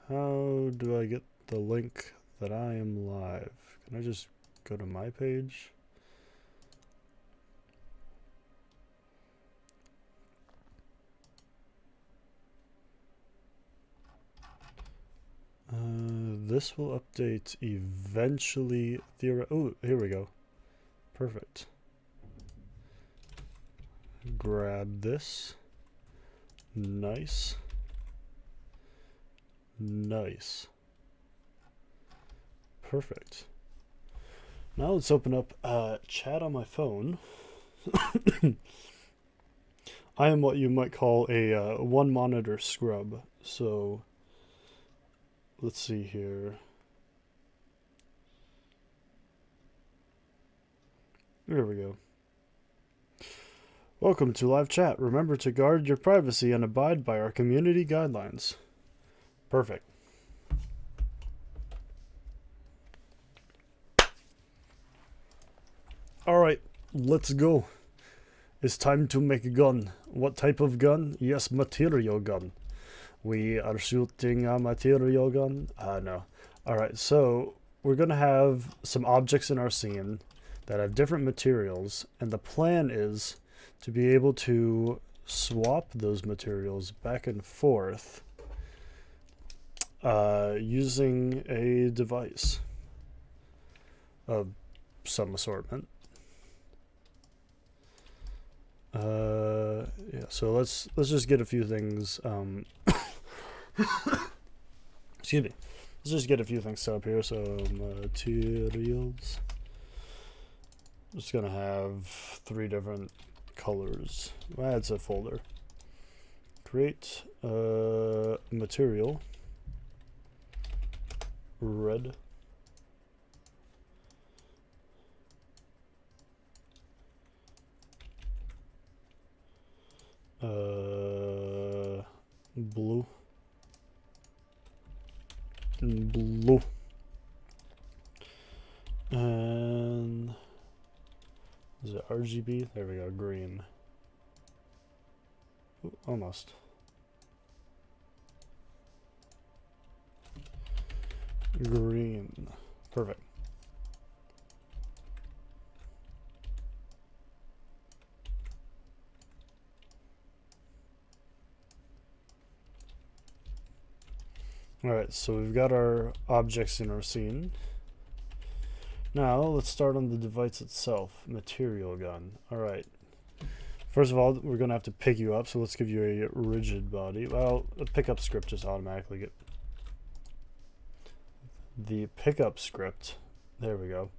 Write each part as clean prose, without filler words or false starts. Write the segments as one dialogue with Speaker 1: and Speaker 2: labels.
Speaker 1: How do I get the link that I am live? Can I just go to my page? This will update eventually. Oh, here we go. Perfect. Grab this. Nice. Nice. Perfect. Now let's open up chat on my phone. I am what you might call a one monitor scrub. So let's see here. There we go. Welcome to live chat. Remember to guard your privacy and abide by our community guidelines. Perfect. Alright, let's go. It's time to make a gun. What type of gun? Yes, material gun. We are shooting a material gun? No. Alright, so we're going to have some objects in our scene that have different materials, and the plan is to be able to swap those materials back and forth using a device of some assortment. Yeah, so let's just get a few things excuse me. Let's just get a few things set up here. So materials. I'm just gonna have 3 different colors. It's a folder. Create material. Red. Blue. Blue. And is it RGB? There we go, green. Ooh, almost. Green. Perfect. Alright, so we've got our objects in our scene. Now, let's start on the device itself. Material gun. Alright. First of all, we're going to have to pick you up, so let's give you a rigid body. Well, the pickup script just automatically get... The pickup script, there we go,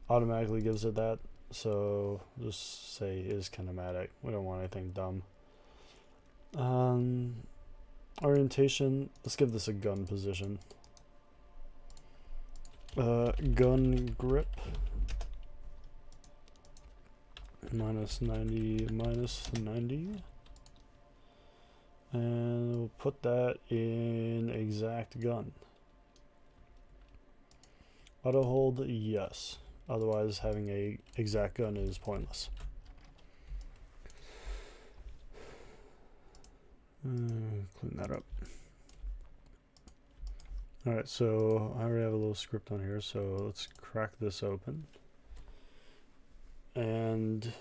Speaker 1: automatically gives it that. So, just say is kinematic. We don't want anything dumb. Orientation, let's give this a gun position. Gun grip. -90, -90. And we'll put that in exact gun. Auto hold, yes. Otherwise, having a exact gun is pointless. Clean that up. Alright, so I already have a little script on here, so let's crack this open. And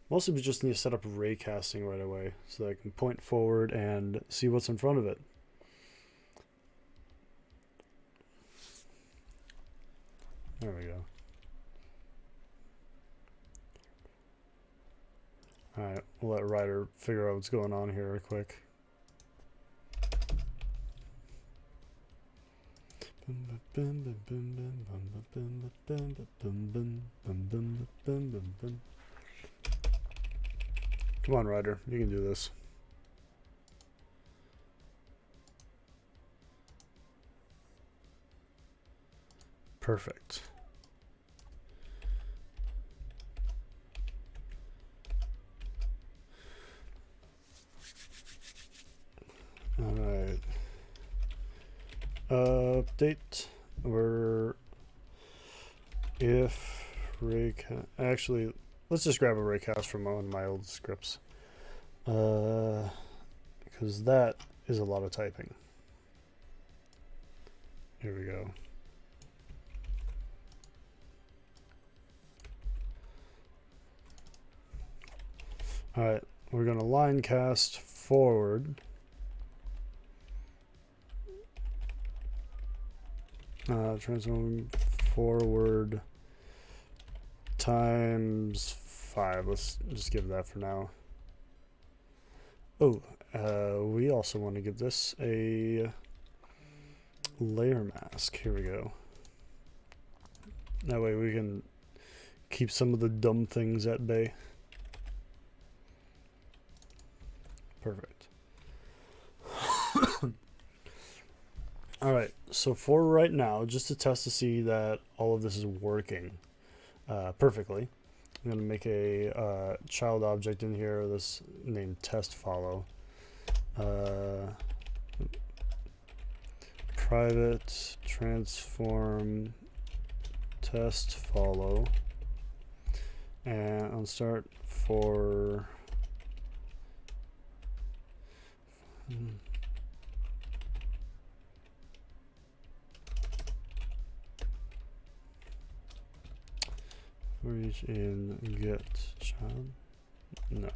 Speaker 1: mostly we just need to set up ray casting right away so that I can point forward and see what's in front of it. There we go. Alright, we'll let Ryder figure out what's going on here real quick. Come on, Ryder, you can do this. Perfect. Alright. Update. If raycast. Actually, let's just grab a raycast from one of my old scripts. Because that is a lot of typing. Here we go. Alright, we're going to line cast forward. Transform forward times 5. Let's just give that for now. Oh, we also want to give this a layer mask. Here we go. That way we can keep some of the dumb things at bay. Perfect. Alright, so for right now, just to test to see that all of this is working perfectly, I'm going to make a child object in here, this named test follow. Private transform test follow, and I'll start for for each in get child. No.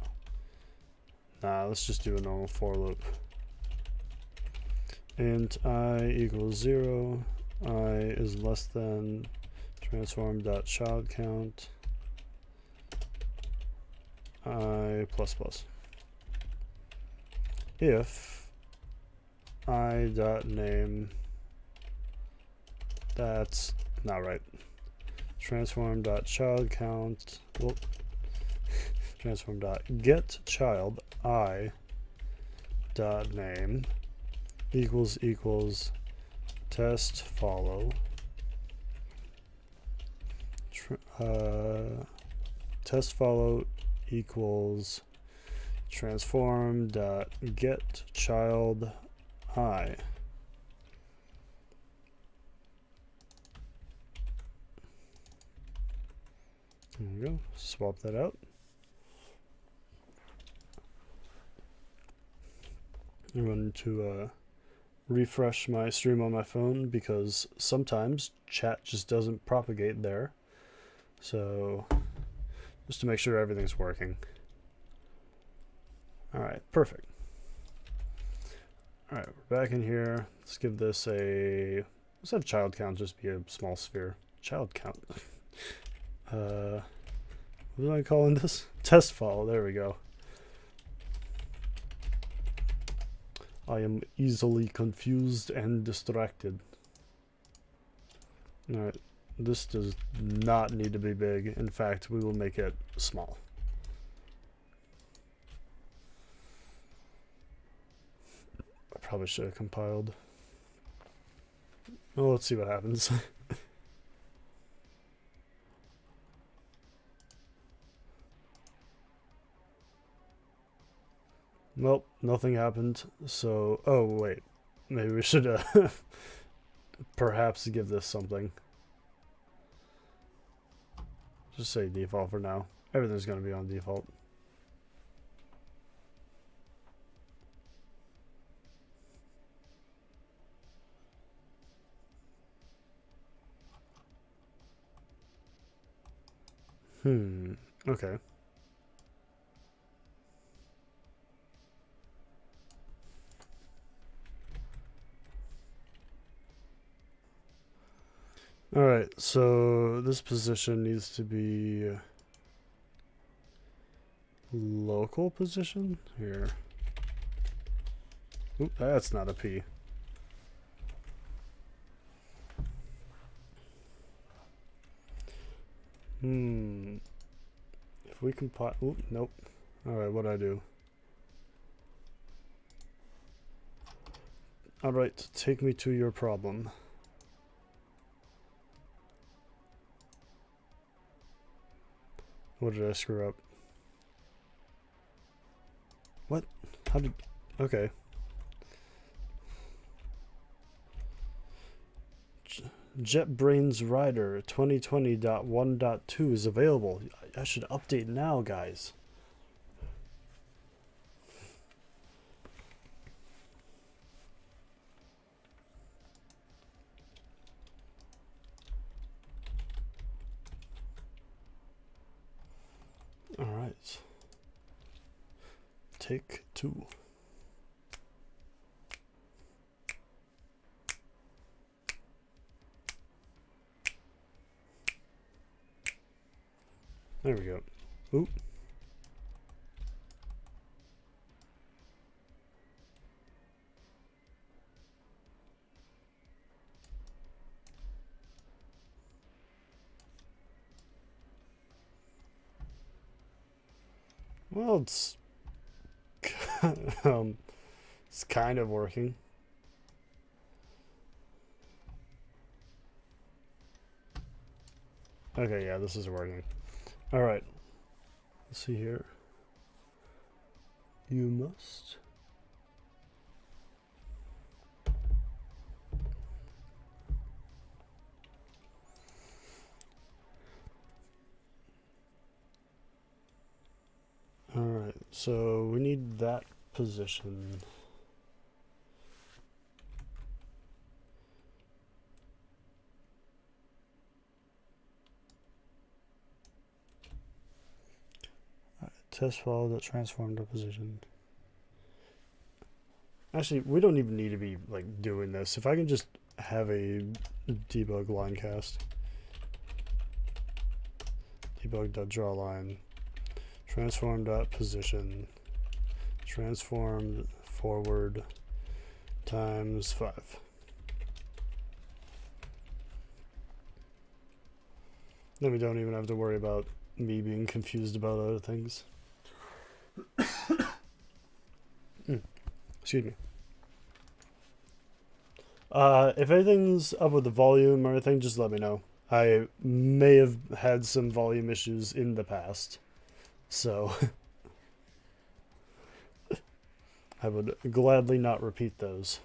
Speaker 1: Nah, let's just do a normal for loop. Int I equals 0, I is less than transform.child count I plus plus. If I dot name, that's not right. Transform.child count, whoop. Transform.get child I dot name equals test follow test follow equals transform dot get child I. There we go. Swap that out. I'm going to refresh my stream on my phone because sometimes chat just doesn't propagate there. So just to make sure everything's working. Alright, perfect. Alright, we're back in here. Let's give this a, let's have child count just be a small sphere. Child count. What am I calling this? Test follow, there we go. I am easily confused and distracted. Alright, this does not need to be big. In fact, we will make it small. I probably should have compiled. Well, let's see what happens. Nope, nothing happened. So, oh wait, maybe we should perhaps give this something. Just say default for now. Everything's going to be on default. Okay. Alright, so this position needs to be local position here. Oop, that's not a P. If we compile, oop, nope. Alright, what'd I do? Alright, take me to your problem. What did I screw up? What? How did... Okay. JetBrains Rider 2020.1.2 is available. I should update now, guys. take 2. There we go. Oop. Well, it's it's kind of working. Okay, yeah, this is working. All right. Let's see here. You must. All right. So we need that position. Test file that transformed the position. Actually, we don't even need to be like doing this. If I can just have a debug line cast. Debug.drawLine. Transform.position. Transformed forward times 5. Then we don't even have to worry about me being confused about other things. Excuse me. If anything's up with the volume or anything, just let me know. I may have had some volume issues in the past, so I would gladly not repeat those.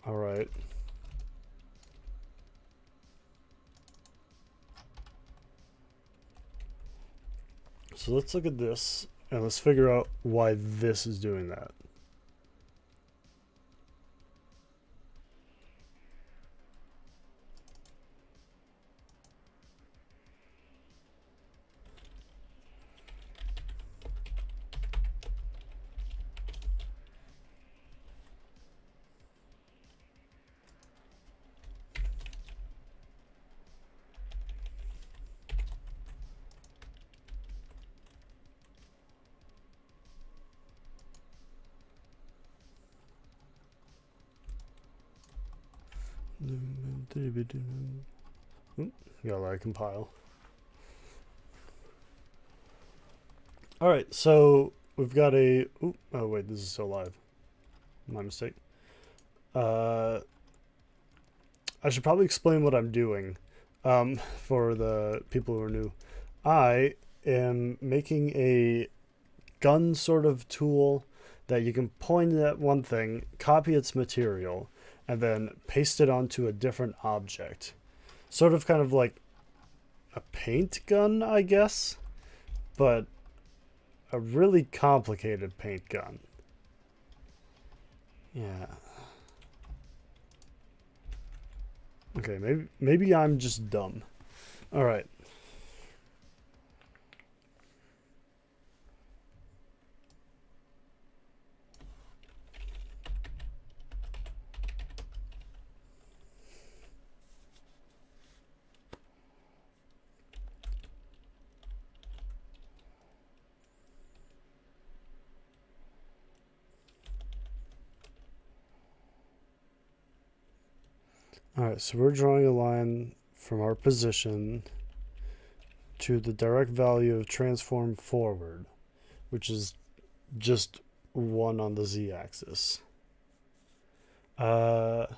Speaker 1: All right. So let's look at this and let's figure out why this is doing that. Gotta let it compile. All right, so we've got a. Oh wait, this is still live. My mistake. I should probably explain what I'm doing, for the people who are new. I am making a gun sort of tool that you can point at one thing, copy its material, and then paste it onto a different object. Sort of kind of like a paint gun, I guess, but a really complicated paint gun. Yeah. Okay, maybe I'm just dumb. All right. Alright, so we're drawing a line from our position to the direct value of transform forward, which is just 1 on the z-axis. Will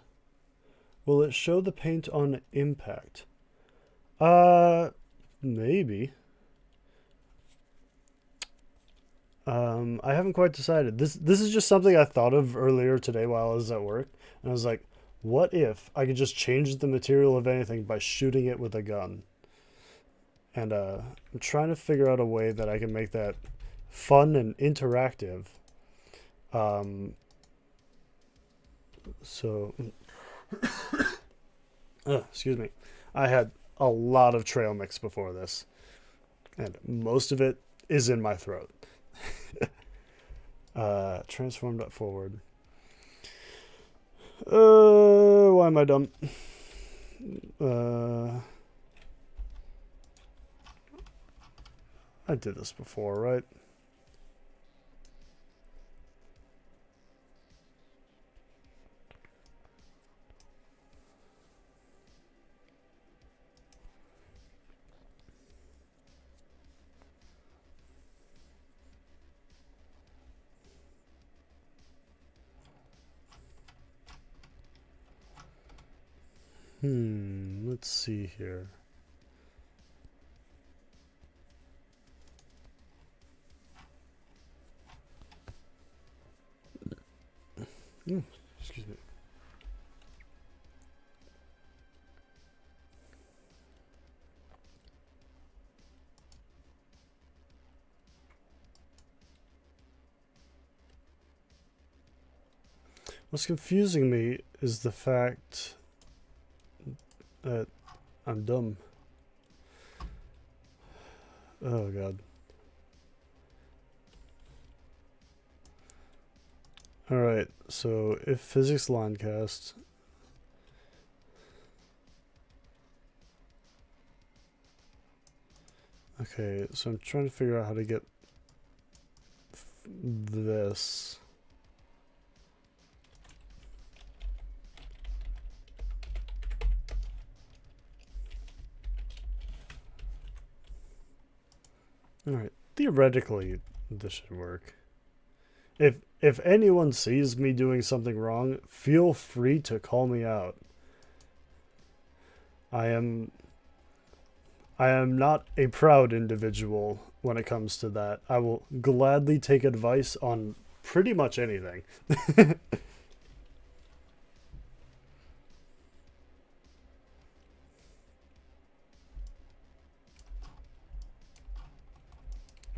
Speaker 1: it show the paint on impact? Maybe. I haven't quite decided. This is just something I thought of earlier today while I was at work, and I was like, what if I could just change the material of anything by shooting it with a gun? And I'm trying to figure out a way that I can make that fun and interactive. So, excuse me. I had a lot of trail mix before this, and most of it is in my throat. Transformed up forward. Why am I dumb? I did this before, right? Let's see here. Excuse me. What's confusing me is the fact that I'm dumb. Oh god. Alright, so if physics line cast. Okay, so I'm trying to figure out how to get this. Alright, theoretically this should work. If anyone sees me doing something wrong, feel free to call me out. I am not a proud individual when it comes to that. I will gladly take advice on pretty much anything.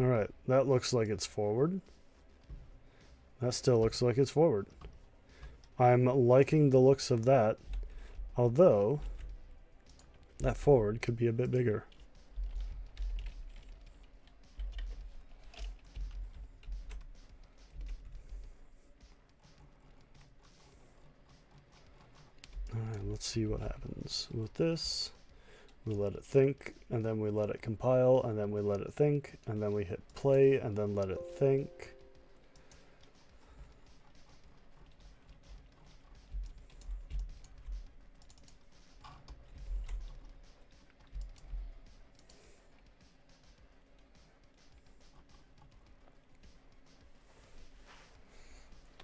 Speaker 1: Alright, that looks like it's forward. That still looks like it's forward. I'm liking the looks of that, although that forward could be a bit bigger. Alright, let's see what happens with this. We let it think, and then we let it compile, and then we let it think, and then we hit play, and then let it think.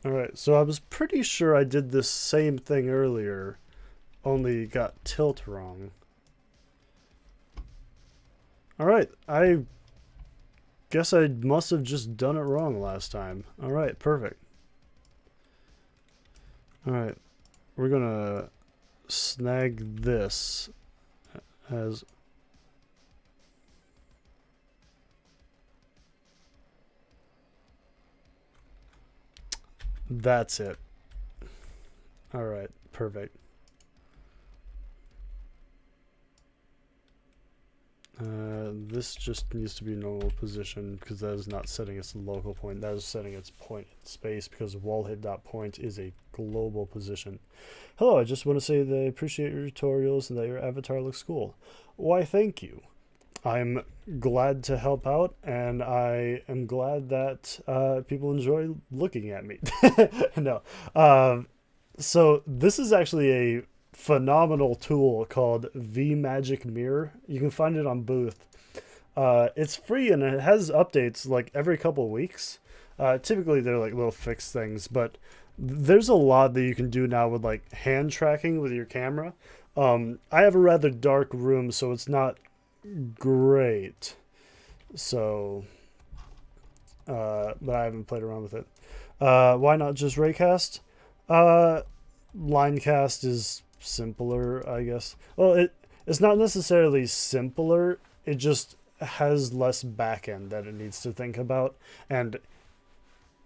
Speaker 1: Alright, so I was pretty sure I did this same thing earlier, only got tilt wrong. Alright, I guess I must have just done it wrong last time. Alright, perfect. Alright, we're gonna snag this as... That's it. Alright, perfect. This just needs to be normal position because that is not setting its local point. That is setting its point in space because wallhit.point is a global position. Hello, I just want to say that I appreciate your tutorials and that your avatar looks cool. Why, thank you. I'm glad to help out, and I am glad that people enjoy looking at me. No. So this is actually a phenomenal tool called VMagic Mirror. You can find it on Booth. It's free and it has updates like every couple of weeks. Typically they're like little fixed things, but there's a lot that you can do now with like hand tracking with your camera. I have a rather dark room, so it's not great. So, but I haven't played around with it. Why not just raycast? Linecast is simpler, I guess. Well, it's not necessarily simpler. it just has less backend that it needs to think about. And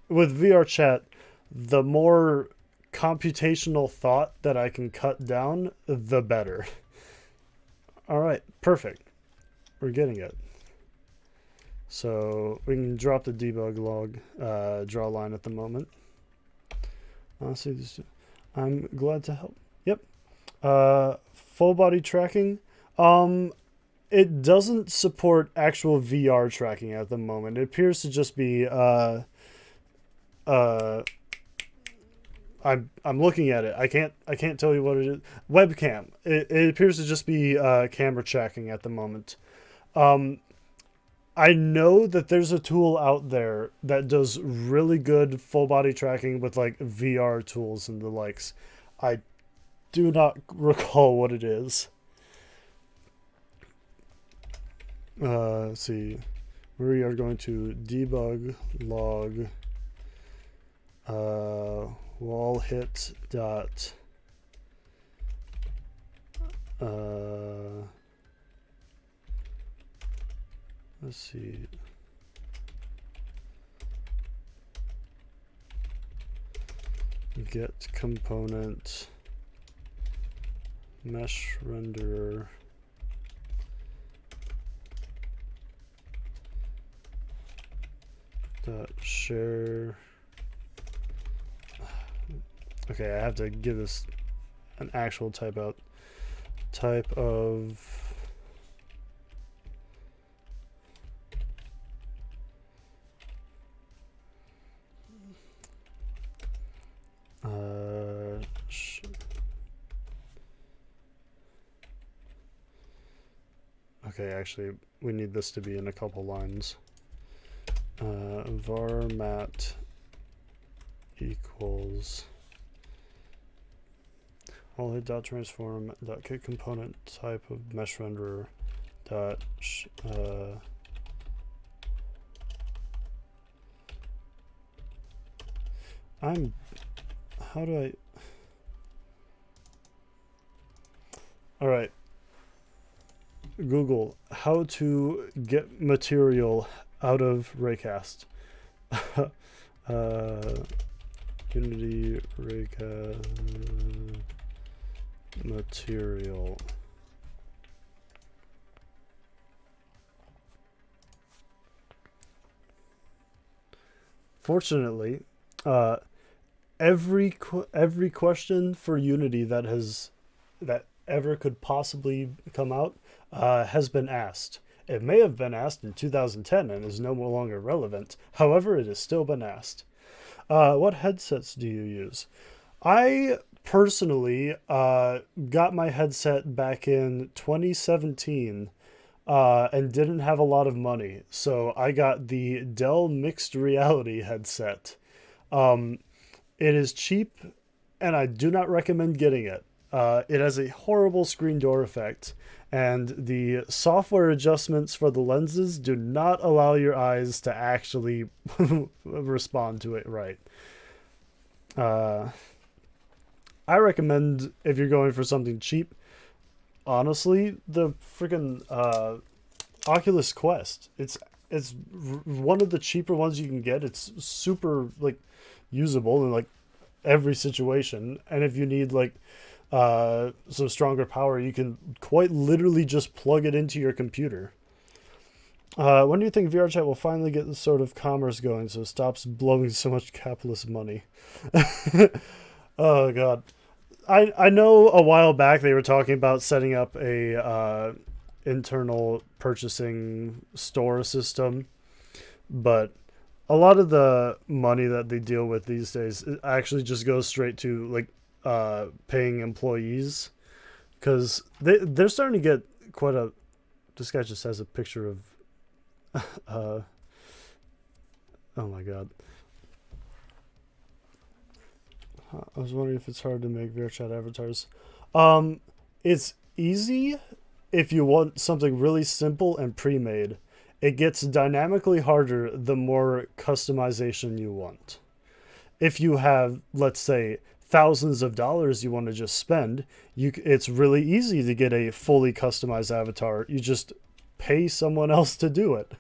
Speaker 1: with VRChat, the more computational thought that I can cut down, the better. All right, perfect. We're getting it. So we can drop the debug log draw line at the moment. Honestly, I'm glad to help. Yep. Full body tracking. It doesn't support actual VR tracking at the moment. It appears to just be I'm looking at it. I can't tell you what it is. Webcam. It appears to just be camera tracking at the moment. I know that there's a tool out there that does really good full body tracking with like VR tools and the likes. I do not recall what it is. Let's see. We are going to debug log wall hit dot let's see. Get component mesh renderer dot share. Okay, I have to give this an actual type out. Type of okay, actually, we need this to be in a couple lines. Var mat equals all hit dot transform dot get component type of mesh renderer dot how do I all right, Google how to get material out of Raycast. Unity Raycast material. Fortunately, every question for Unity that ever could possibly come out has been asked. It may have been asked in 2010 and is no longer relevant. However, it has still been asked. What headsets do you use? I personally got my headset back in 2017 and didn't have a lot of money. So I got the Dell Mixed Reality headset. It is cheap and I do not recommend getting it. It has a horrible screen door effect, and the software adjustments for the lenses do not allow your eyes to actually respond to it right. I recommend, if you're going for something cheap, honestly, the freaking Oculus Quest. It's one of the cheaper ones you can get. It's super like usable in like every situation, and if you need like some stronger power, you can quite literally just plug it into your computer. When do you think VRChat will finally get this sort of commerce going so it stops blowing so much capitalist money? Oh god. I know a while back they were talking about setting up a internal purchasing store system, but a lot of the money that they deal with these days actually just goes straight to like paying employees, because they're starting to get quite a. This guy just has a picture of oh my god. I was wondering if it's hard to make VRChat avatars. It's easy if you want something really simple and pre-made. It gets dynamically harder the more customization you want. If you have, let's say, thousands of dollars you want to just spend, it's really easy to get a fully customized avatar. You just pay someone else to do it.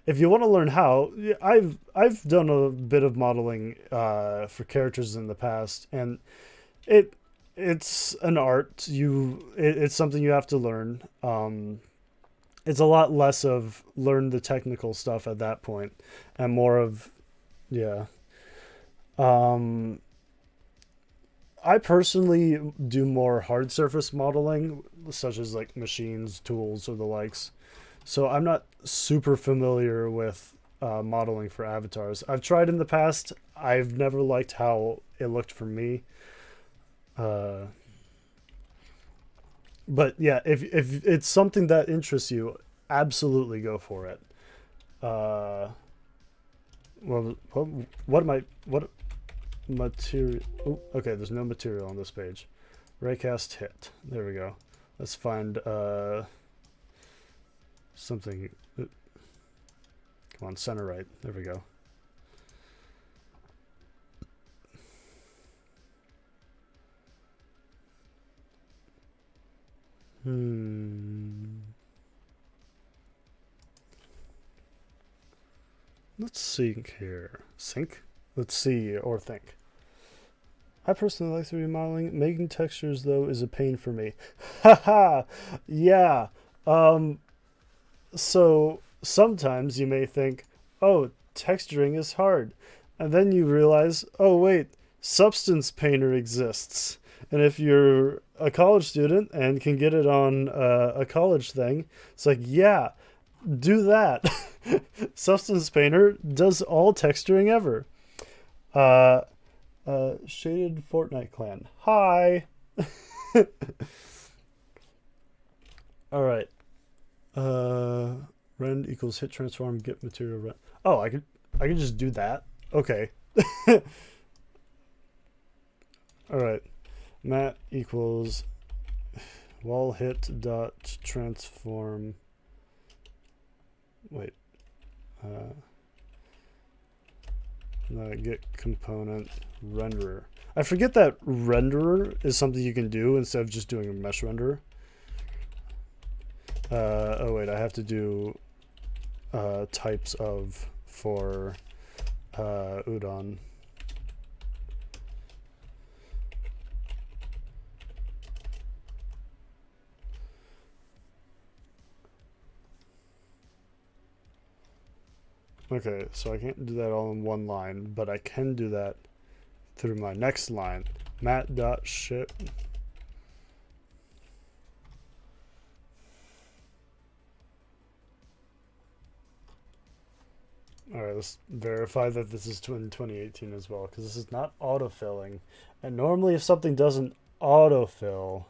Speaker 1: If you want to learn how, I've done a bit of modeling for characters in the past, and it's an art. It's something you have to learn. It's a lot less of learn the technical stuff at that point, and more of, yeah. I personally do more hard surface modeling, such as like machines, tools, or the likes. So I'm not super familiar with modeling for avatars. I've tried in the past. I've never liked how it looked for me. Uh, but yeah, if it's something that interests you, absolutely go for it. Uh, what am I? What material? Oh, okay, there's no material on this page. Raycast hit. There we go. Let's find something. Come on, center right. There we go. Let's see here. Sync? Let's see or think. I personally like 3D modeling. Making textures, though, is a pain for me. Haha! Yeah. So sometimes you may think, oh, texturing is hard. And then you realize, oh, wait, Substance Painter exists. And if you're a college student and can get it on a college thing, it's like, yeah, do that. Substance Painter does all texturing ever. Shaded Fortnite clan. Hi. All right. Rend equals hit transform get material rend. Oh, I could just do that. Okay. All right. Mat equals wall hit dot transform. Wait. Get component renderer. I forget that renderer is something you can do instead of just doing a mesh renderer. Oh wait, I have to do types of for udon. Okay, so I can't do that all in one line, but I can do that through my next line. Mat.ship. Alright, let's verify that this is in 2018 as well, because this is not autofilling. And normally if something doesn't autofill,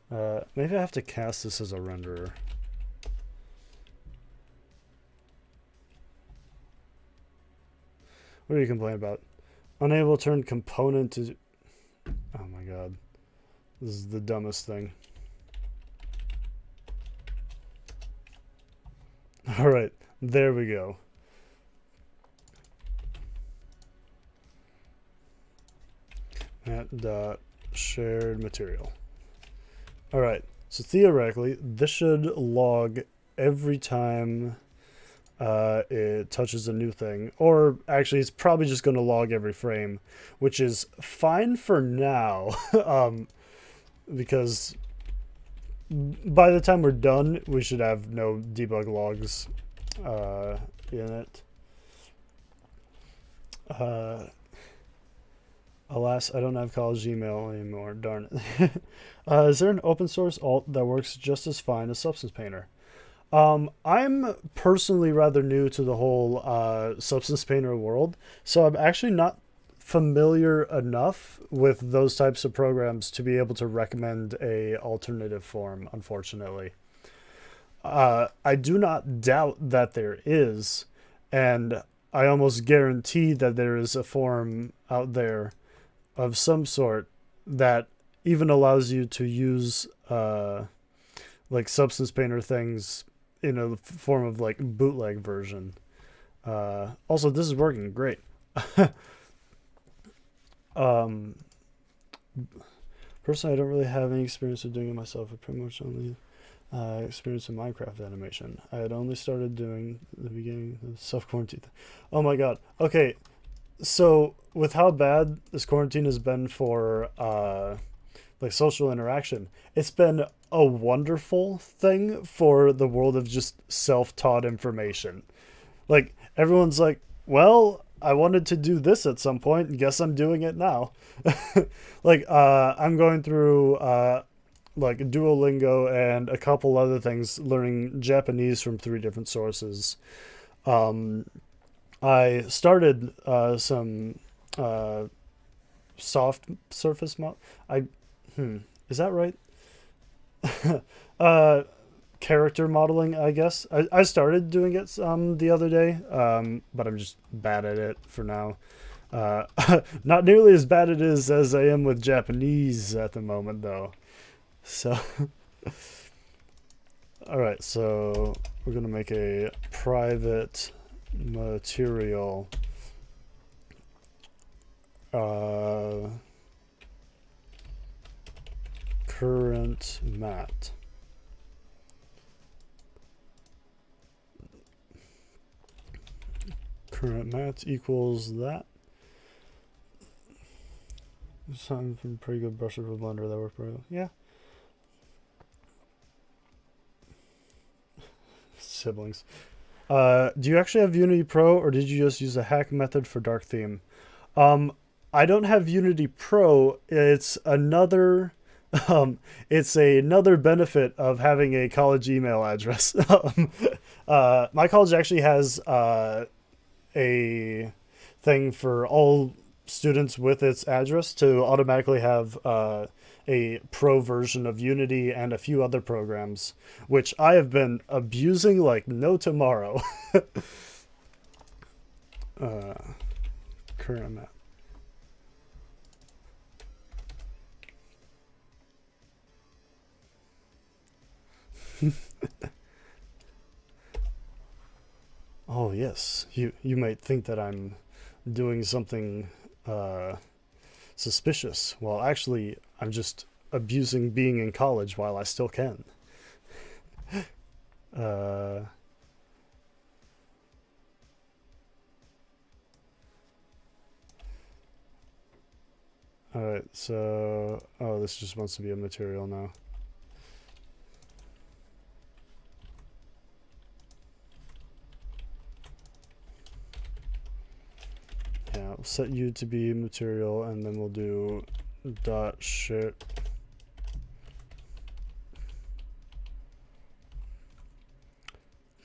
Speaker 1: maybe I have to cast this as a renderer. What are you complaining about? Unable to turn component to... Oh my god. This is the dumbest thing. Alright, there we go. Dot shared material. Alright, so theoretically, this should log every time it touches a new thing, or actually it's probably just going to log every frame, which is fine for now. Because by the time we're done we should have no debug logs in it. Alas, I don't have college email anymore, darn it. Is there an open source alt that works just as fine as Substance Painter? I'm personally rather new to the whole Substance Painter world, so I'm actually not familiar enough with those types of programs to be able to recommend a alternative form, unfortunately. I do not doubt that there is, and I almost guarantee that there is a form out there of some sort that even allows you to use like Substance Painter things in a form of like bootleg version. Also, this is working great. Personally, I don't really have any experience with doing it myself. I pretty much only Experience in Minecraft animation. I had only started doing the beginning of self-quarantine. Oh my god. Okay, so with how bad this quarantine has been for like social interaction, it's been a wonderful thing for the world of just self-taught information. Like everyone's like, well, I wanted to do this at some point, and guess I'm doing it now. Like I'm going through like Duolingo and a couple other things, learning Japanese from 3 different sources. Um, I started some uh, soft surface mod. I is that right? uh, Character modeling, I guess. I started doing it the other day, but I'm just bad at it for now. Uh, Not nearly as bad it is as I am with Japanese at the moment, though. So, all right. So we're gonna make a private material. Uh, Current mat. Current mat equals that. Something pretty good brush with a blender that worked pretty well. Yeah. Siblings. Do you actually have Unity Pro, or did you just use a hack method for dark theme? Um, I don't have Unity Pro. It's another benefit of having a college email address. My college actually has a thing for all students with its address to automatically have a pro version of Unity and a few other programs, which I have been abusing like no tomorrow. uh, Current map. Oh yes, you might think that I'm doing something uh, suspicious. Well, actually, I'm just abusing being in college while I still can. Uh, all right, so this just wants to be a material now. Yeah, we'll set you to be material, and then we'll do dot shit.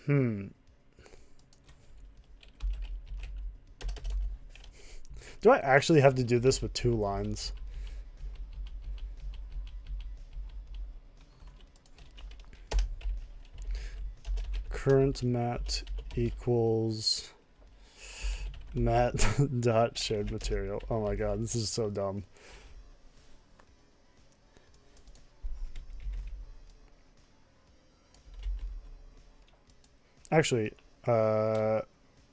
Speaker 1: Do I actually have to do this with 2 lines? Current mat equals mat dot shared material. Oh my god, this is so dumb. Actually, we're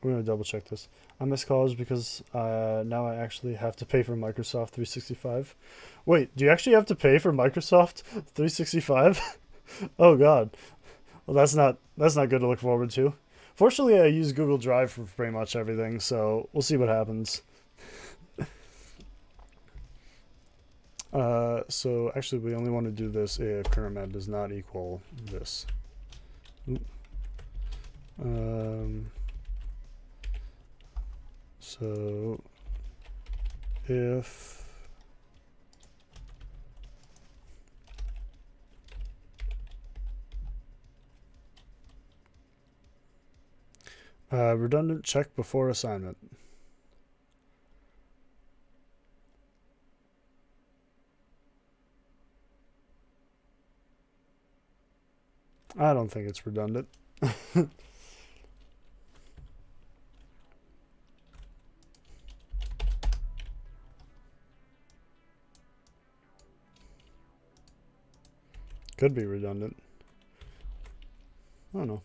Speaker 1: gonna double check this. I miss college because now I actually have to pay for Microsoft 365. Wait, do you actually have to pay for Microsoft 365? Oh god. Well, that's not good to look forward to. Fortunately, I use Google Drive for pretty much everything, so we'll see what happens. So actually, we only want to do this if current mat does not equal this. So if redundant check before assignment. I don't think it's redundant. Could be redundant. I don't know.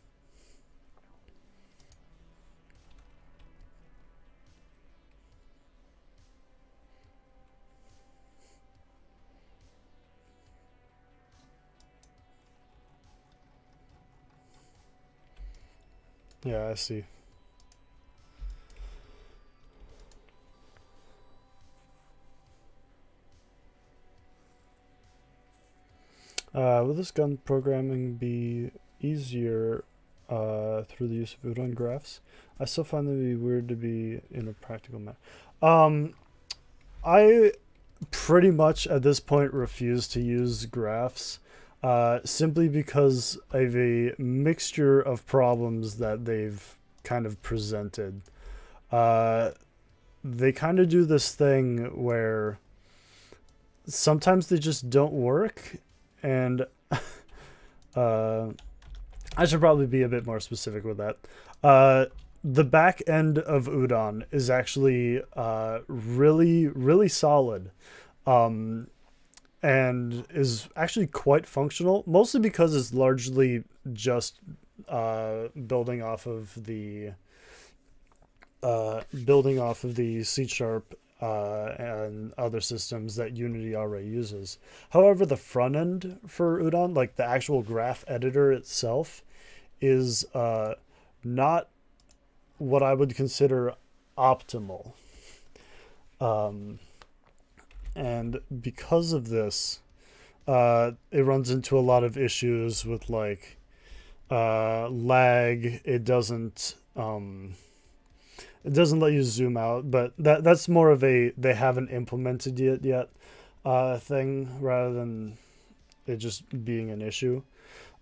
Speaker 1: Yeah, I see. Will this gun programming be easier through the use of Udon graphs? I still find them to be weird to be in a practical manner. I pretty much at this point refuse to use graphs simply because of a mixture of problems that they've kind of presented. Uh, they kind of do this thing where sometimes they just don't work, and uh, I should probably be a bit more specific with that. The back end of Udon is actually really, really solid, um, and is actually quite functional, mostly because it's largely just building off of the C sharp and other systems that Unity already uses. However, the front end for Udon, like the actual graph editor itself, is not what I would consider optimal. And because of this, it runs into a lot of issues with like lag. It doesn't let you zoom out, but that's more of a they haven't implemented it yet thing rather than it just being an issue.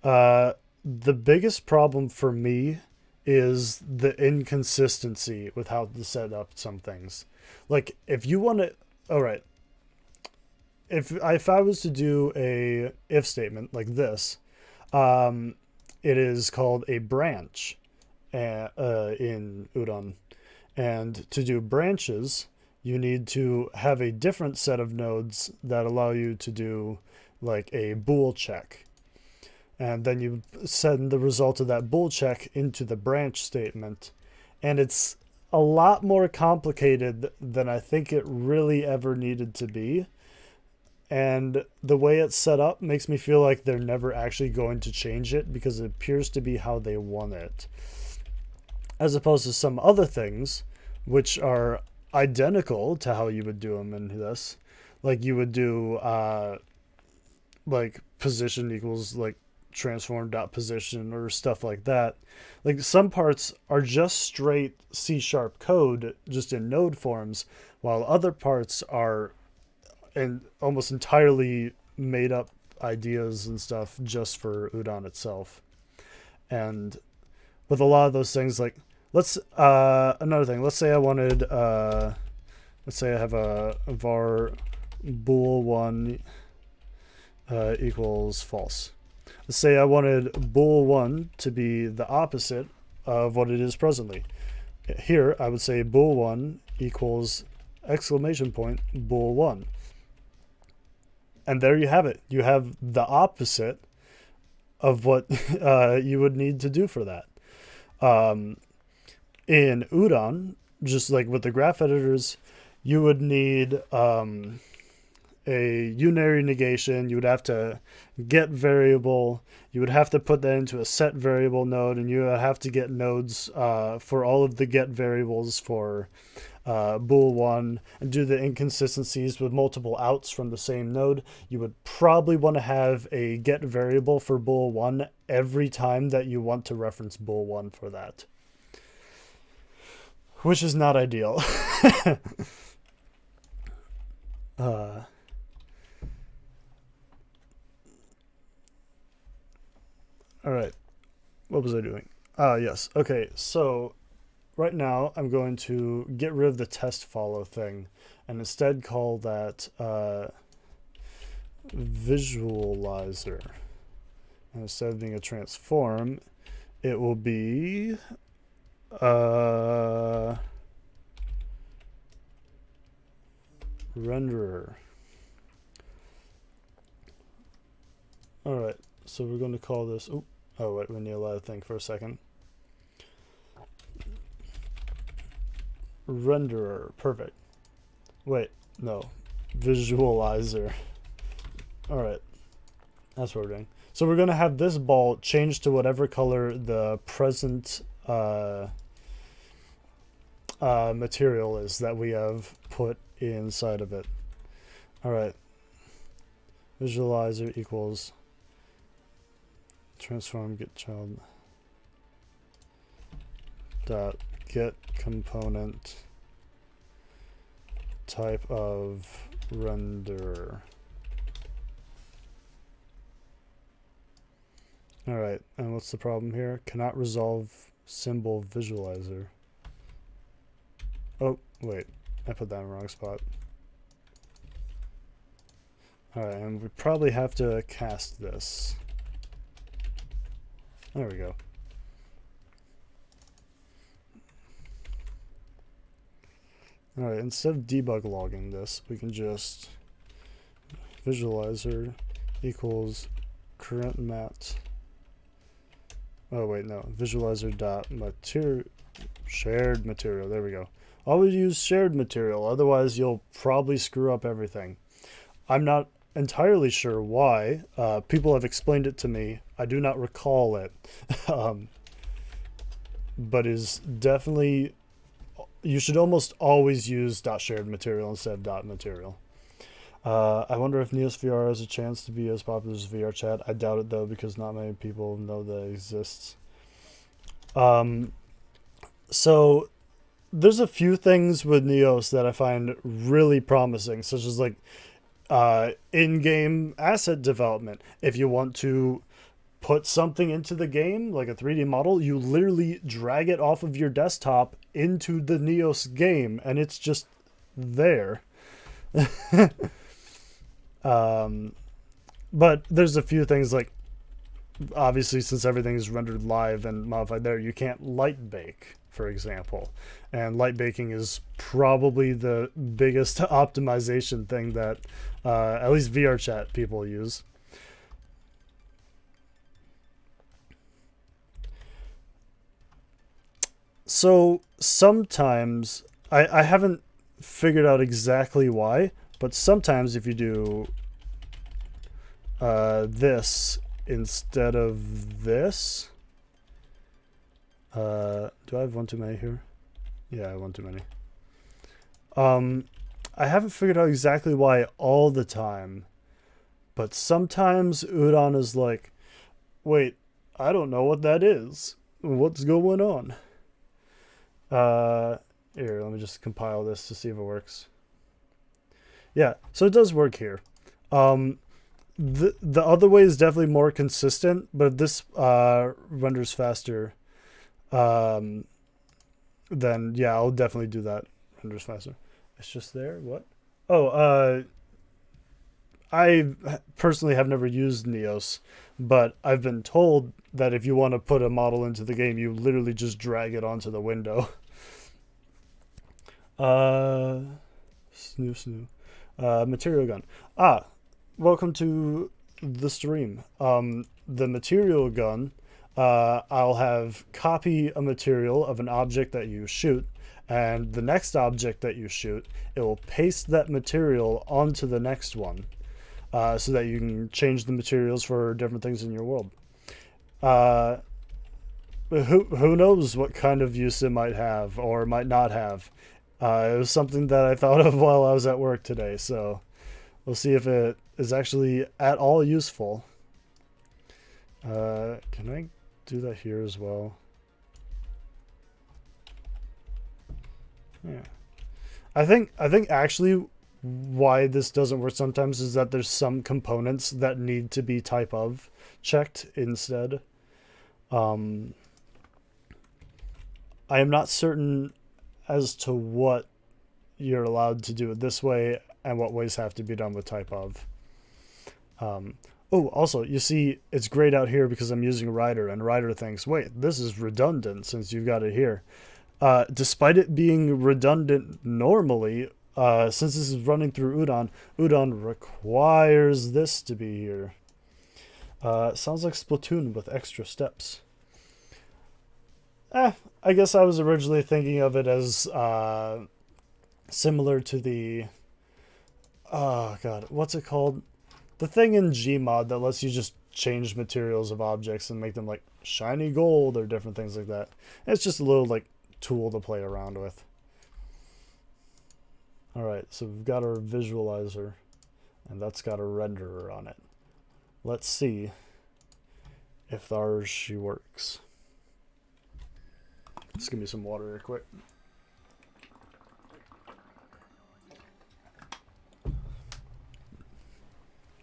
Speaker 1: The biggest problem for me is the inconsistency with how to set up some things. Like if you want to, all right, if I was to do a if statement like this, um, it is called a branch in Udon. And to do branches, you need to have a different set of nodes that allow you to do like a bool check. And then you send the result of that bool check into the branch statement. And it's a lot more complicated than I think it really ever needed to be. And the way it's set up makes me feel like they're never actually going to change it because it appears to be how they want it. As opposed to some other things, which are identical to how you would do them in this. Like you would do like position equals like transform dot position or stuff like that. Like some parts are just straight C sharp code just in node forms, while other parts are and almost entirely made up ideas and stuff just for Udon itself. And with a lot of those things, like let's another thing. Let's say I wanted let's say I have a var bool one equals false. Let's say I wanted bool one to be the opposite of what it is presently. Here I would say bool one equals exclamation point bool one. And there you have it. You have the opposite of what you would need to do for that. In Udon, just like with the graph editors, you would need a unary negation. You would have to get variable. You would have to put that into a set variable node, and you would have to get nodes for all of the get variables for bool 1 and do the inconsistencies with multiple outs from the same node. You would probably want to have a get variable for bool 1 every time that you want to reference bool 1 for that, which is not ideal. All right, what was I doing? Yes. Okay, so right now I'm going to get rid of the test follow thing and instead call that visualizer. And instead of being a transform, it will be renderer. All right, so we're going to call this. Oh wait, we need to let it think for a second. Renderer, perfect. Wait, no, visualizer. All right, that's what we're doing. So we're going to have this ball change to whatever color the present material is that we have put inside of it. All right. Visualizer equals transform get child dot get component type of renderer. All right, and what's the problem here? Cannot resolve symbol visualizer. Oh, wait, I put that in the wrong spot. All right, and we probably have to cast this. There we go. All right, instead of debug logging this, we can just visualizer equals current mat. Oh wait, no, visualizer dot material shared material. There we go. Always use shared material, otherwise you'll probably screw up everything. I'm not entirely sure why. People have explained it to me. I do not recall it, but is definitely. You should almost always use .shared material instead of .material. I wonder if Neos VR has a chance to be as popular as VRChat. I doubt it though, because not many people know that it exists. So there's a few things with Neos that I find really promising, such as like in-game asset development. If you want to put something into the game, like a 3D model, you literally drag it off of your desktop into the Neos game, and it's just there. But there's a few things like, obviously, since everything is rendered live and modified there, you can't light bake, for example. And light baking is probably the biggest optimization thing that at least VRChat people use. So sometimes, I haven't figured out exactly why, but sometimes if you do this instead of this, do I have one too many here? Yeah, I have one too many. I haven't figured out exactly why all the time, but sometimes Udon is like, wait, I don't know what that is. What's going on? Here, let me just compile this to see if it works. Yeah, so it does work here. The other way is definitely more consistent, but this renders faster. Then yeah, I'll definitely do that. Renders faster. It's just there. What? Oh, I personally have never used Neos, but I've been told that if you want to put a model into the game, you literally just drag it onto the window. Material gun. Welcome to the stream. The material gun, I'll have copy a material of an object that you shoot, and the next object that you shoot, it will paste that material onto the next one, so that you can change the materials for different things in your world. Who knows what kind of use it might have or might not have. It was something that I thought of while I was at work today, so we'll see if it is actually at all useful. Can I do that here as well? Yeah. I think actually why this doesn't work sometimes is that there's some components that need to be type of checked instead. I am not certain as to what you're allowed to do it this way and what ways have to be done with type of. Oh, also, you see, it's grayed out here because I'm using Rider, and Rider thinks, wait, this is redundant since you've got it here. Despite it being redundant normally, since this is running through Udon, Udon requires this to be here. Sounds like Splatoon with extra steps. I guess I was originally thinking of it as similar to the... Oh, God. What's it called? the thing in Gmod that lets you just change materials of objects and make them like shiny gold or different things like that. It's just a little like tool to play around with. Alright, so we've got our visualizer, and that's got a renderer on it. Let's see if she works. Just give me some water real quick.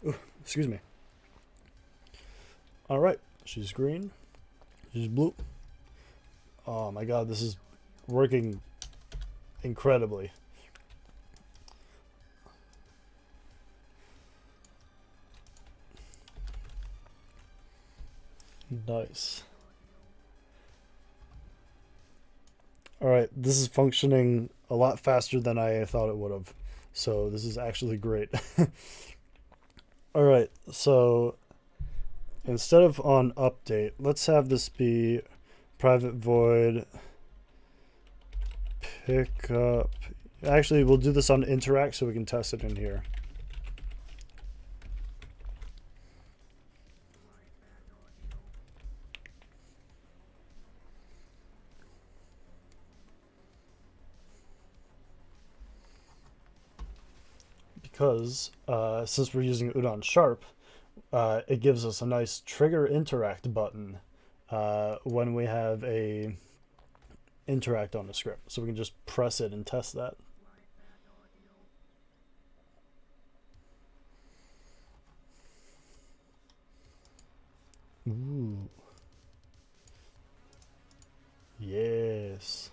Speaker 1: Ooh, excuse me. Alright, she's green. She's blue. Oh my god, this is working incredibly. Nice. Alright, this is functioning a lot faster than I thought it would have. So this is actually great. Alright, so instead of on update, let's have this be private void pick up. Actually, we'll do this on interact so we can test it in here. Because since we're using Udon Sharp, it gives us a nice trigger interact button when we have a interact on the script. So we can just press it and test that. Ooh. Yes.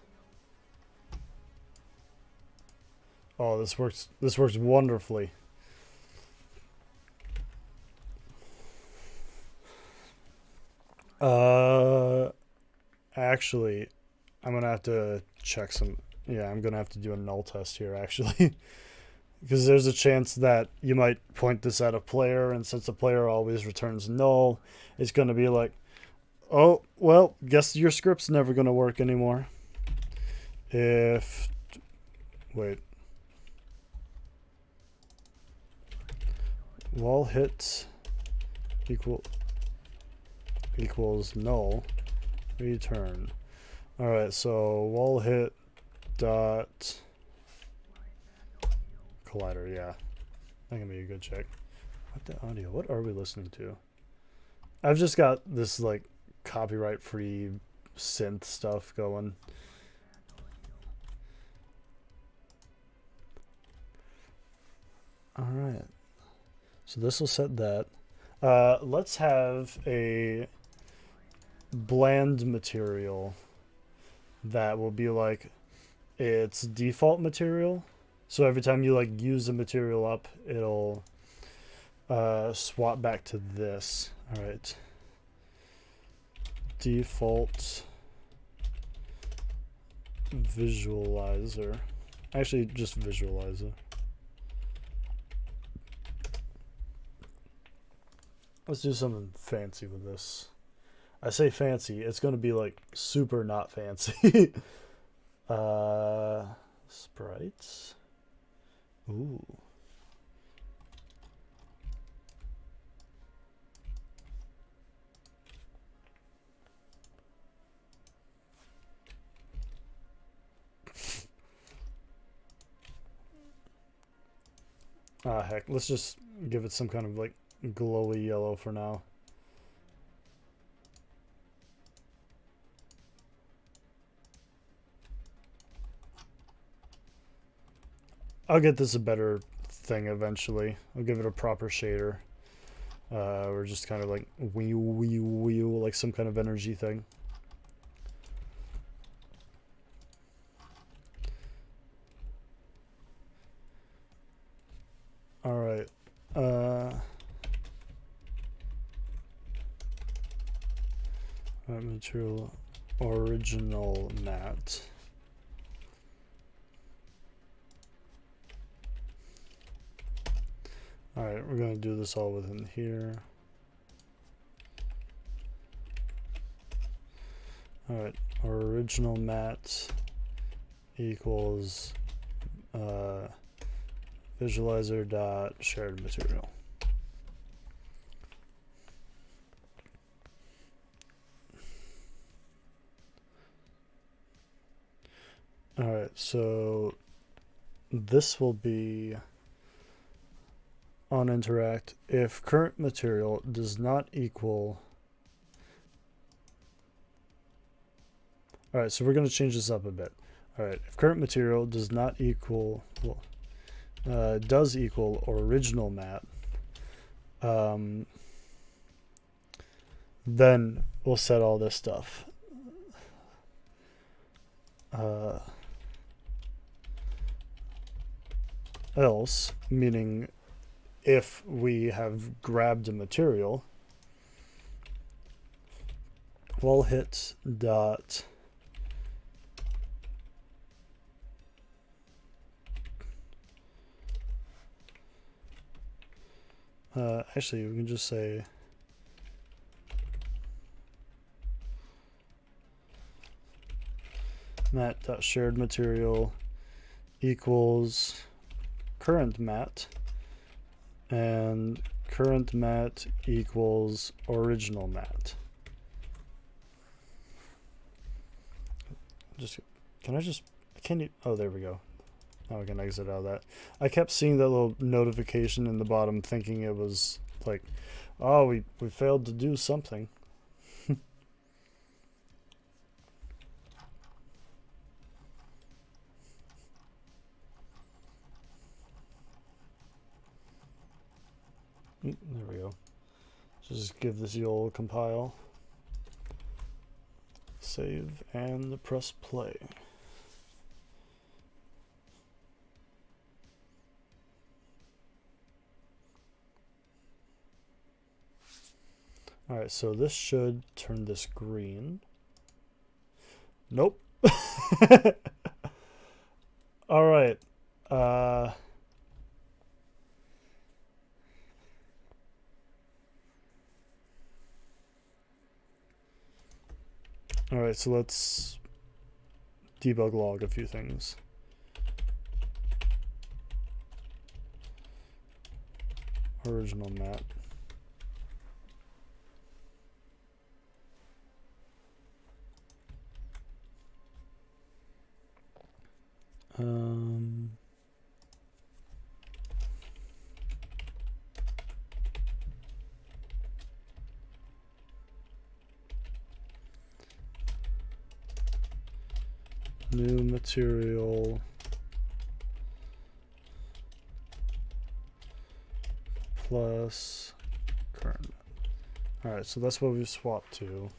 Speaker 1: Oh, this works wonderfully. Actually, I'm gonna have to check some. Yeah, I'm gonna have to do a null test here, actually. Because there's a chance that you might point this at a player, and since the player always returns null, it's gonna be like, oh, well, guess your script's never gonna work anymore. If, wait. Wall hit equals null, return. Alright, so wall hit dot collider, yeah. That can be a good check. What the audio? What are we listening to? I've just got this like copyright free synth stuff going. Alright. So this will set that. Let's have a bland material that will be like its default material. So every time you like use a material up, it'll swap back to this. All right. Default visualizer. Actually, just visualizer. Let's do something fancy with this. I say fancy, it's going to be like super not fancy. Sprites. Ooh. Heck, let's just give it some kind of like glowy yellow for now. I'll get this a better thing eventually. I'll give it a proper shader. Or just kind of like wheel, like some kind of energy thing. All right. Material original matte. All right, we're going to do this all within here. All right, original matte equals visualizer dot shared material. so this will be on interact if current material does not equal. All right, so we're going to change this up a bit. All right, if current material does not equal, well, does equal original mat, then we'll set all this stuff. Else, meaning if we have grabbed a material, we'll hit dot actually we can just say mat.shared material equals current mat, and current mat equals original mat. Oh, there we go. Now we can exit out of that. I kept seeing that little notification in the bottom thinking it was like, oh, we failed to do something. There we go. Just give this the old compile. Save and press play. Alright, so this should turn this green. Nope. Alright. Alright, so let's debug log a few things. Original mat. New material plus current. Alright, so that's what we've swapped to.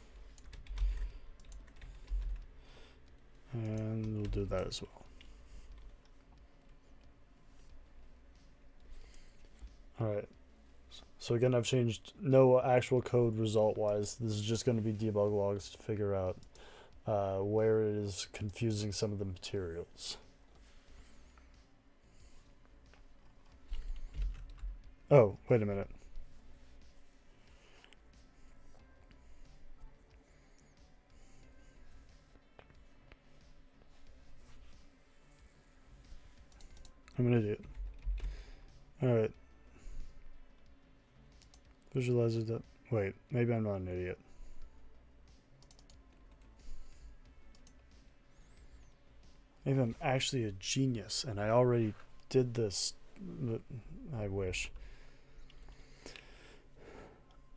Speaker 1: And we'll do that as well. Alright, so again, I've changed no actual code result wise. This is just going to be debug logs to figure out where it is confusing some of the materials. Oh, wait a minute. I'm an idiot. Alright. Visualizer that. Wait, maybe I'm not an idiot. Maybe I'm actually a genius and I already did this. I wish.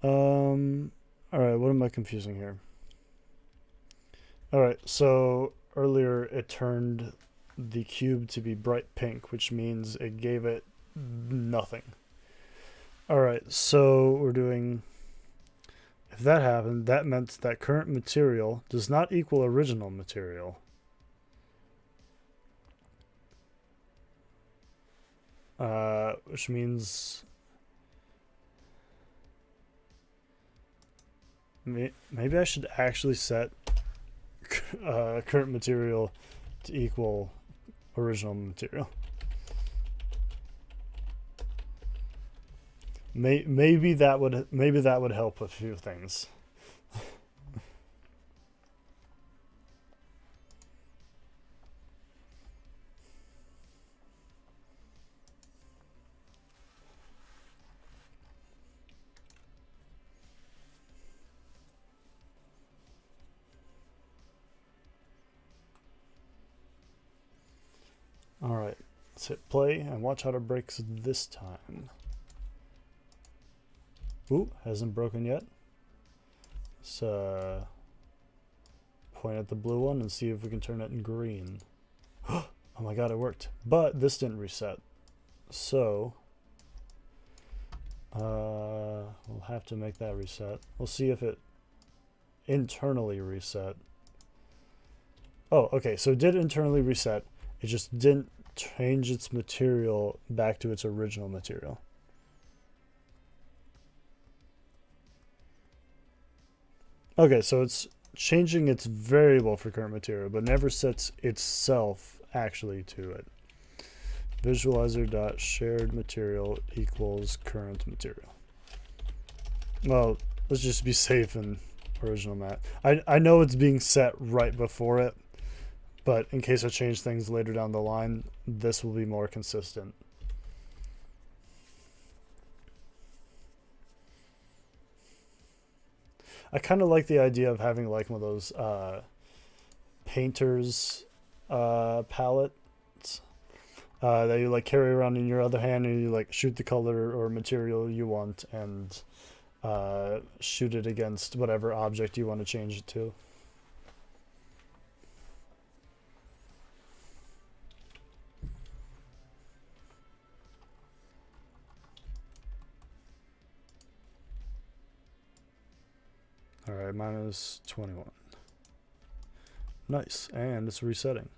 Speaker 1: Alright, what am I confusing here? Alright, so earlier it turned the cube to be bright pink, which means it gave it nothing. Alright, so we're doing, if that happened, that meant that current material does not equal original material. Which means maybe I should actually set current material to equal original material. Maybe that would help a few things. Alright, let's hit play and watch how it breaks this time. Ooh, hasn't broken yet. Let's point at the blue one and see if we can turn it in green. Oh my god, it worked. But this didn't reset. So, we'll have to make that reset. We'll see if it internally reset. Oh, okay, so it did internally reset. It just didn't change its material back to its original material. Okay, so it's changing its variable for current material, but never sets itself actually to it. Visualizer.shared material equals current material. Well, let's just be safe and original mat. I know it's being set right before it, but in case I change things later down the line, this will be more consistent. I kind of like the idea of having like one of those painter's palettes that you like carry around in your other hand, and you like shoot the color or material you want and shoot it against whatever object you want to change it to. Alright, minus 21. Nice, and it's resetting.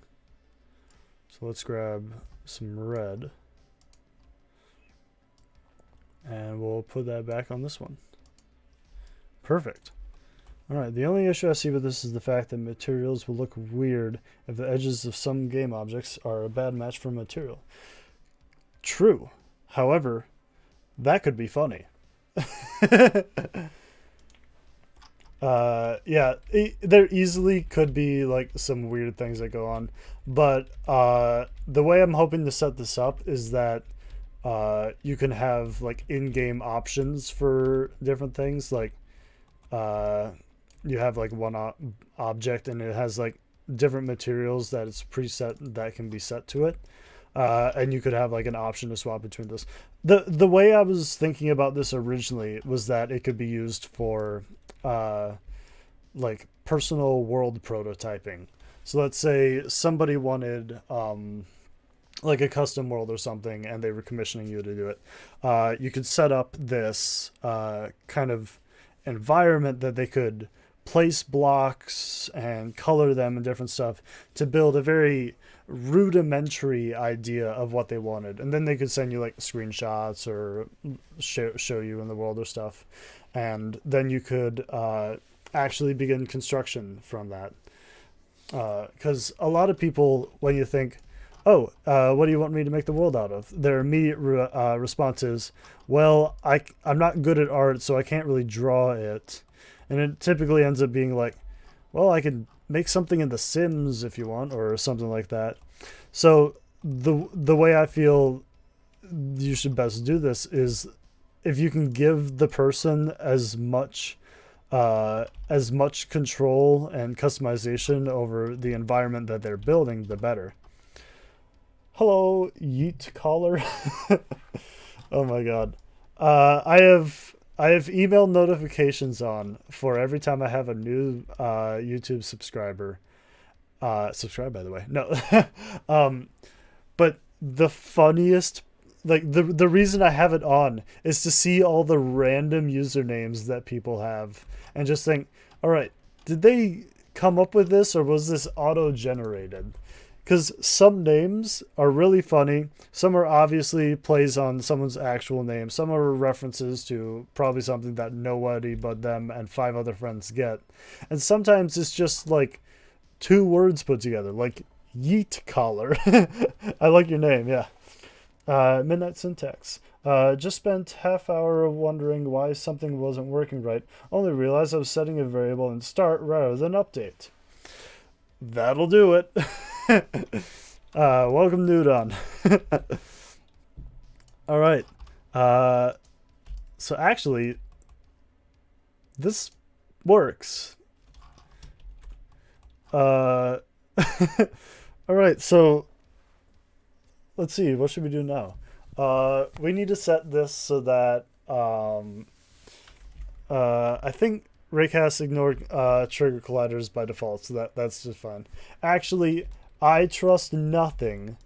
Speaker 1: So let's grab some red, and we'll put that back on this one. Perfect. Alright, the only issue I see with this is the fact that materials will look weird if the edges of some game objects are a bad match for material. True. However, that could be funny. Yeah, there easily could be like some weird things that go on, but the way I'm hoping to set this up is that you can have like in-game options for different things. Like you have like one object and it has like different materials that it's preset that can be set to it, and you could have like an option to swap between this. The way I was thinking about this originally was that it could be used for like personal world prototyping. So let's say somebody wanted like a custom world or something, and they were commissioning you to do it. You could set up this kind of environment that they could place blocks and color them and different stuff to build a very rudimentary idea of what they wanted, and then they could send you like screenshots or show you in the world or stuff, and then you could actually begin construction from that. Because a lot of people, when you think, oh, what do you want me to make the world out of, their immediate response is, well, I'm not good at art, so I can't really draw it. And it typically ends up being like, well, I could make something in The Sims if you want, or something like that. So the way I feel you should best do this is if you can give the person as much control and customization over the environment that they're building, the better. Hello, Yeet Caller. Oh my god. I have email notifications on for every time I have a new YouTube subscriber. Subscribe, by the way. No. But the funniest, like the reason I have it on is to see all the random usernames that people have and just think, all right, did they come up with this or was this auto-generated? Because some names are really funny. Some are obviously plays on someone's actual name. Some are references to probably something that nobody but them and 5 other friends get. And sometimes it's just like 2 words put together, like Yeet Collar. I like your name, yeah. Midnight Syntax. Just spent half hour wondering why something wasn't working right. Only realized I was setting a variable in start rather than update. That'll do it. Welcome, Nudon. All right. So actually, this works. All right. So let's see. What should we do now? We need to set this so that I think Raycast ignored trigger colliders by default, so that's just fine. Actually, I trust nothing,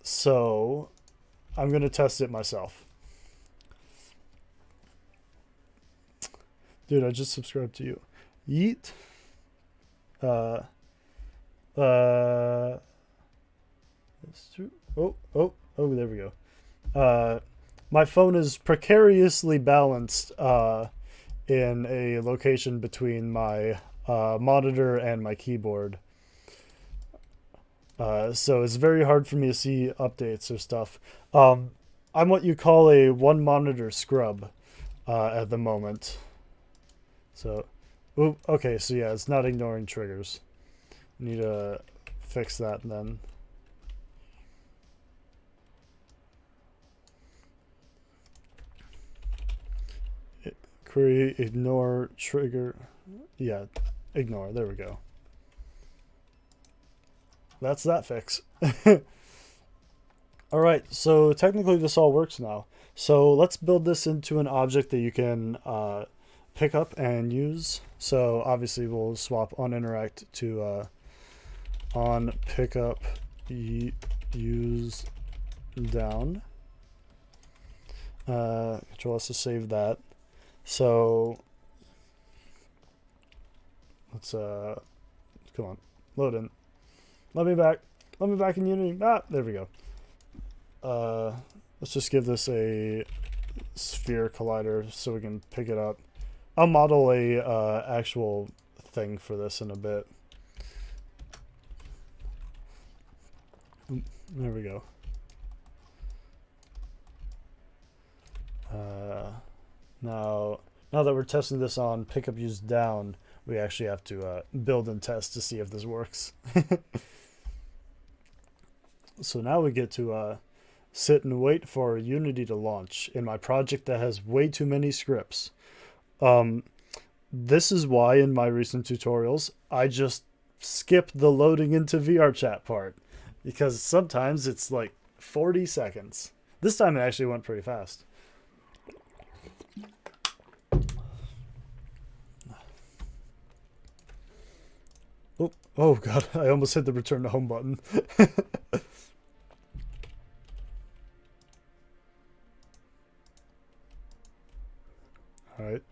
Speaker 1: so I'm gonna test it myself. Dude, I just subscribed to you. Yeet. That's true. Oh, there we go. My phone is precariously balanced in a location between my monitor and my keyboard. So it's very hard for me to see updates or stuff. I'm what you call a one monitor scrub at the moment. So, okay, so yeah, it's not ignoring triggers. Need to fix that then. Query ignore trigger. Yeah, ignore. There we go. That's that fix. All right, so technically this all works now. So let's build this into an object that you can pick up and use. So obviously we'll swap on interact to on pickup use down. Control S to save that. So let's come on, load in. Let me back in Unity. There we go. Let's just give this a sphere collider so we can pick it up. I'll model a actual thing for this in a bit. There we go. Now that we're testing this on pickup use down, we actually have to build and test to see if this works. So now we get to sit and wait for Unity to launch in my project that has way too many scripts. This is why in my recent tutorials I just skip the loading into VRChat part, because sometimes it's like 40 seconds. This time it actually went pretty fast. Oh god, I almost hit the return to home button. Alright.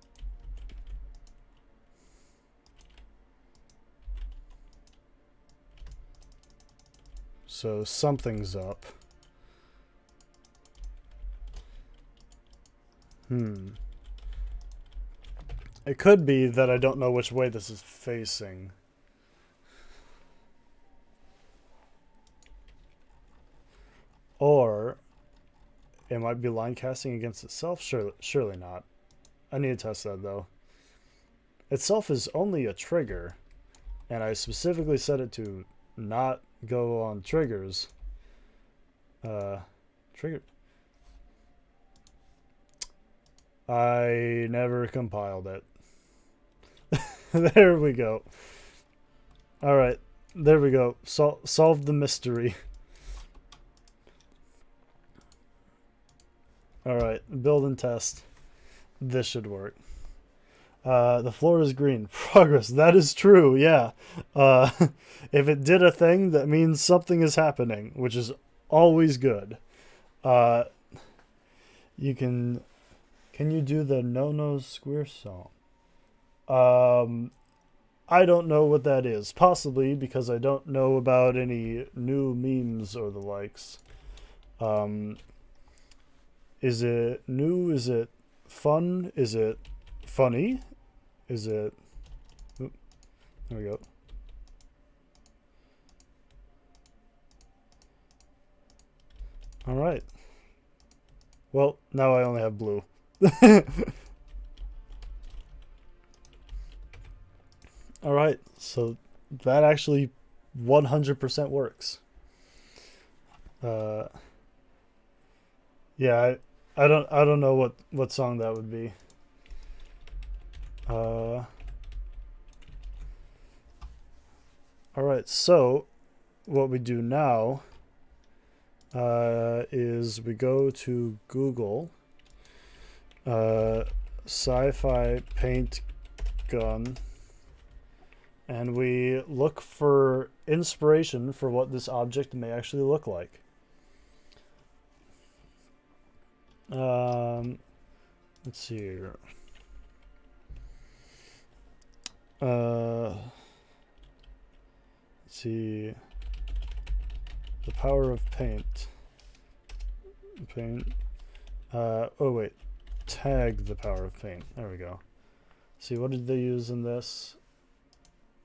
Speaker 1: So something's up. It could be that I don't know which way this is facing. Or it might be line casting against itself. Surely not. I need to test that though. Itself is only a trigger, and I specifically set it to not go on triggers. Trigger. I never compiled it. There we go. All right, there we go. Solve the mystery. All right, build and test. This should work. The floor is green. Progress. That is true. Yeah. If it did a thing, that means something is happening, which is always good. You can you do the No Square song? I don't know what that is. Possibly because I don't know about any new memes or the likes. Is it new? Is it fun? Is it funny? Is it... Oop, there we go. Alright. Well, now I only have blue. Alright, so that actually 100% works. Yeah, I don't know what song that would be. Alright, so what we do now is we go to Google, sci-fi paint gun, and we look for inspiration for what this object may actually look like. Let's see here. Let's see. The power of paint. Paint. Oh wait. Tag the power of paint. There we go. See, what did they use in this?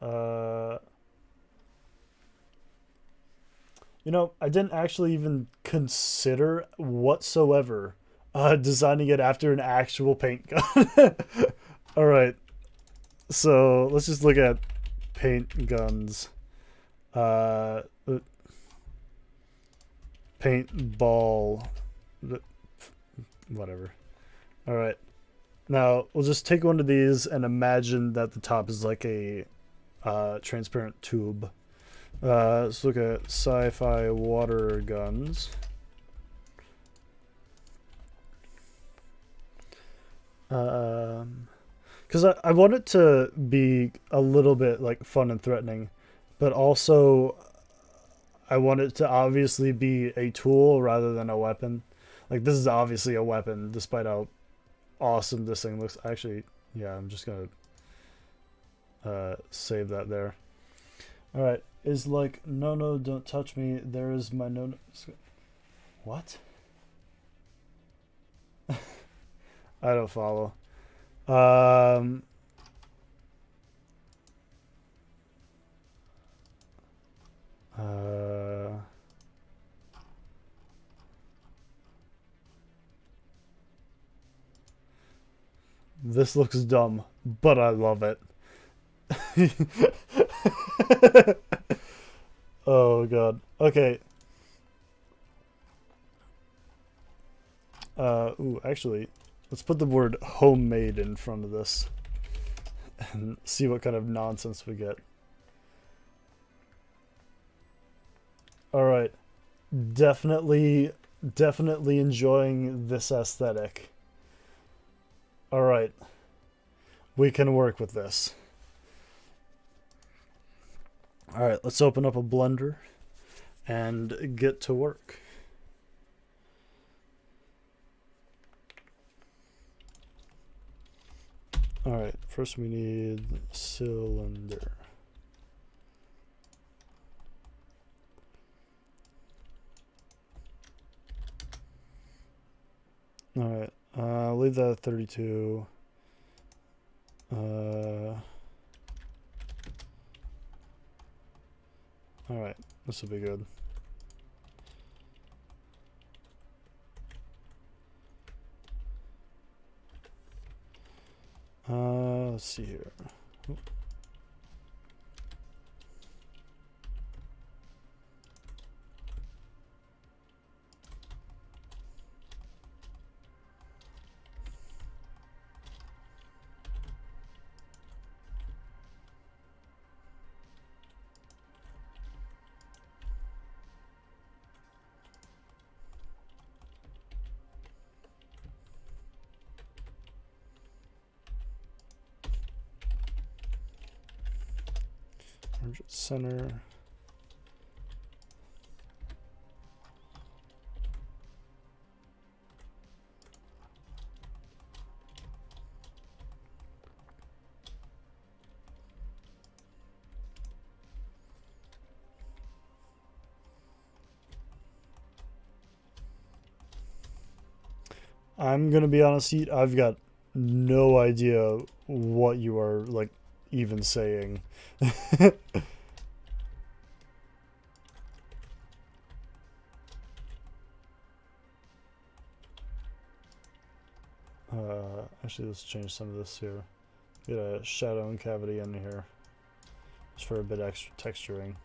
Speaker 1: You know, I didn't actually even consider whatsoever designing it after an actual paint gun. All right. So let's just look at paint guns. Paintball. Whatever. All right. Now we'll just take one of these and imagine that the top is like a transparent tube. Let's look at sci-fi water guns. Because I want it to be a little bit like fun and threatening, but also I want it to obviously be a tool rather than a weapon. Like, this is obviously a weapon, despite how awesome this thing looks. Actually, yeah, I'm just gonna save that there. All right, is like, no, don't touch me. There is my no. What? I don't follow. This looks dumb, but I love it. Oh god. Okay. Ooh, actually, let's put the word homemade in front of this and see what kind of nonsense we get. Alright. Definitely enjoying this aesthetic. Alright. We can work with this. Alright, let's open up a blender and get to work. Alright, first we need cylinder. Alright, leave that at 32. Alright, this will be good. Let's see here. Oop. Center. I'm gonna be honest, I've got no idea what you are like even saying. Actually, let's change some of this here. Get a shadow and cavity in here, just for a bit extra texturing.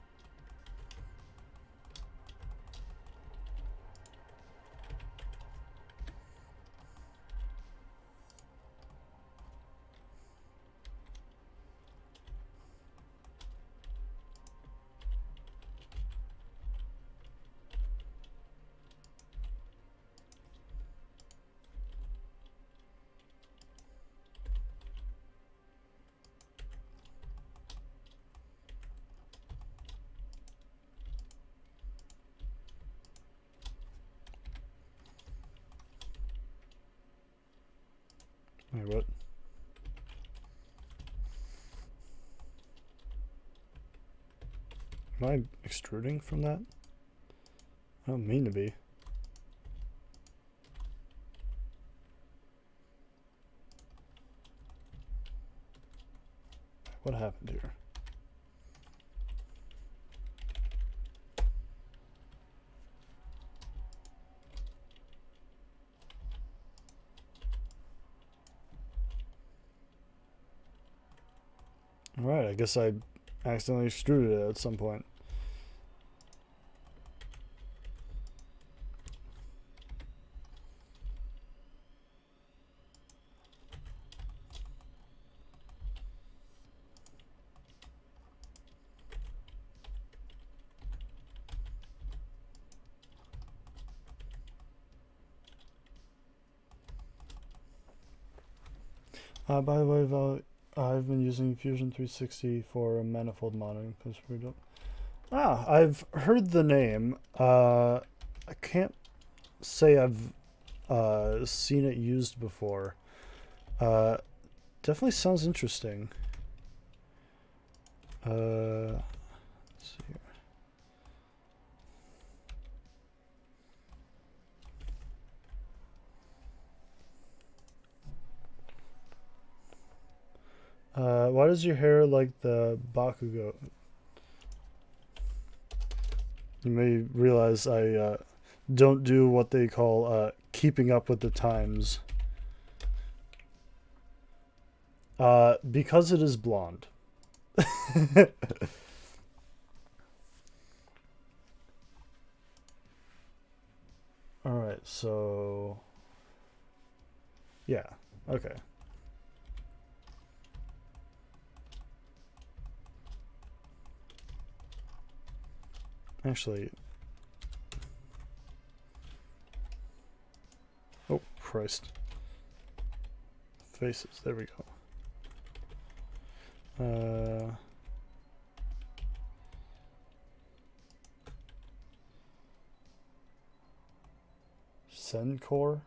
Speaker 1: Wait, what? Am I extruding from that? I don't mean to be. What happened here? Alright, I guess I accidentally extruded it at some point. By the way, I've been using Fusion 360 for manifold modeling. I've heard the name. I can't say I've seen it used before. Definitely sounds interesting. Let's see here. Why does your hair like the Bakugo? You may realize I don't do what they call keeping up with the times. Because it is blonde. Alright, so... yeah, okay. Actually... oh, Christ. Faces, there we go. Sencore?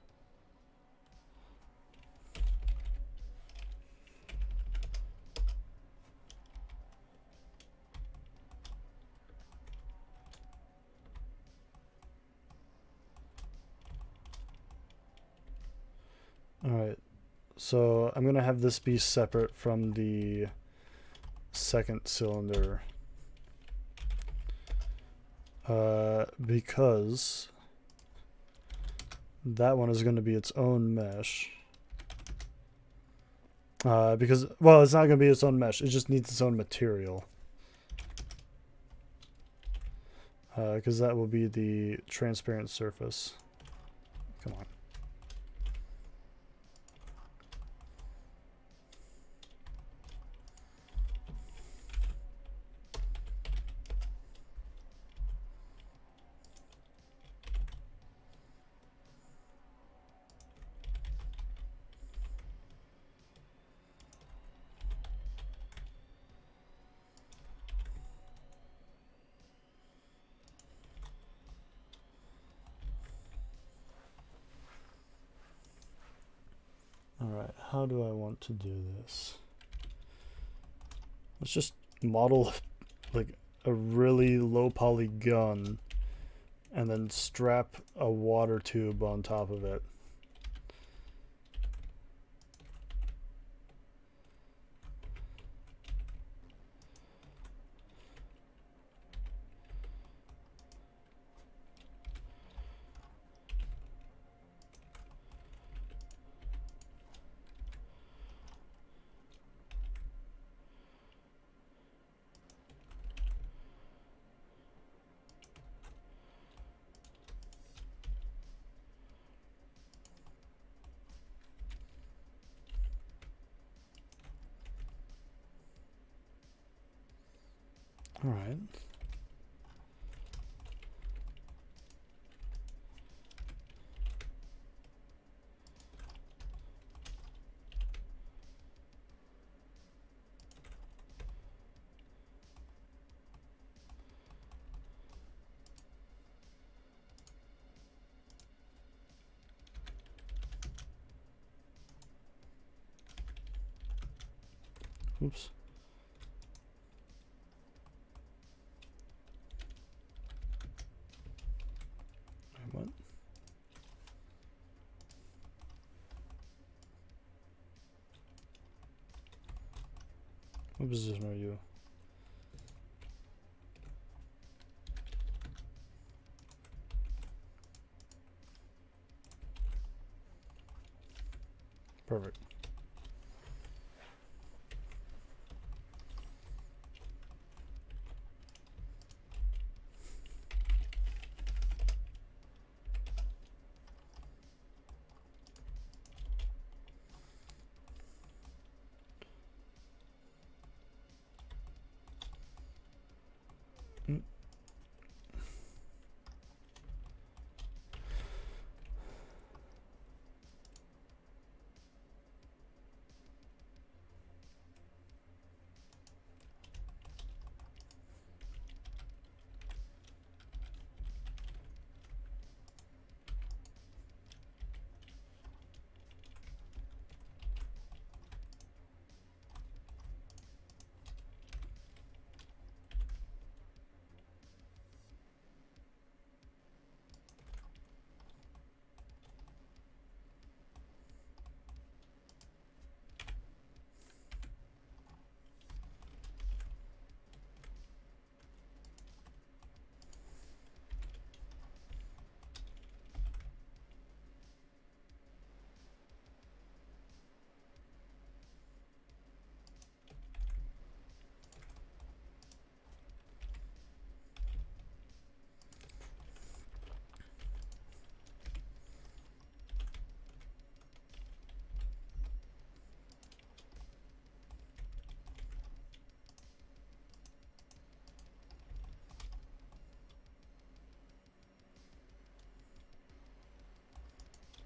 Speaker 1: Alright, so I'm gonna have this be separate from the second cylinder because that one is going to be its own mesh. Because, well, it's not going to be its own mesh, it just needs its own material. Because that will be the transparent surface. Come on. Alright, how do I want to do this? Let's just model like a really low poly gun and then strap a water tube on top of it. All right. Oops. What? What position are you? Perfect. Mm.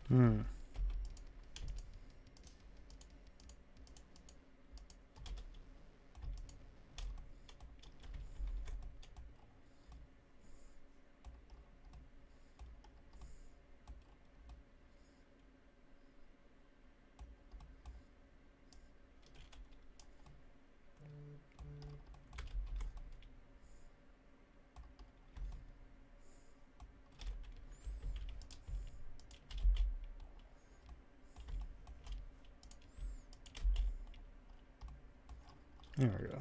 Speaker 1: Hmm. There we go.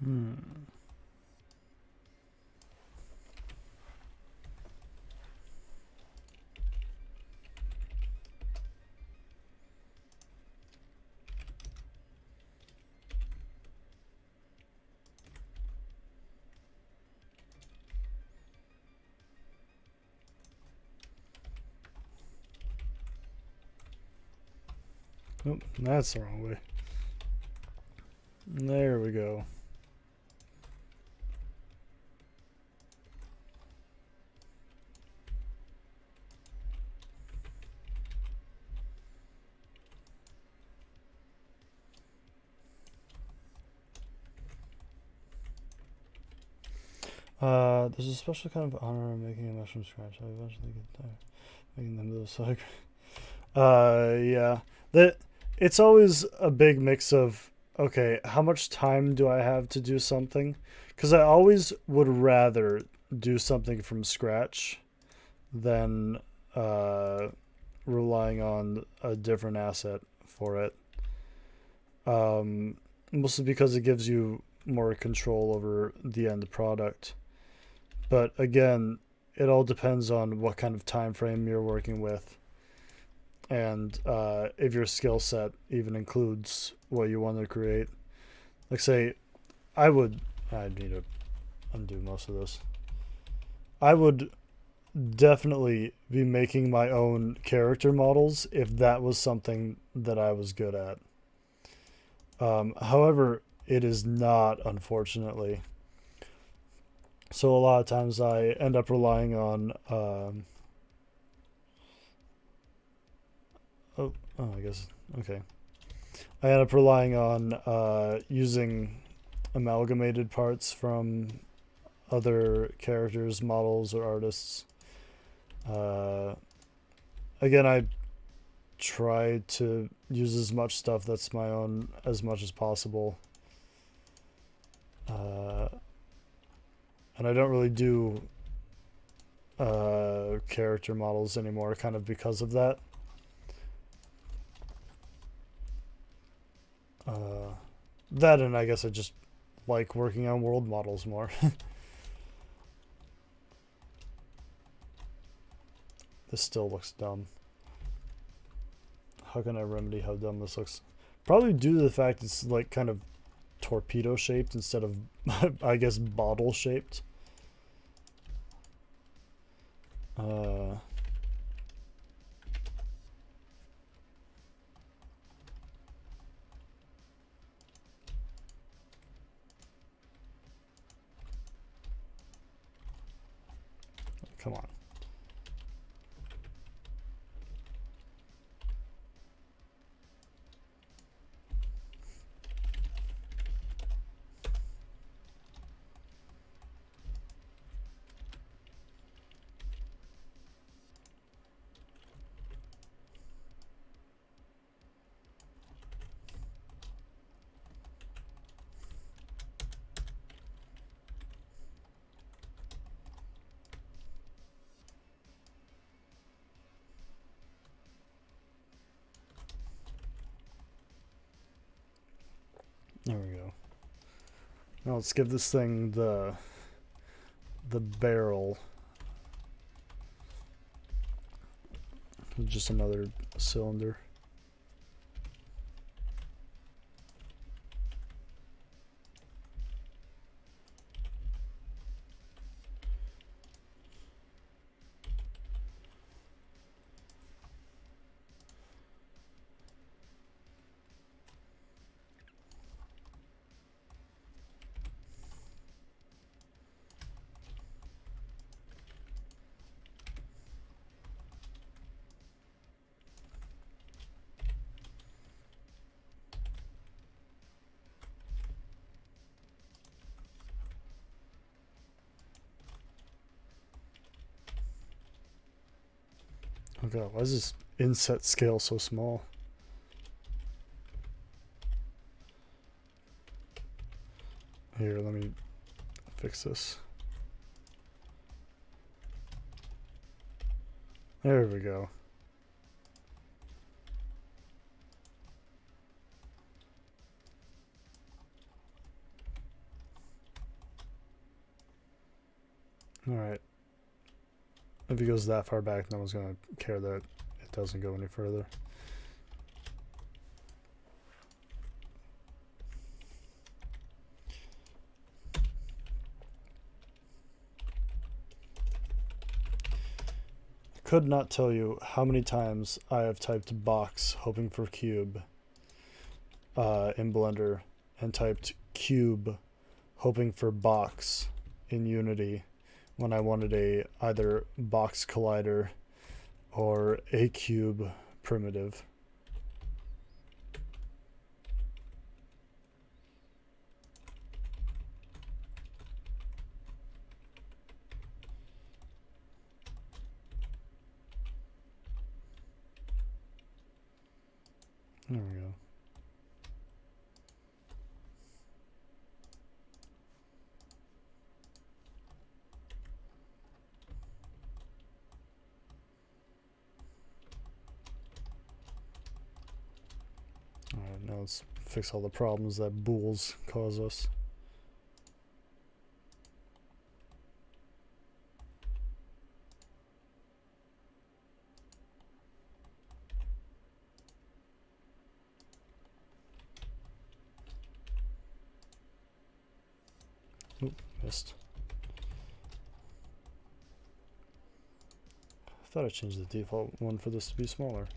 Speaker 1: Hmm. Oh, that's the wrong way. There we go. There's a special kind of honor in making a mesh from scratch. I eventually get there. Making them those so yeah. It's always a big mix of, okay, how much time do I have to do something? Because I always would rather do something from scratch than relying on a different asset for it. Mostly because it gives you more control over the end product. But again, it all depends on what kind of time frame you're working with, and if your skill set even includes what you want to create. Like, say, I need to undo most of this. I would definitely be making my own character models if that was something that I was good at. However, it is not, unfortunately. So a lot of times I end up relying on I guess, okay. I end up relying on using amalgamated parts from other characters, models, or artists. Again, I try to use as much stuff that's my own as much as possible. And I don't really do character models anymore, kind of because of that. That, and I guess I just like working on world models more. This still looks dumb. How can I remedy how dumb this looks? Probably due to the fact it's like kind of torpedo shaped instead of I guess bottle shaped. Come on. There we go. Now let's give this thing the barrel. Just another cylinder. Oh god, why is this inset scale so small? Here, let me fix this. There we go. Alright. If he goes that far back, no one's going to care that it doesn't go any further. I could not tell you how many times I have typed box hoping for cube in Blender and typed cube, hoping for box in Unity when I wanted a either box collider or a cube primitive. There we go. Alright, now let's fix all the problems that bools cause us. Oop, missed. I thought I changed the default one for this to be smaller.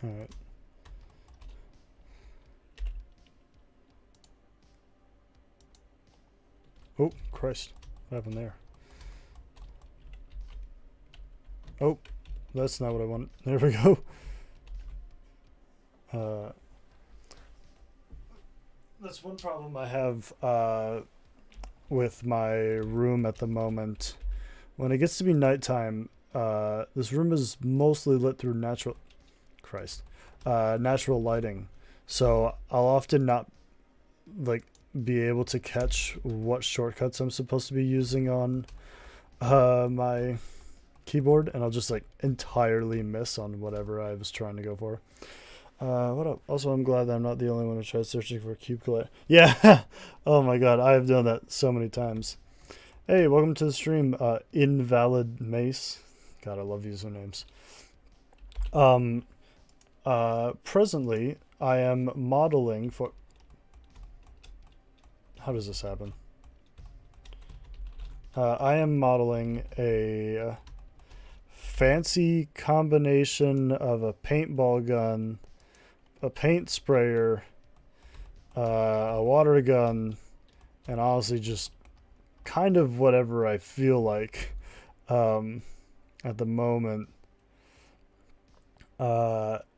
Speaker 1: Alright. Oh, Christ. What happened there? Oh, that's not what I want. There we go. That's one problem I have with my room at the moment. When it gets to be nighttime, this room is mostly lit through natural lighting. So I'll often not like be able to catch what shortcuts I'm supposed to be using on my keyboard, and I'll just like entirely miss on whatever I was trying to go for. What up? Also, I'm glad that I'm not the only one who tried searching for cube collider. Yeah. Oh my god, I have done that so many times. Hey, welcome to the stream, Invalid Mace. God, I love usernames. Presently, I am modeling for... How does this happen? I am modeling a fancy combination of a paintball gun, a paint sprayer, a water gun, and honestly just kind of whatever I feel like at the moment.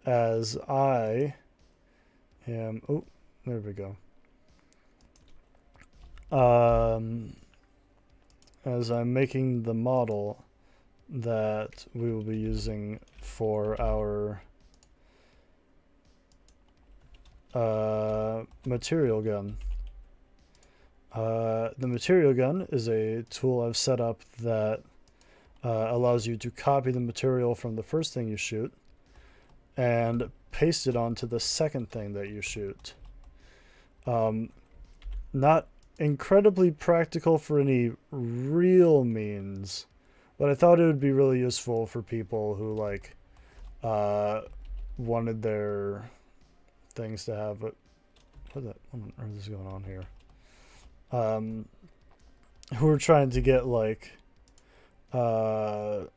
Speaker 1: As I am... Oh, there we go. As I'm making the model that we will be using for our material gun. The material gun is a tool I've set up that allows you to copy the material from the first thing you shoot and paste it onto the second thing that you shoot. Not incredibly practical for any real means, but I thought it would be really useful for people who like wanted their things to have what on earth is going on here? Who are trying to get like wow,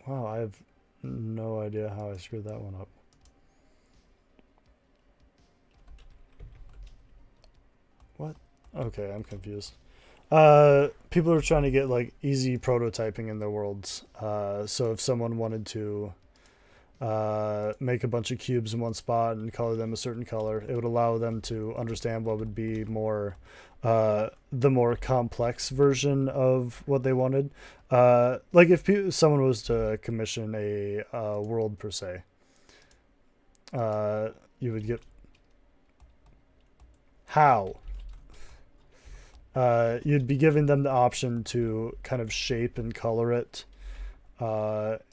Speaker 1: I have no idea how I screwed that one up. What? Okay, I'm confused. People are trying to get like easy prototyping in their worlds. So if someone wanted to make a bunch of cubes in one spot and color them a certain color, it would allow them to understand what would be more the more complex version of what they wanted. Like if someone was to commission a world per se, you would get you'd be giving them the option to kind of shape and color it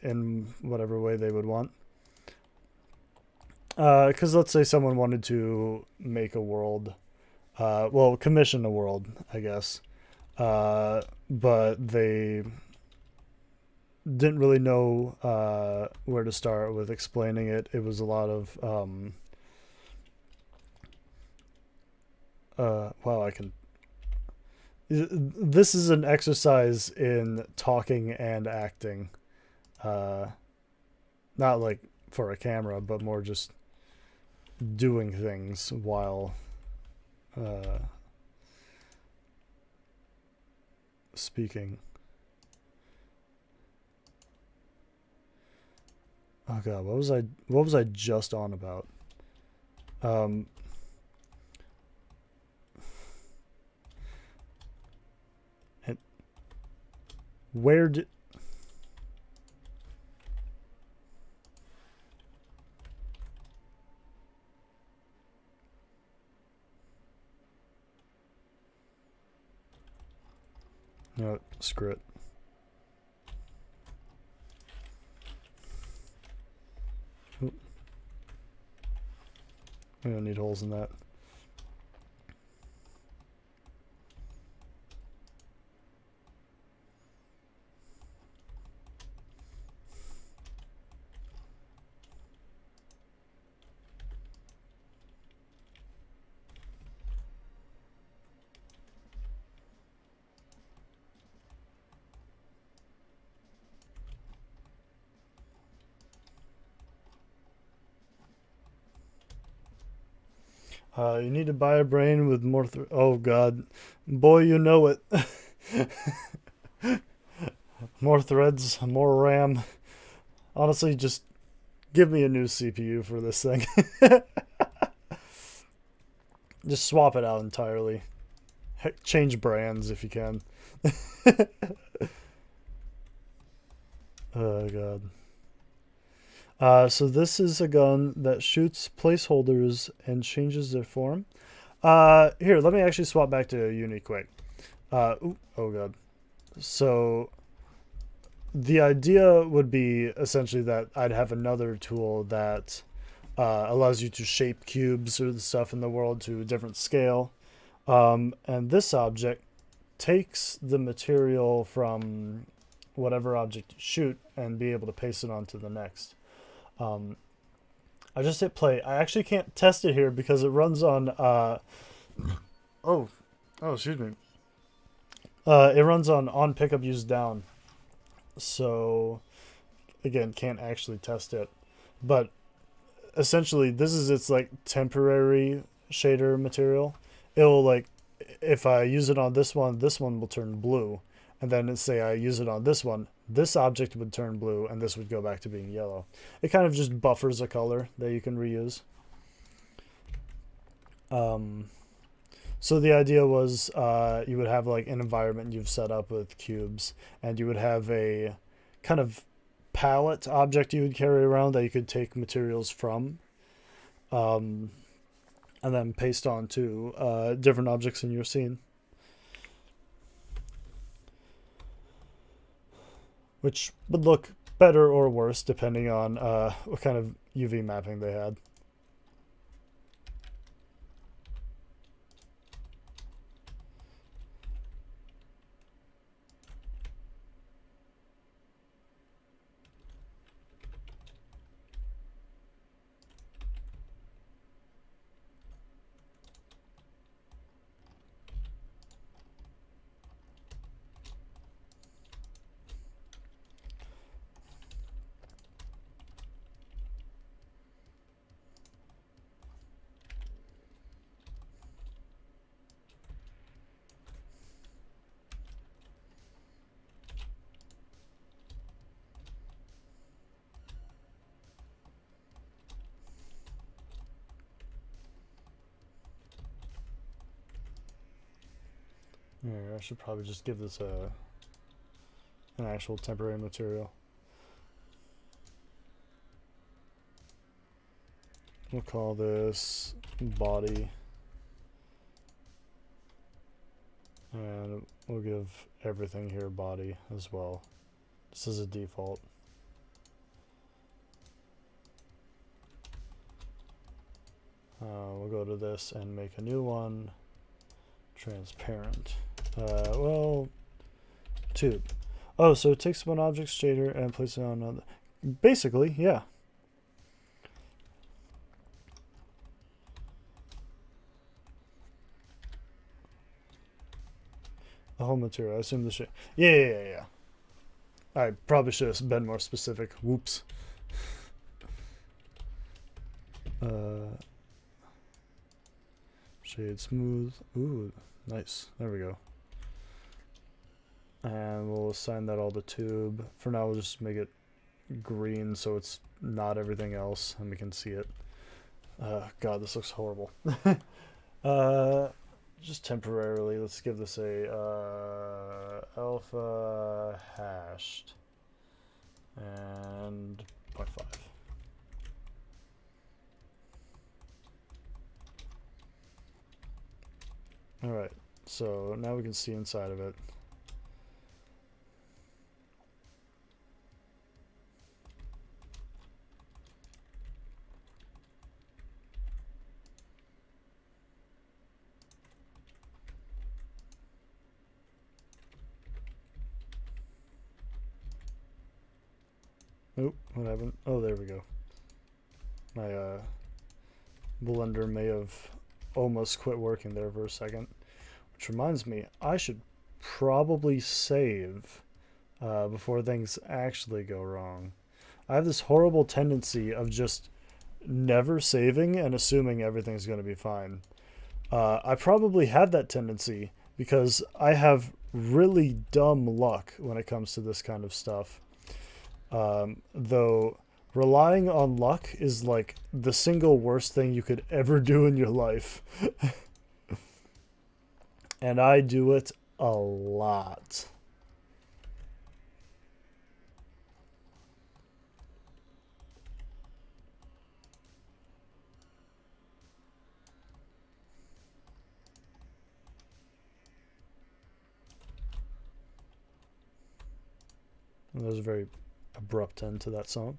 Speaker 1: in whatever way they would want. Because let's say someone wanted to make a world, well, commission a world, I guess, but they didn't really know where to start with explaining it. It was a lot of wow, I can. This is an exercise in talking and acting, uh, not like for a camera, but more just doing things while uh, speaking. Oh god, what was I just on about? Um, and where did no, screw it. Oop, we don't need holes in that. You need to buy a brain with more. Oh God, boy, you know it. More threads, more RAM. Honestly, just give me a new CPU for this thing. Just swap it out entirely. Heck, change brands if you can. Oh God. So this is a gun that shoots placeholders and changes their form. Here, let me actually swap back to Uni quick. Oh God. So the idea would be essentially that I'd have another tool that allows you to shape cubes or the stuff in the world to a different scale. And this object takes the material from whatever object you shoot and be able to paste it onto the next. Um, I just hit play. I actually can't test it here because it runs on. Oh, excuse me. It runs on pickup use down, so again can't actually test it. But essentially, this is its like temporary shader material. It'll like if I use it on this one will turn blue, and then say I use it on this one, this object would turn blue, and this would go back to being yellow. It kind of just buffers a color that you can reuse. So the idea was you would have like an environment you've set up with cubes, and you would have a kind of palette object you would carry around that you could take materials from, and then paste onto different objects in your scene, which would look better or worse depending on what kind of UV mapping they had. Here, I should probably just give this an actual temporary material. We'll call this body, and we'll give everything here body as well, just as a default. We'll go to this and make a new one, transparent. Well, Tube. Oh, so it takes one object shader and places it on another. Basically, yeah. The whole material. I assume the shit. Yeah. I probably should have been more specific. Whoops. Shade smooth. Ooh, nice. There we go. And we'll assign that all to tube. For now, we'll just make it green so it's not everything else and we can see it. God, this looks horrible. Just temporarily, let's give this a alpha hashed and 0.5. Alright, so now we can see inside of it. Oh, what happened? Oh, there we go. My blender may have almost quit working there for a second. Which reminds me, I should probably save before things actually go wrong. I have this horrible tendency of just never saving and assuming everything's going to be fine. I probably have that tendency because I have really dumb luck when it comes to this kind of stuff. Though relying on luck is like the single worst thing you could ever do in your life. And I do it a lot. And there's a very abrupt end to that song.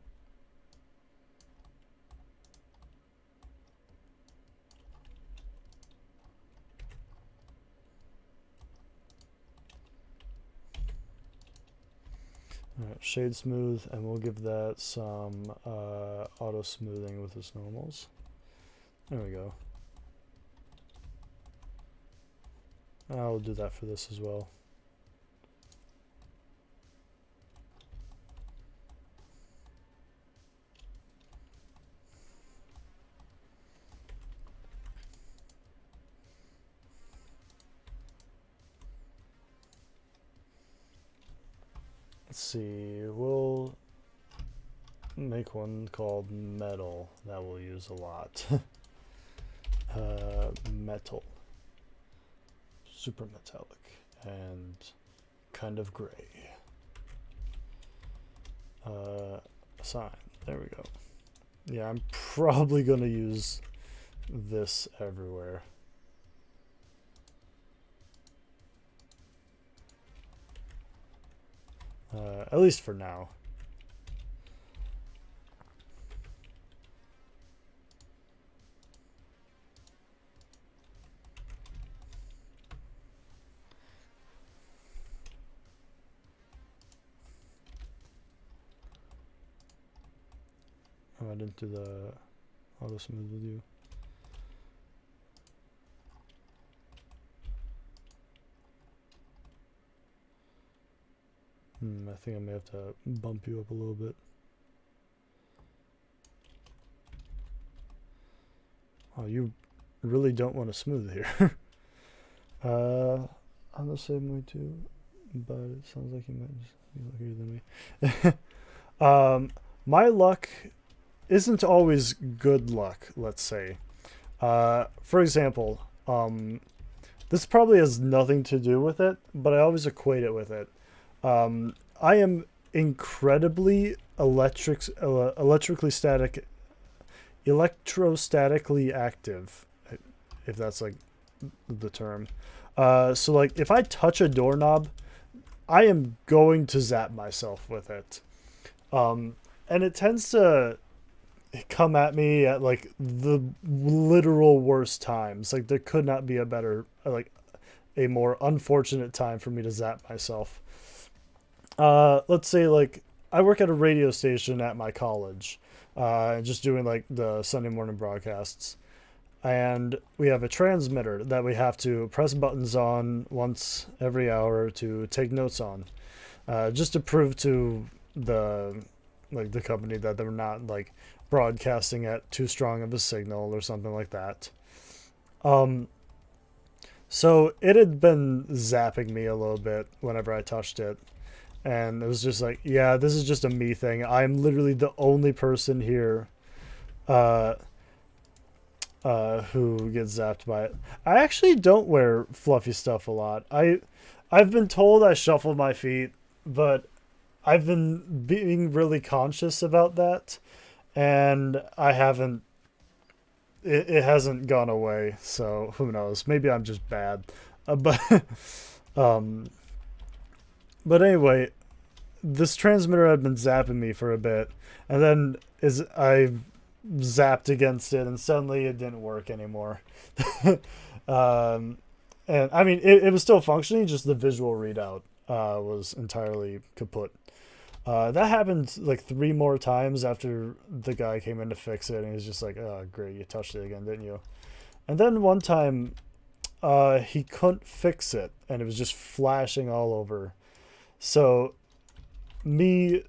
Speaker 1: Alright, shade smooth, and we'll give that some auto smoothing with its normals. There we go. I'll do that for this as well. Let's see, we'll make one called metal that we'll use a lot. Metal. Super metallic and kind of gray. Assign. There we go. Yeah, I'm probably going to use this everywhere. At least for now. Oh, I didn't do the auto smooth with you. I think I may have to bump you up a little bit. Oh, you really don't want to smooth here. I'm the same way too, but it sounds like you might just be luckier than me. My luck isn't always good luck, let's say. For example, this probably has nothing to do with it, but I always equate it with it. I am incredibly electrostatically active, if that's like the term. So like if I touch a doorknob, I am going to zap myself with it. And it tends to come at me at like the literal worst times. Like there could not be a better, like a more unfortunate time for me to zap myself. let's say like I work at a radio station at my college, just doing like the Sunday morning broadcasts, and we have a transmitter that we have to press buttons on once every hour to take notes on, just to prove to the the company that they're not like broadcasting at too strong of a signal or something like that. Um, so it had been zapping me a little bit whenever I touched it, and it was just like, yeah, this is just a me thing. I'm literally the only person here uh, who gets zapped by it. I actually don't wear fluffy stuff a lot. I've been told I shuffle my feet, but I've been being really conscious about that, and I haven't. It hasn't gone away, so who knows? Maybe I'm just bad. But um, but anyway, this transmitter had been zapping me for a bit, and then is I zapped against it, and suddenly it didn't work anymore. um, and I mean, it was still functioning, just the visual readout was entirely kaput. That happened like three more times after the guy came in to fix it, and he was just like, "Oh, great, you touched it again, didn't you?" And then one time, he couldn't fix it, and it was just flashing all over. So, me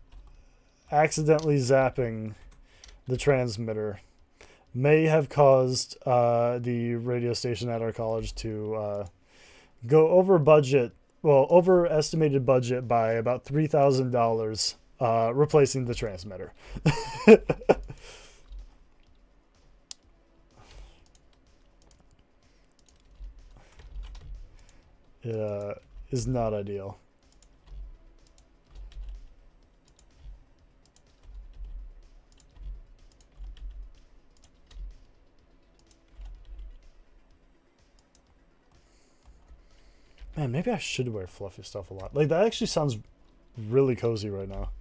Speaker 1: accidentally zapping the transmitter may have caused the radio station at our college to go over budget. Well, overestimated budget by about $3,000, replacing the transmitter. It is not ideal. Man, maybe I should wear fluffy stuff a lot. Like that actually sounds really cozy right now.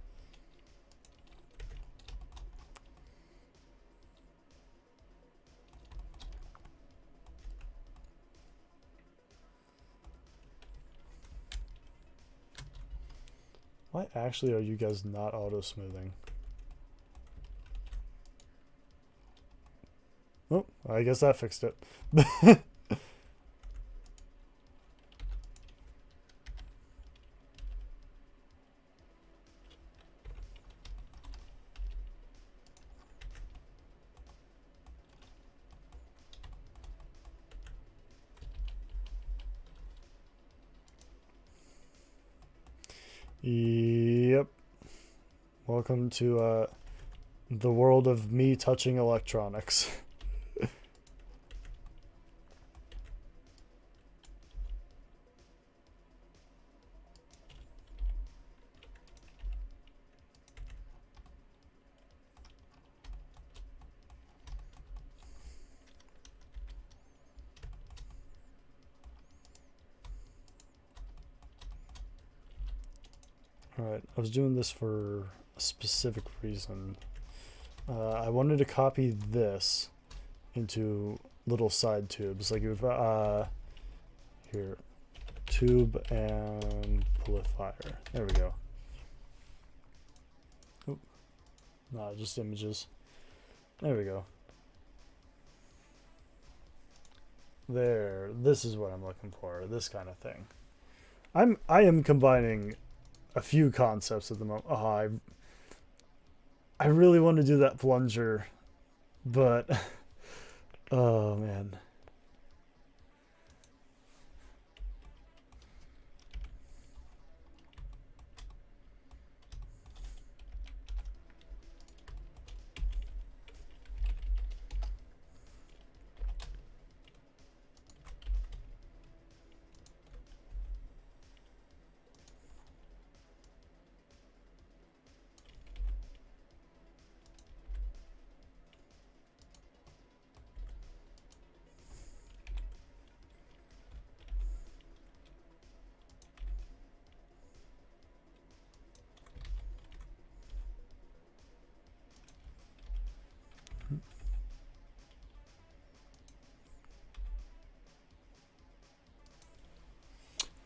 Speaker 1: Why actually are you guys not auto smoothing? Oh, I guess that fixed it. Yep. Welcome to the world of me touching electronics. Alright, I was doing this for a specific reason. I wanted to copy this into little side tubes. Like if here, tube amplifier. There we go. Oop. No, just images. There we go. There. This is what I'm looking for. This kind of thing. I am combining a few concepts at the moment. Oh, I really want to do that plunger, but oh man.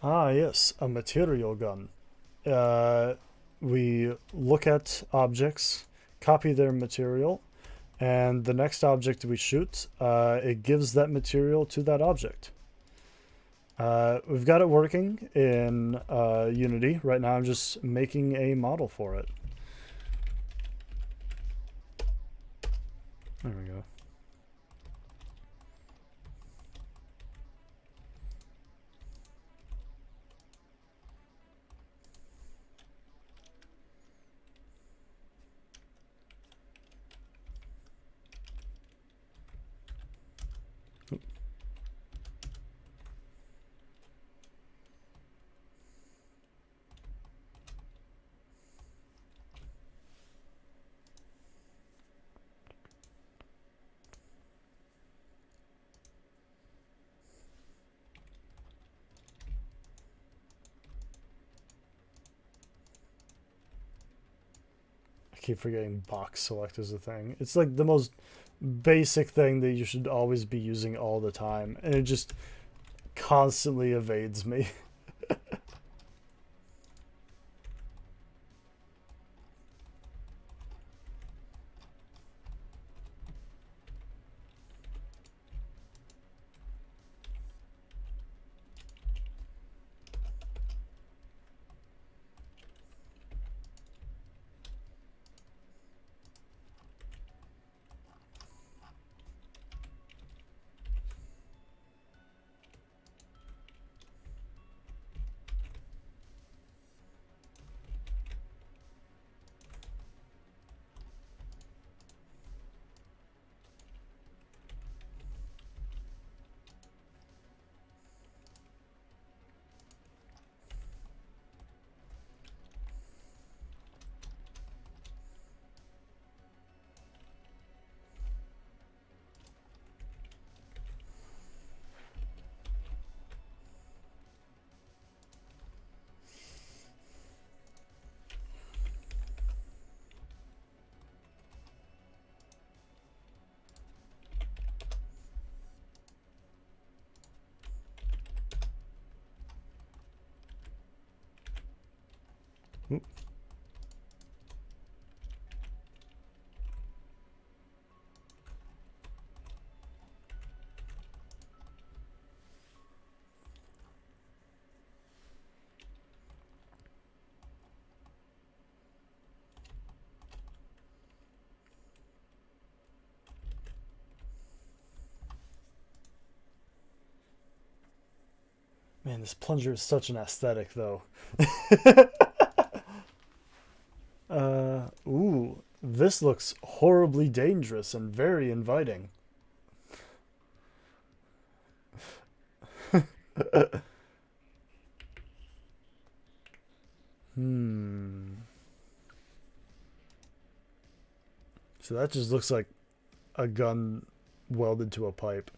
Speaker 1: Ah, yes, a material gun. we look at objects, copy their material, and the next object we shoot, it gives that material to that object. We've got it working in Unity. Right now I'm just making a model for it. There we go. I keep forgetting box select is a thing. It's like the most basic thing that you should always be using all the time, and it just constantly evades me. Oop. Man, this plunger is such an aesthetic, though. Ooh, this looks horribly dangerous and very inviting. So that just looks like a gun welded to a pipe.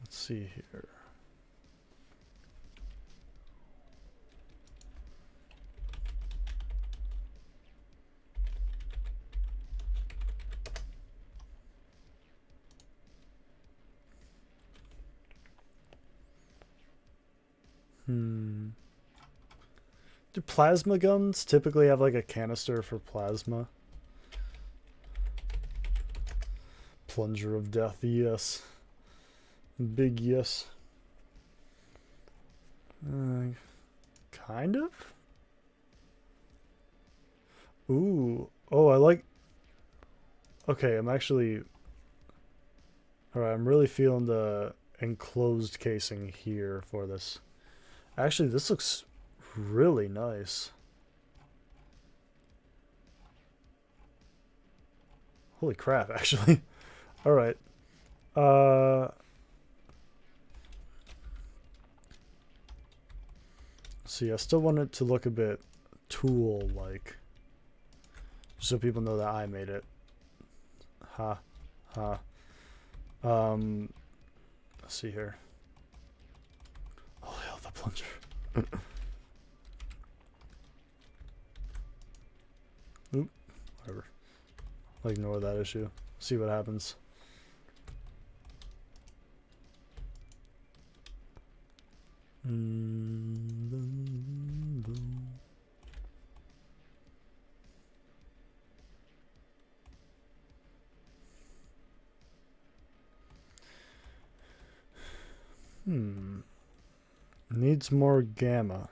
Speaker 1: Let's see here. Do plasma guns typically have like a canister for plasma? Plunger of death, yes. Big yes. Kind of? Ooh. Oh, I like... Okay, I'm actually... Alright, I'm really feeling the enclosed casing here for this. Actually, this looks really nice. Holy crap, actually. Alright. See, I still want it to look a bit tool-like. So people know that I made it. Ha. Ha. Let's see here. Oh, hell, the plunger. Oop. Whatever. I'll ignore that issue. See what happens. Needs more gamma.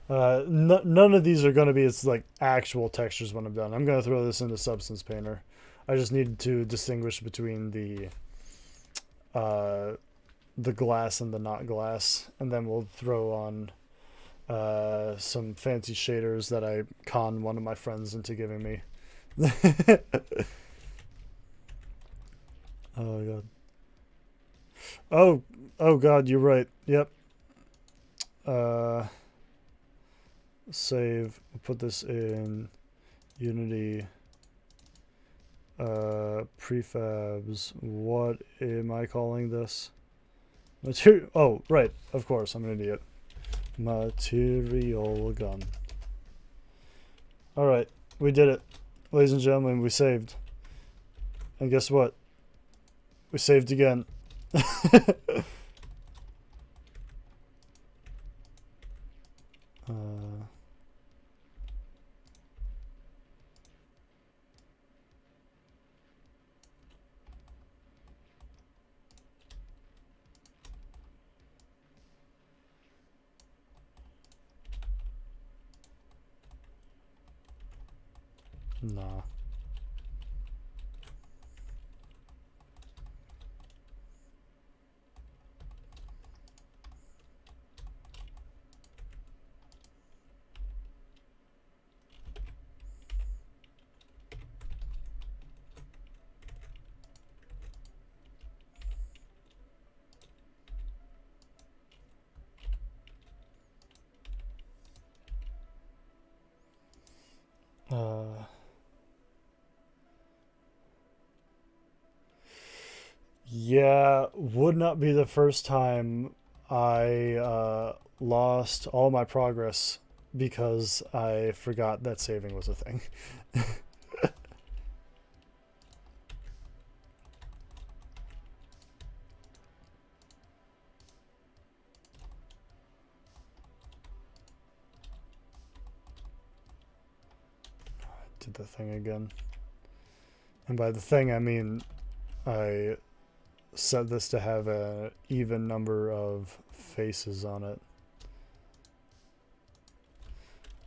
Speaker 1: None of these are going to be its like actual textures when I'm done. I'm going to throw this into Substance Painter. I just need to distinguish between the glass and the not glass, and then we'll throw on some fancy shaders that I conned one of my friends into giving me. Oh god. Oh god, you're right. Yep. Save. We'll put this in Unity. Prefabs. What am I calling this? Material. Oh, right. Of course, I'm an idiot. Material gun. Alright, we did it. Ladies and gentlemen, we saved. And guess what? We saved again. Nah. Yeah, would not be the first time I lost all my progress because I forgot that saving was a thing. Did the thing again. And by the thing, I mean I set this to have an even number of faces on it,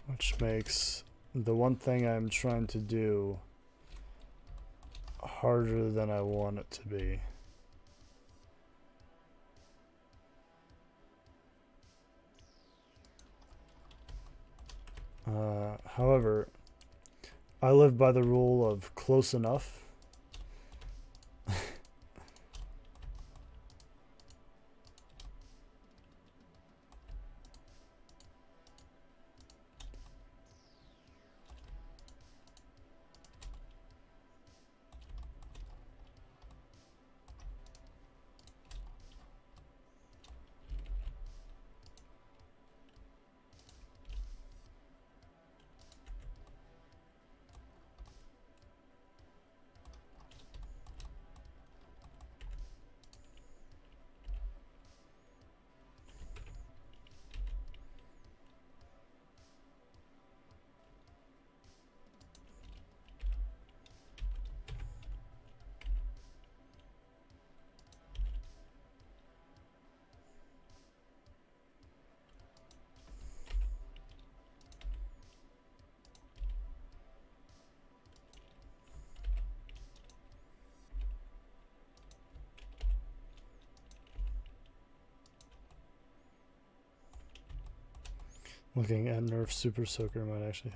Speaker 1: which makes the one thing I'm trying to do harder than I want it to be. However, I live by the rule of close enough. Looking at Nerf Super Soaker might actually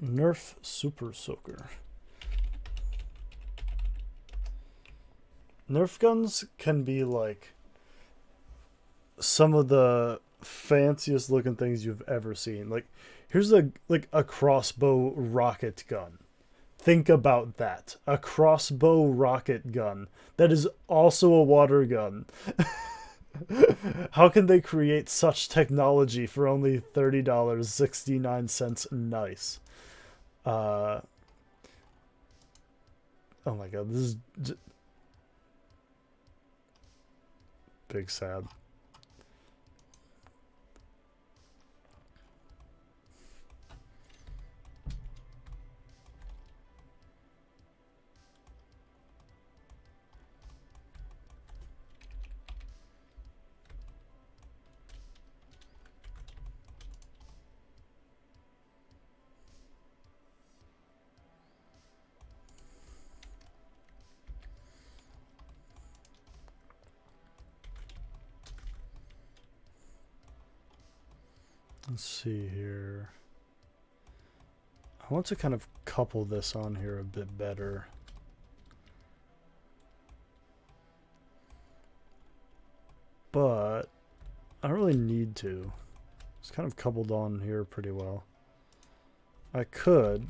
Speaker 1: Nerf Super Soaker. Nerf guns can be like some of the fanciest looking things you've ever seen. Like here's a crossbow rocket gun. Think about that. A crossbow rocket gun that is also a water gun. How can they create such technology for only $30.69? Nice. Oh my god, this is big sad. Let's see here. I want to kind of couple this on here a bit better. But I don't really need to. It's kind of coupled on here pretty well. I could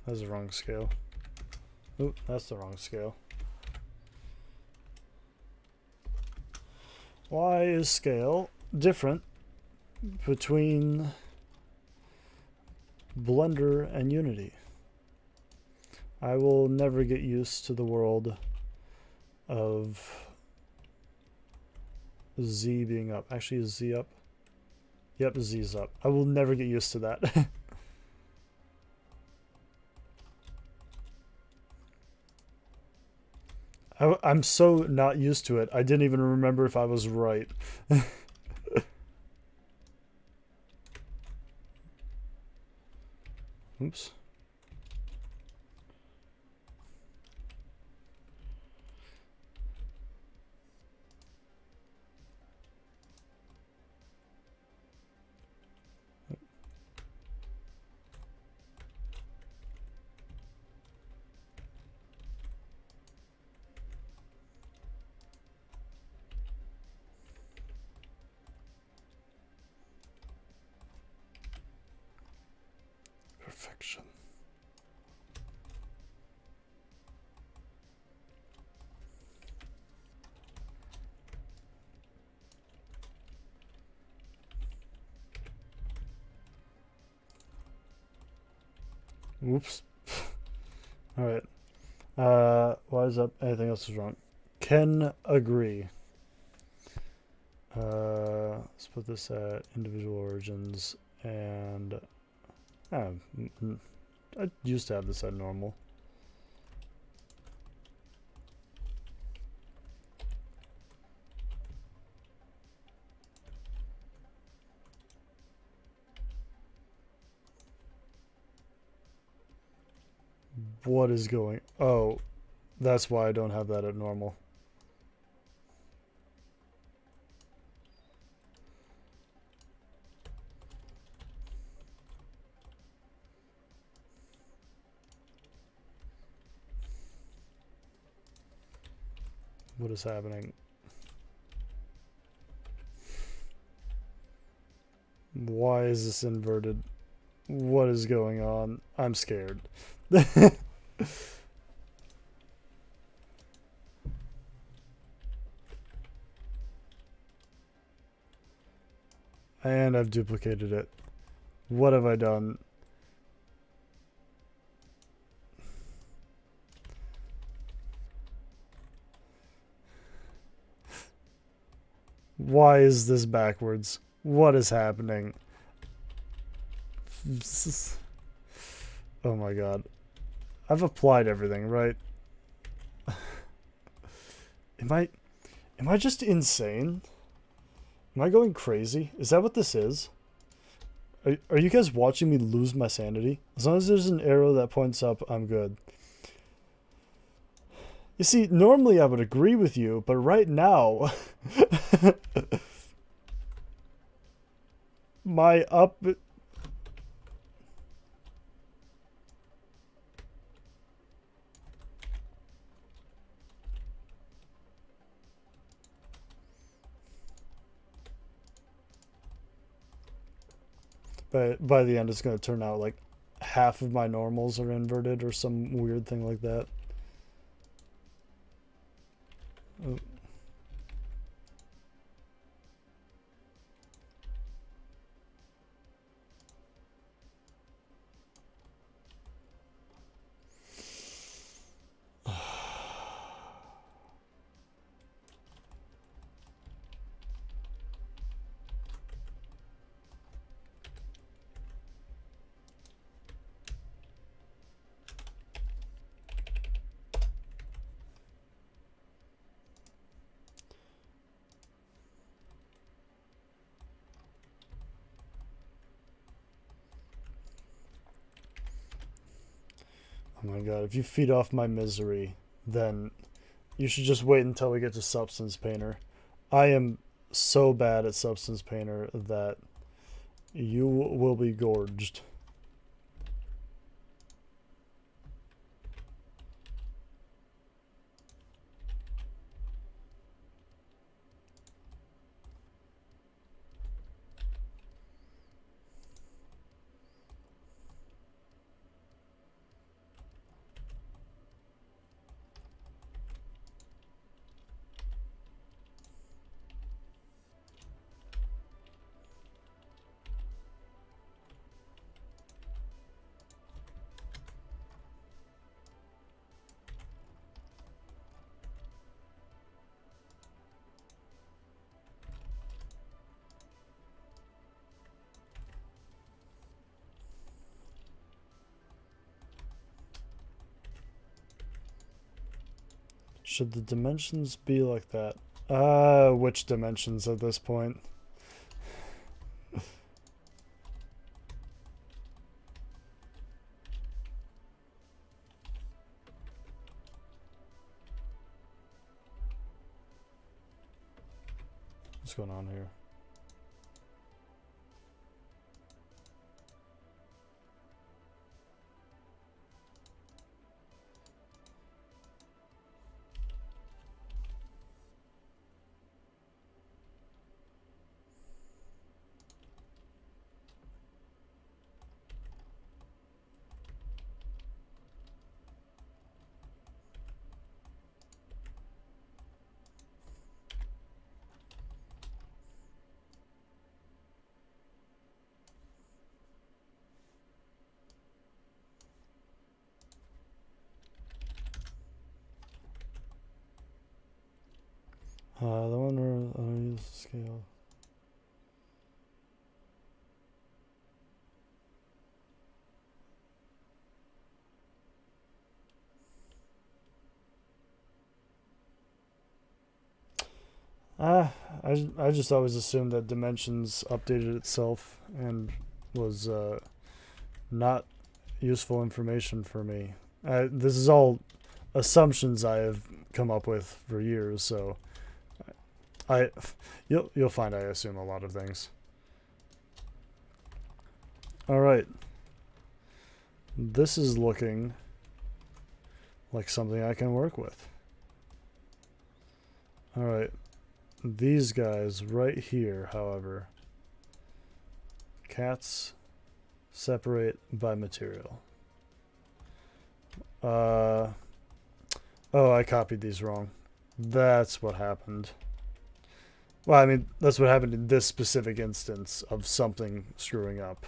Speaker 1: that's the wrong scale. Oop, that's the wrong scale. Why is scale different between Blender and Unity? I will never get used to the world of Z being up. Actually, is Z up? Yep, Z's up. I will never get used to that. I'm so not used to it. I didn't even remember if I was right. Oops. Perfection. Whoops. All right. Why is up? Anything else is wrong? Can agree. Let's put this at individual origins, and I used to have this at normal. What is going? Oh, that's why I don't have that at normal. What is happening? Why is this inverted? What is going on? I'm scared. And I've duplicated it. What have I done? Why is this backwards? What is happening? Oh my god. I've applied everything, right? Am I just insane? Am I going crazy? Is that what this is? Are you guys watching me lose my sanity? As long as there's an arrow that points up, I'm good. You see, normally I would agree with you, but right now... my up... But by the end, it's going to turn out like half of my normals are inverted or some weird thing like that. Oh. Oh my god, if you feed off my misery, then you should just wait until we get to Substance Painter. I am so bad at Substance Painter that you will be gorged. Should the dimensions be like that? Which dimensions at this point? What's going on here? The one where I use the scale. I just always assumed that dimensions updated itself and was not useful information for me. This is all assumptions I have come up with for years, so you'll find I assume a lot of things. All right, this is looking like something I can work with. All right, these guys right here, however, cats separate by material. Oh, I copied these wrong. That's what happened. Well, I mean, that's what happened in this specific instance of something screwing up.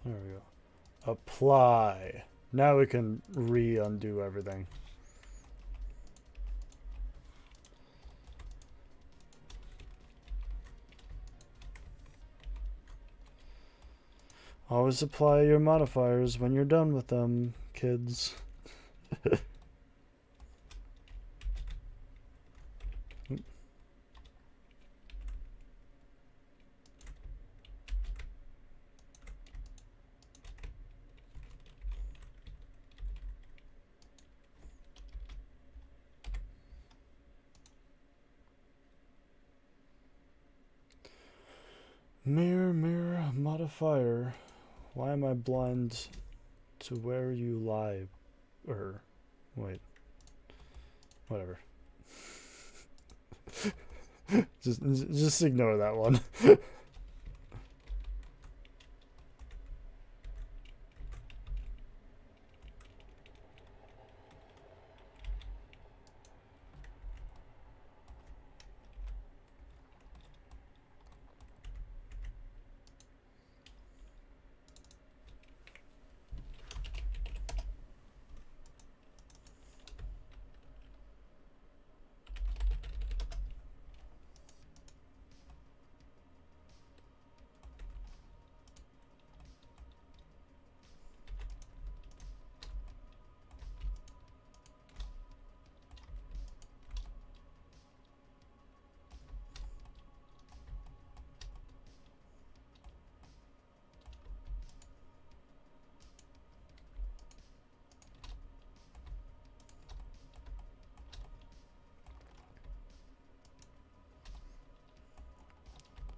Speaker 1: There we go. Apply. Now we can undo everything. Always apply your modifiers when you're done with them, kids. Mirror, mirror, modifier. Why am I blind to where you lie? Or, wait. Whatever. just ignore that one.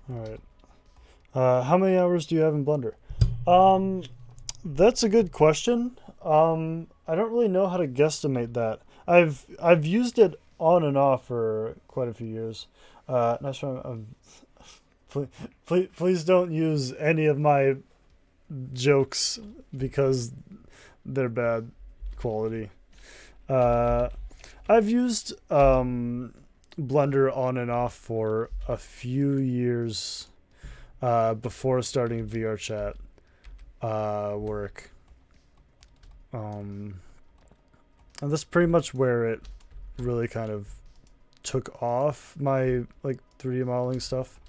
Speaker 1: Alright. How many hours do you have in Blender? That's a good question. I don't really know how to guesstimate that. I've used it on and off for quite a few years. Nice one. Please don't use any of my jokes because they're bad quality. I've used Blender on and off for a few years before starting VRChat work. And that's pretty much where it really kind of took off my like 3D modeling stuff.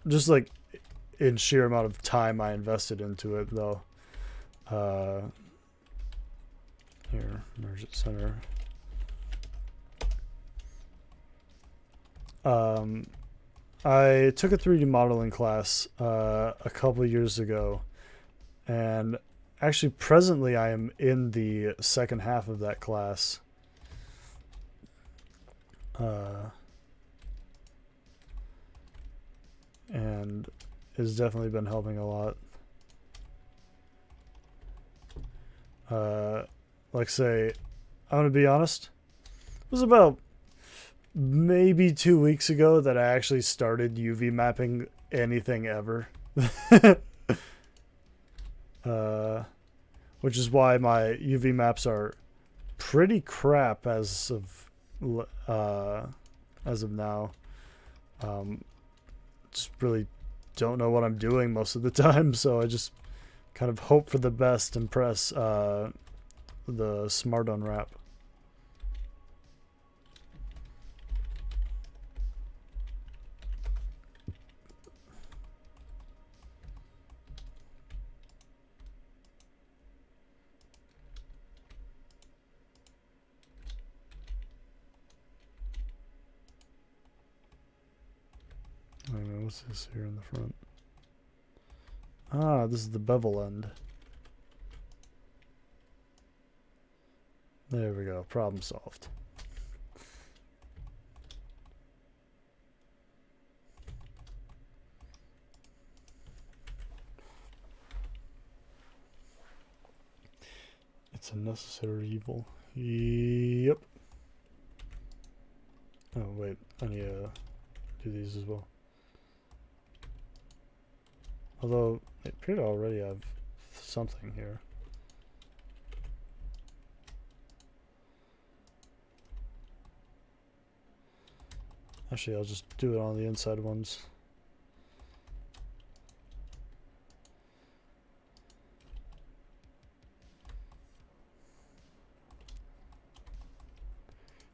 Speaker 1: Just like in sheer amount of time I invested into it though. Here, merge it center. I took a 3D modeling class a couple years ago, and actually presently I am in the second half of that class. And it's definitely been helping a lot. Like say, I'm gonna be honest, it was about maybe 2 weeks ago that I actually started UV mapping anything ever. Which is why my UV maps are pretty crap as of now. Just really don't know what I'm doing most of the time, so I just kind of hope for the best and press the Smart Unwrap. I don't know, what's this here in the front? Ah, this is the bevel end. There we go, problem solved. It's a necessary evil. Yep. Oh wait, I need to do these as well. Although, it appeared to already have something here. Actually, I'll just do it on the inside ones.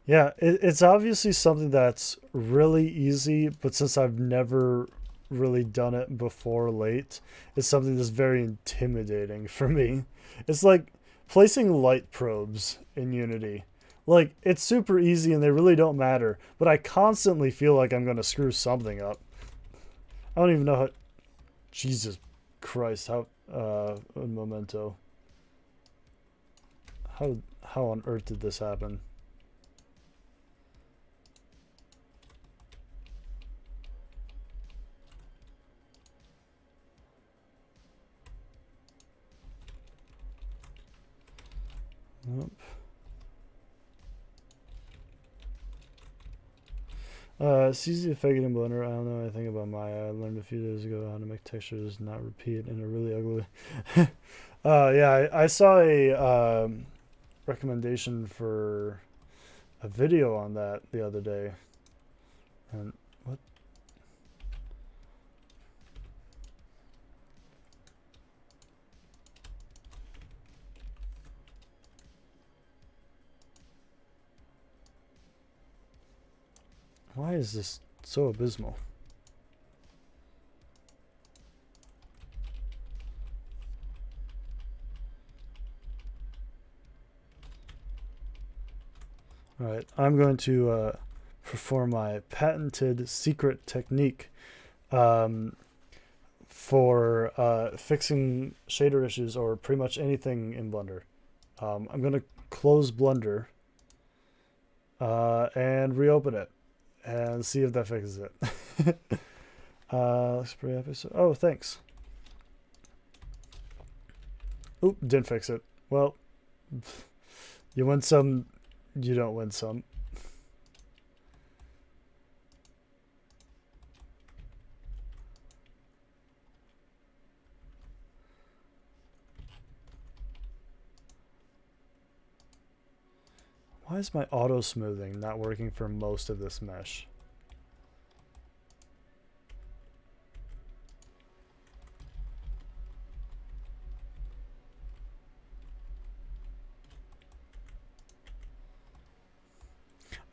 Speaker 1: Yeah, it's obviously something that's really easy, but since I've never really done it before late, it's something that's very intimidating for me. It's like placing light probes in Unity. Like, it's super easy and they really don't matter, but I constantly feel like I'm going to screw something up. I don't even know how... Jesus Christ, how... un momento. How on earth did this happen? Nope. It's easy to fake it in Blender. I don't know anything about Maya. I learned a few days ago how to make textures not repeat in a really ugly way. Yeah, I saw a recommendation for a video on that the other day. And what? Why is this so abysmal? Alright, I'm going to perform my patented secret technique for fixing shader issues or pretty much anything in Blender. I'm going to close Blender and reopen it and see if that fixes it. Looks pretty epic. Oh, thanks. Oop, didn't fix it. Well, you win some, you don't win some. Why is my auto smoothing not working for most of this mesh?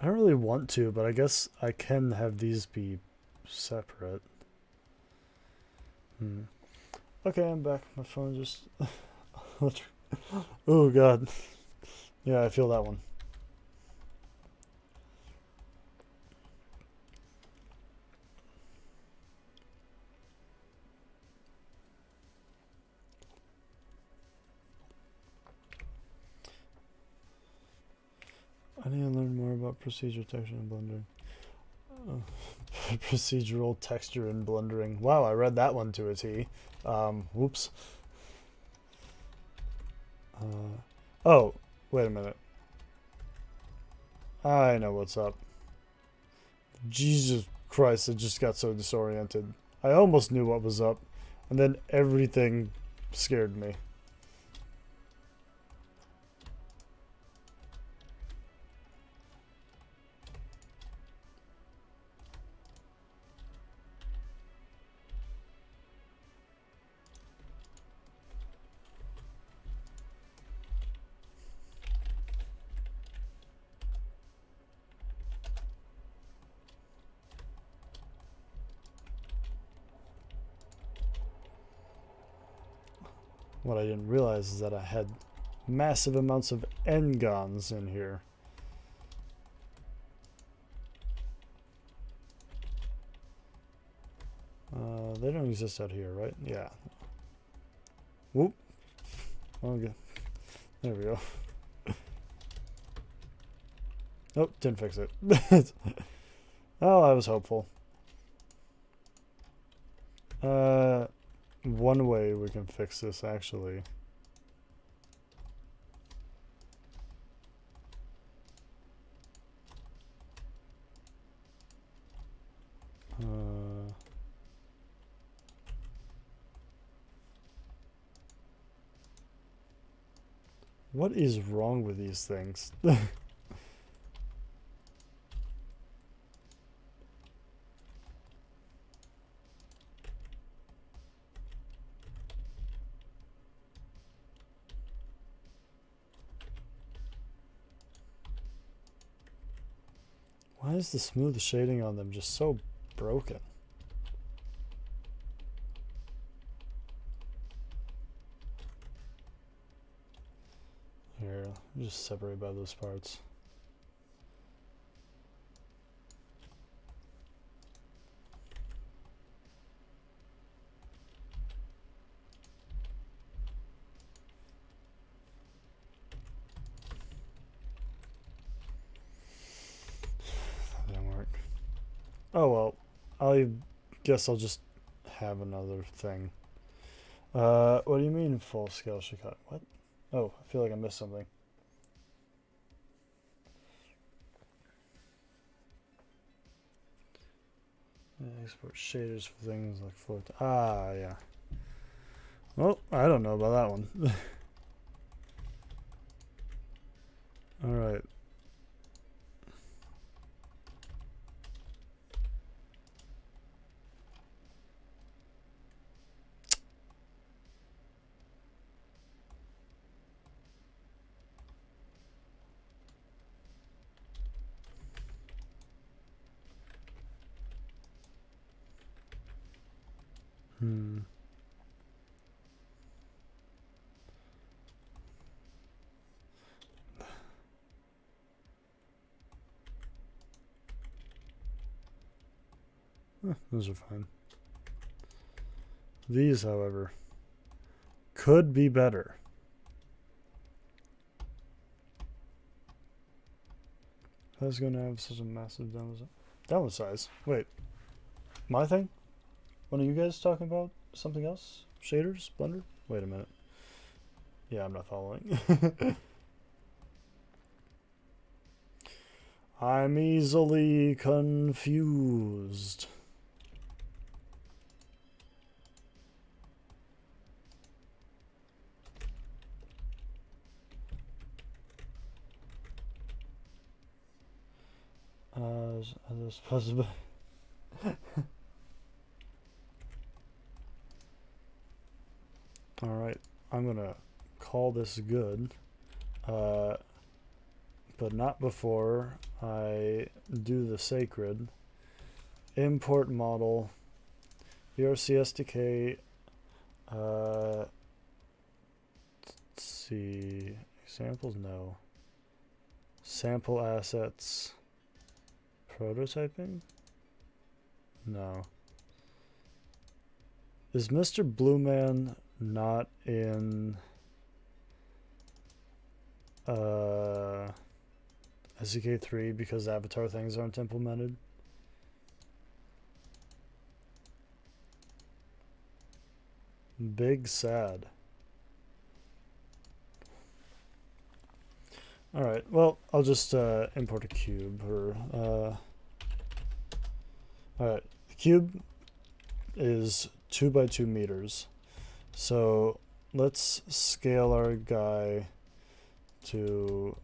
Speaker 1: I don't really want to, but I guess I can have these be separate. Okay, I'm back. My phone just... Oh, God. Yeah, I feel that one. I need to learn more about procedural texture in Blender. Procedural texture in blendering. Wow, I read that one to a T. Whoops. Oh, wait a minute. I know what's up. Jesus Christ, I just got so disoriented. I almost knew what was up, and then everything scared me. What I didn't realize is that I had massive amounts of n-gons in here. They don't exist out here, right? Yeah. Whoop. Okay. There we go. Oh, didn't fix it. Oh, I was hopeful. One way we can fix this, actually. What is wrong with these things? Why is the smooth shading on them just so broken? Here, just separate by those parts. That didn't work. Oh well, I guess I'll just have another thing. What do you mean full scale should cut? What? Oh, I feel like I missed something. Export shaders for things like float. Ah, yeah. Well, I don't know about that one. All right. Those are fine. These, however, could be better. That's going to have such a massive download size. Wait, my thing? One of you guys talking about something else? Shaders? Blender? Wait a minute. Yeah, I'm not following. I'm easily confused. Is this possible? Alright, I'm gonna call this good. But not before I do the sacred. Import model. VRC SDK. Let's see. Examples? No. Sample assets. Prototyping? No. Is Mr. Blue Man not in SDK 3 because avatar things aren't implemented? Big sad. Alright, well, I'll just import a cube. Alright, the cube is 2 by 2 meters. So let's scale our guy to...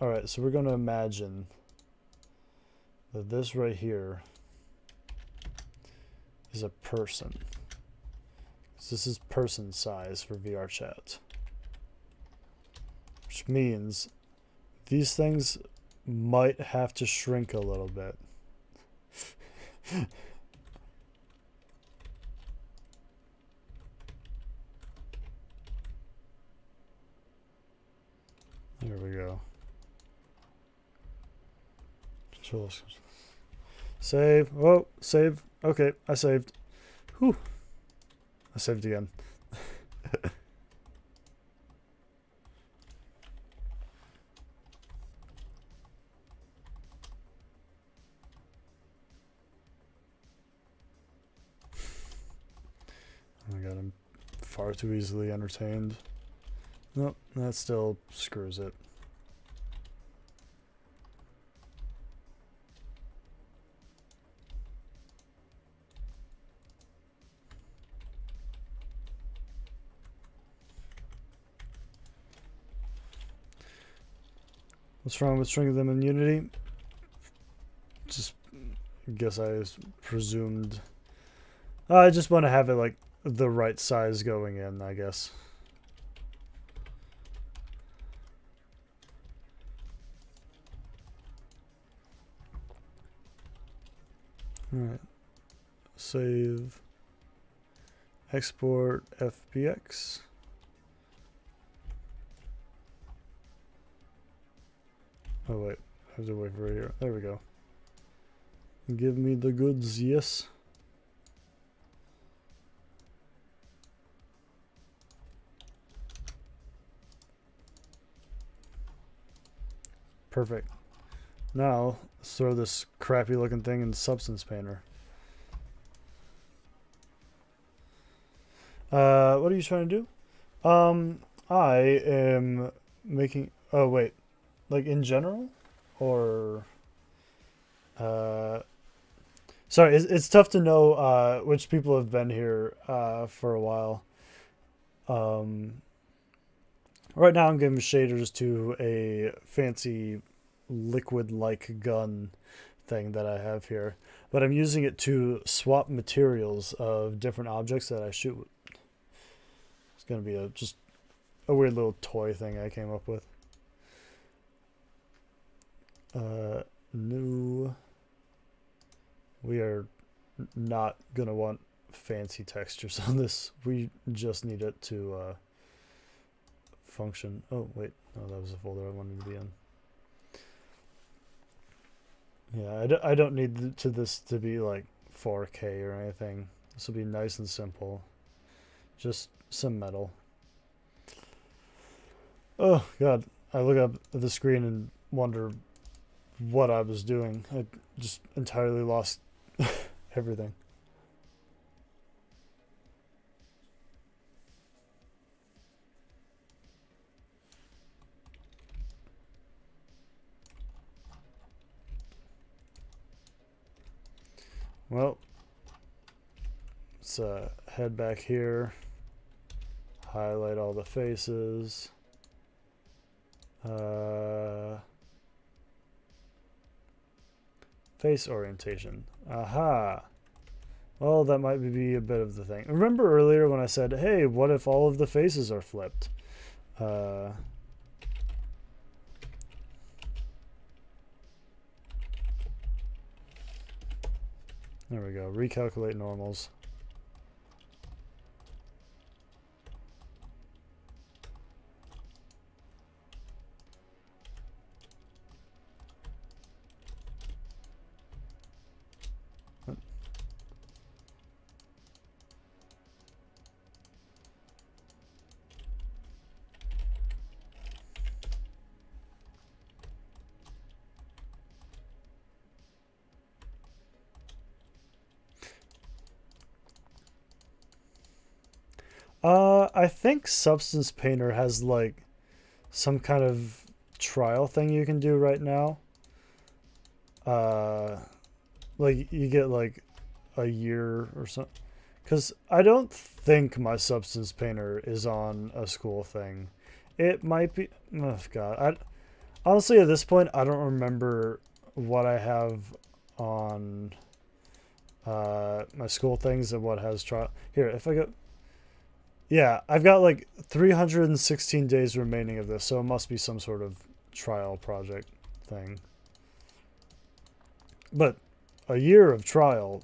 Speaker 1: Alright, so we're going to imagine that this right here is a person. So this is person size for VRChat. Which means these things might have to shrink a little bit. There we go. Control. Save. Oh, save. Okay, I saved. Whew. I saved again. Oh my god, I'm far too easily entertained. Nope, that still screws it. What's wrong with stringing them in Unity? Just guess I presumed. I just want to have it like the right size going in, I guess. Alright. Save. Export FBX. Oh wait, I have to wait for it here. There we go. Give me the goods, yes. Perfect. Now, let's throw this crappy looking thing in Substance Painter. What are you trying to do? I am making... Oh, wait. Like, in general? Or... Sorry, it's tough to know which people have been here for a while. Right now I'm giving shaders to a fancy liquid-like gun thing that I have here. But I'm using it to swap materials of different objects that I shoot with. It's going to be just a weird little toy thing I came up with. New. We are not going to want fancy textures on this. We just need it to function. Oh, wait. No, that was a folder I wanted to be in. Yeah, I don't need this to be like 4K or anything. This will be nice and simple. Just some metal. Oh, God. I look up at the screen and wonder what I was doing. I just entirely lost everything. Well, let's head back here. Highlight all the faces. Face orientation. Aha. Well, that might be a bit of the thing. Remember earlier when I said, hey, what if all of the faces are flipped? There we go. Recalculate normals. I think Substance Painter has like some kind of trial thing you can do right now. Like you get like a year or something. Because I don't think my Substance Painter is on a school thing. It might be. Oh God, honestly at this point I don't remember what I have on my school things and what has trial. Here, if I go. Yeah, I've got like 316 days remaining of this, so it must be some sort of trial project thing. But a year of trial,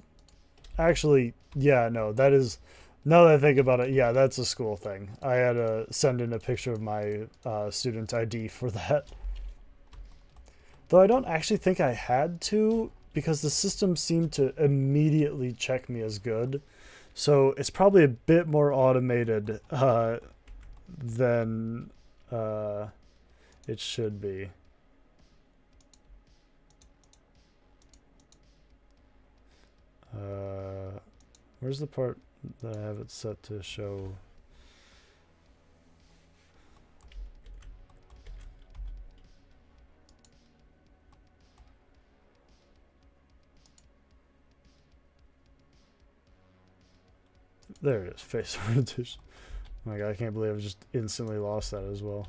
Speaker 1: actually, yeah, no, that is, now that I think about it, yeah, that's a school thing. I had to send in a picture of my student ID for that. Though I don't actually think I had to, because the system seemed to immediately check me as good. So it's probably a bit more automated than it should be. Where's the part that I have it set to show? There it is, face orientation. Oh my God, I can't believe I just instantly lost that as well.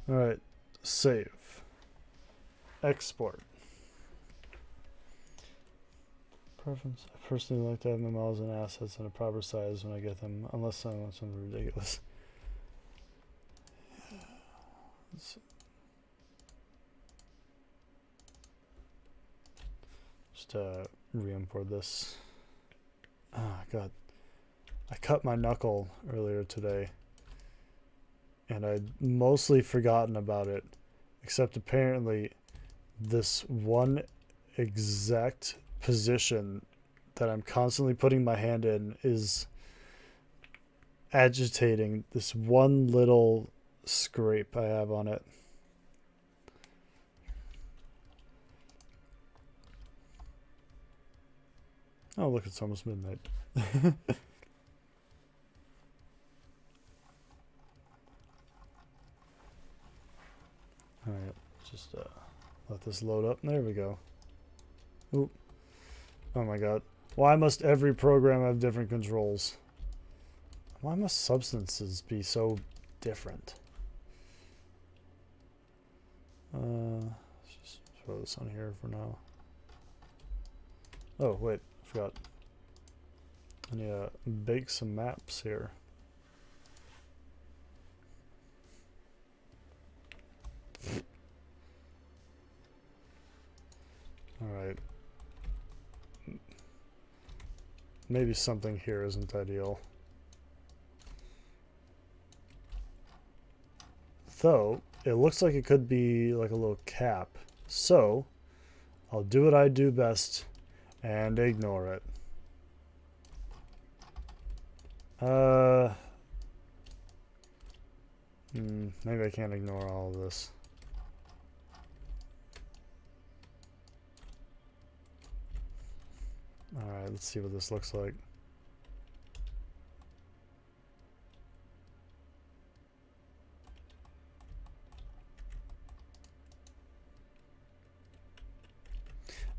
Speaker 1: Alright, save. Export. Preference. I personally like to have my models and assets in a proper size when I get them, unless I want something ridiculous. Just re-import this. Ah, God. I cut my knuckle earlier today. and I'd mostly forgotten about it, except apparently this one exact position that I'm constantly putting my hand in is agitating this one little scrape I have on it. Oh, look, it's almost midnight. Alright, just let this load up. There we go. Oop. Oh my god. Why must every program have different controls? Why must substances be so different? Let's just throw this on here for now. Oh, wait, I forgot. I need to bake some maps here. Alright. Maybe something here isn't ideal. Though, it looks like it could be like a little cap. So, I'll do what I do best and ignore it. Maybe I can't ignore all of this. Alright, let's see what this looks like.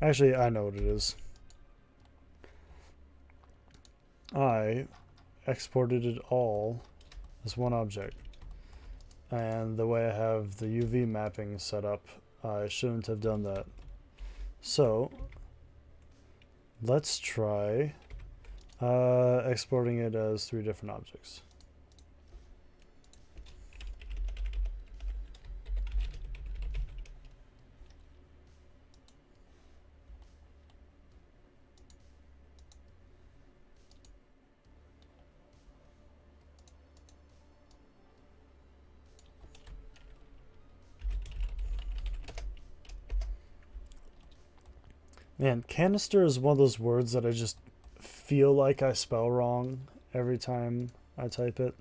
Speaker 1: Actually, I know what it is. I exported it all as one object. And the way I have the UV mapping set up, I shouldn't have done that. So, let's try exporting it as 3 different objects. Man, canister is one of those words that I just feel like I spell wrong every time I type it.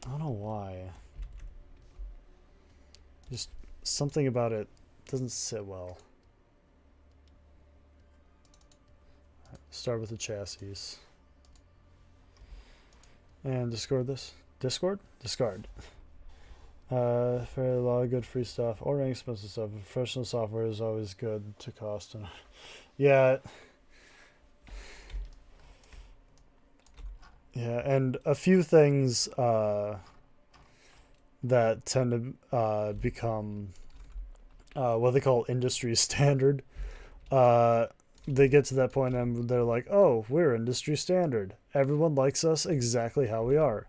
Speaker 1: I don't know why. Just something about it doesn't sit well. Start with the chassis. And discard this. Discord? Discard. Fairly a lot of good free stuff or inexpensive stuff. Professional software is always good to cost. And yeah. Yeah, and a few things that tend to become what they call industry standard. They get to that point and they're like, oh, we're industry standard. Everyone likes us exactly how we are.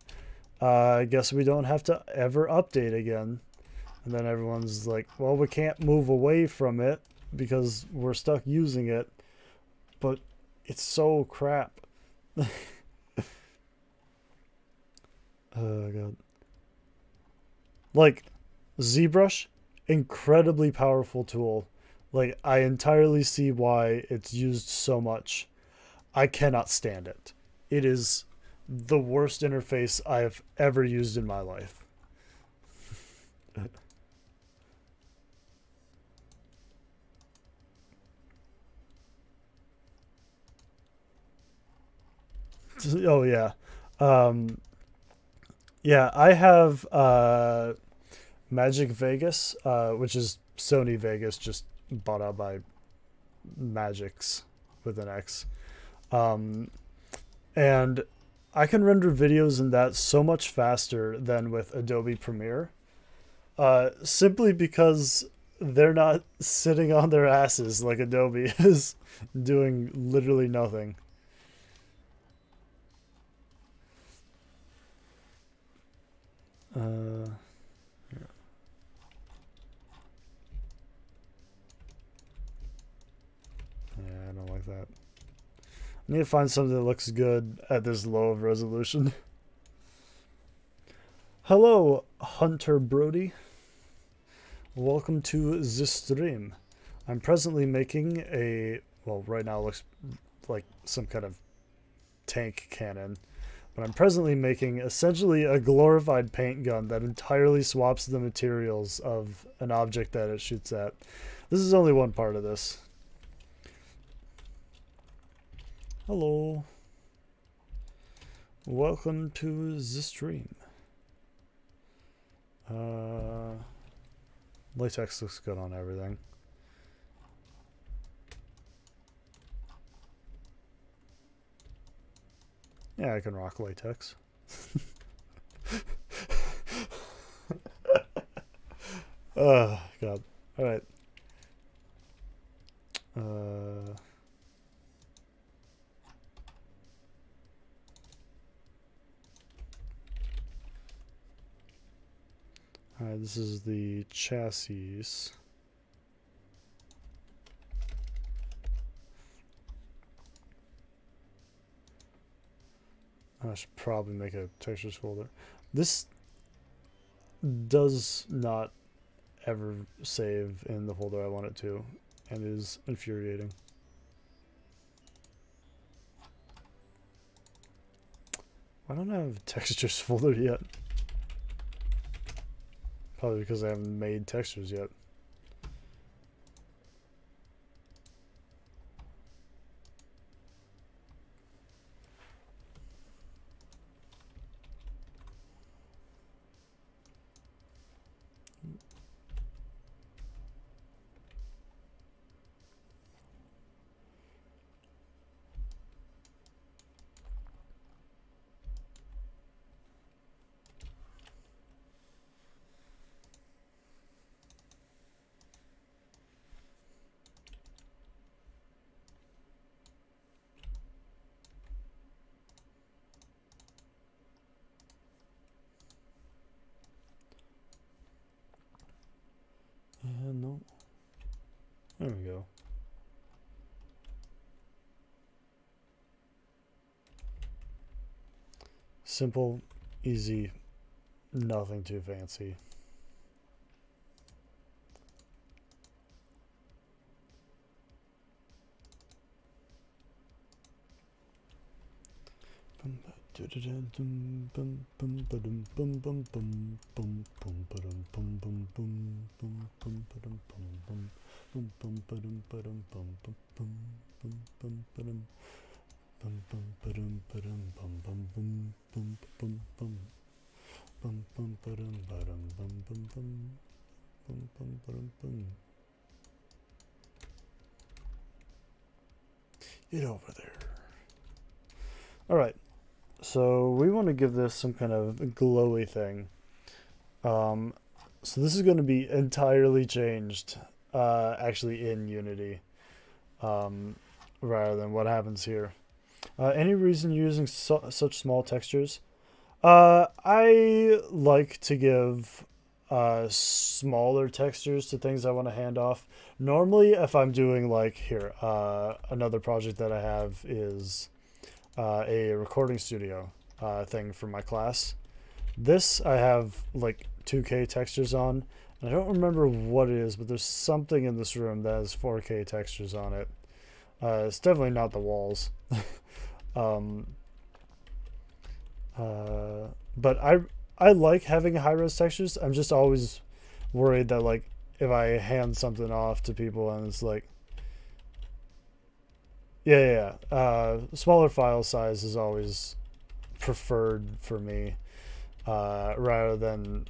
Speaker 1: I guess we don't have to ever update again. And then everyone's like, well, we can't move away from it because we're stuck using it. But it's so crap. Oh, God. Like, ZBrush, incredibly powerful tool. Like, I entirely see why it's used so much. I cannot stand it. It is the worst interface I have ever used in my life. Oh, yeah. Yeah, I have Magic Vegas, which is Sony Vegas, just bought out by Magix with an X. And I can render videos in that so much faster than with Adobe Premiere, simply because they're not sitting on their asses like Adobe is doing literally nothing. Yeah, I don't like that. Need to find something that looks good at this low of resolution. Hello, Hunter Brody. Welcome to the stream. I'm presently making a, well, right now it looks like some kind of tank cannon, but I'm presently making essentially a glorified paint gun that entirely swaps the materials of an object that it shoots at. This is only one part of this. Hello. Welcome to the stream. Latex looks good on everything. Yeah, I can rock latex. Oh, God. Alright. Alright, this is the chassis. I should probably make a textures folder. This does not ever save in the folder I want it to, and is infuriating. I don't have a textures folder yet. Probably because I haven't made textures yet. No. There we go. Simple, easy, nothing too fancy. Get over there. All right. So we want to give this some kind of glowy thing. So this is going to be entirely changed, actually in Unity, rather than what happens here. Any reason you're using such small textures? I like to give smaller textures to things I want to hand off. Normally, if I'm doing like here, another project that I have is a recording studio thing for my class. This I have like 2K textures on, and I don't remember what it is, but there's something in this room that has 4K textures on it. It's definitely not the walls. But I like having high-res textures. I'm just always worried that like if I hand something off to people and it's like smaller file size is always preferred for me, rather than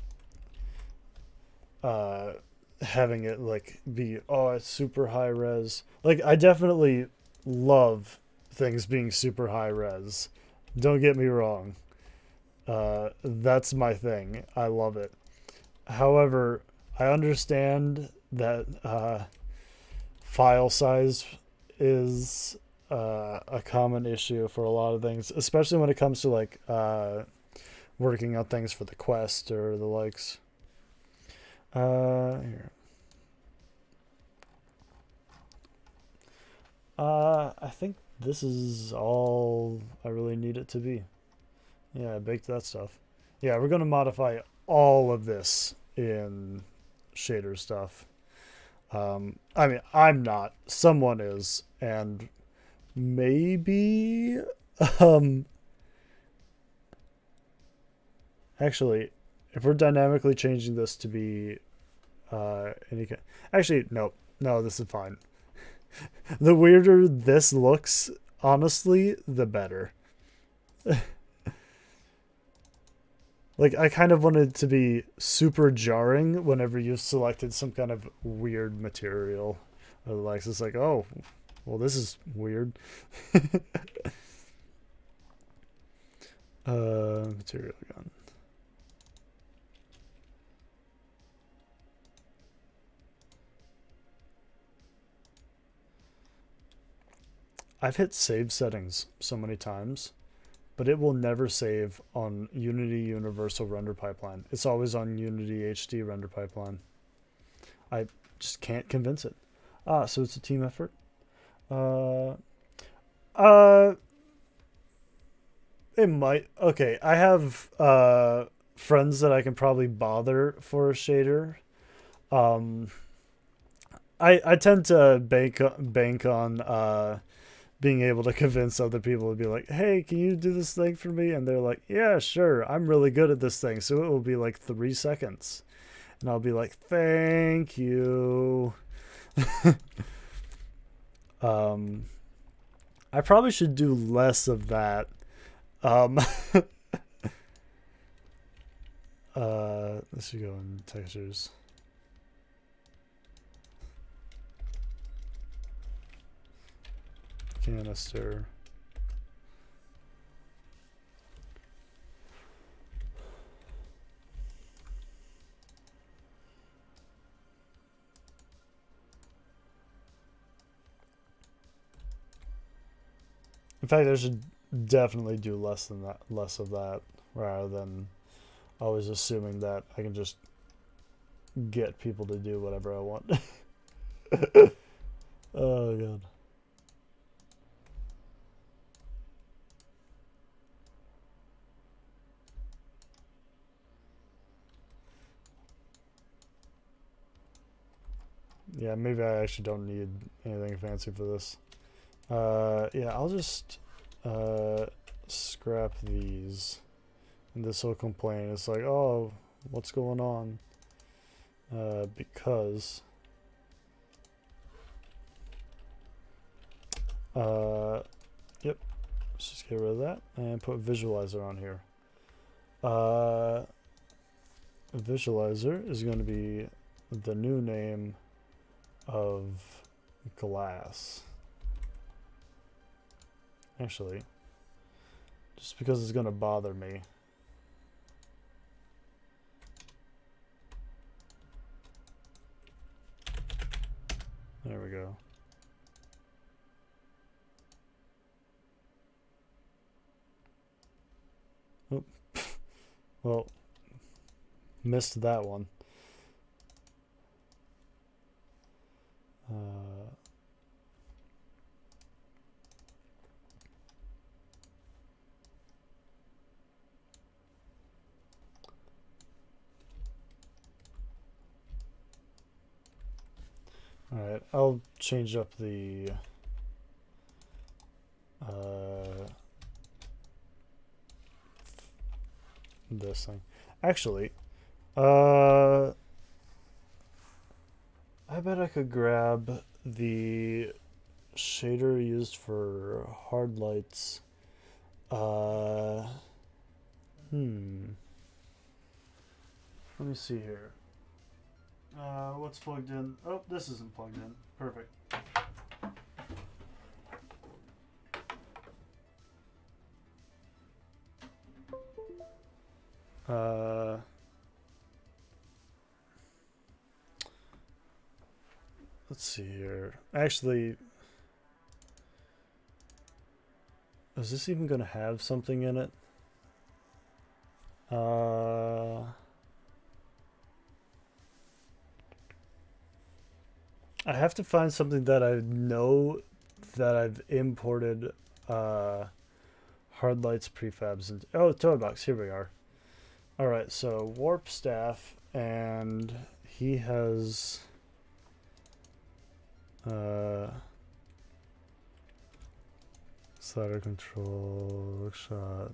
Speaker 1: having it like be, oh, it's super high res. Like I definitely love things being super high res. Don't get me wrong. That's my thing. I love it. However, I understand that file size is a common issue for a lot of things, especially when it comes to like working on things for the Quest or the likes. Here. I think this is all I really need it to be. Yeah, I baked that stuff. Yeah, we're gonna modify all of this in shader stuff. I mean, I'm not. Someone is, and maybe, um, actually, if we're dynamically changing this to be, any kind, actually, no, this is fine. The weirder this looks, honestly, the better. Like, I kind of wanted it to be super jarring whenever you've selected some kind of weird material. Or like, it's like, oh, well, this is weird. Material gun. I've hit save settings so many times, but it will never save on Unity Universal Render Pipeline. It's always on Unity HD Render Pipeline. I just can't convince it. Ah, so it's a team effort. Uh, uh, it might. Okay, I have friends that I can probably bother for a shader. Um, I tend to bank on being able to convince other people to be like, hey, can you do this thing for me? And they're like, yeah, sure. I'm really good at this thing. So it will be like 3 seconds. And I'll be like, thank you. um, I probably should do less of that. Um, let's go in textures. Canister. In fact, I should definitely do less than that, less of that, rather than always assuming that I can just get people to do whatever I want. Oh god. Yeah, maybe I actually don't need anything fancy for this. Yeah, I'll just scrap these. And this will complain. It's like, oh, what's going on? Because yep, let's just get rid of that and put visualizer on here. Visualizer is going to be the new name of glass. Actually, just because it's going to bother me. There we go. Oh, well, missed that one. Alright, I'll change up the this thing. Actually, I bet I could grab the shader used for hard lights. Let me see here. What's plugged in? Oh, this isn't plugged in. Perfect. Let's see here. Actually, is this even going to have something in it? I have to find something that I know that I've imported hard lights prefabs into. Oh, toy box. Here we are. All right, so warp staff, and he has slider control shot.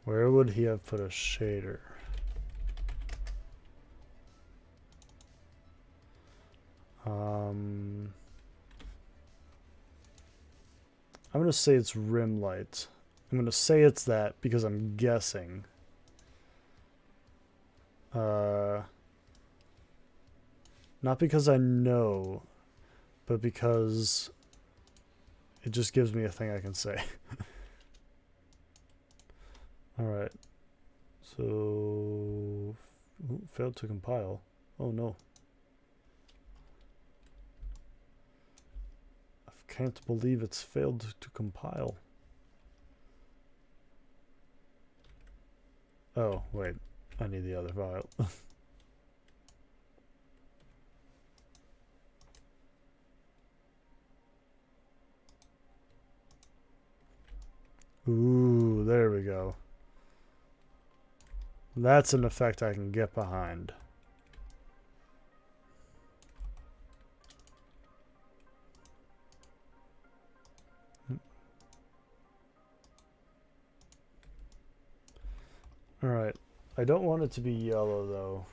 Speaker 1: Where would he have put a shader? I'm gonna say it's rim light. I'm gonna say it's that because I'm guessing. Not because I know, but because it just gives me a thing I can say. Alright. So... Ooh, failed to compile. Oh no. I can't believe it's failed to compile. Oh, wait. I need the other file. Ooh, there we go. That's an effect I can get behind. Alright. I don't want it to be yellow, though.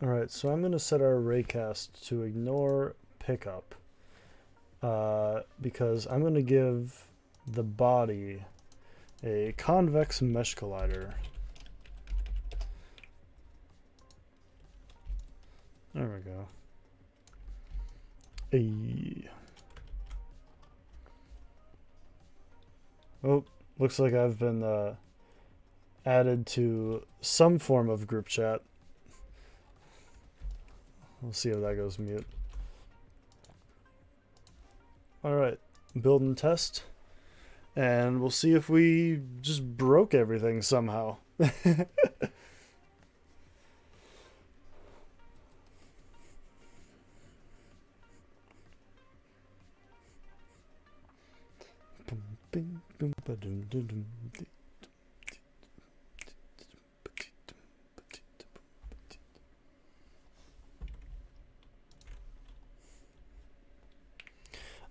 Speaker 1: Alright, so I'm going to set our raycast to ignore pickup. Because I'm going to give the body a convex mesh collider. There we go. Oh, looks like I've been added to some form of group chat. We'll see if that goes mute. Alright, build and test. And we'll see if we just broke everything somehow.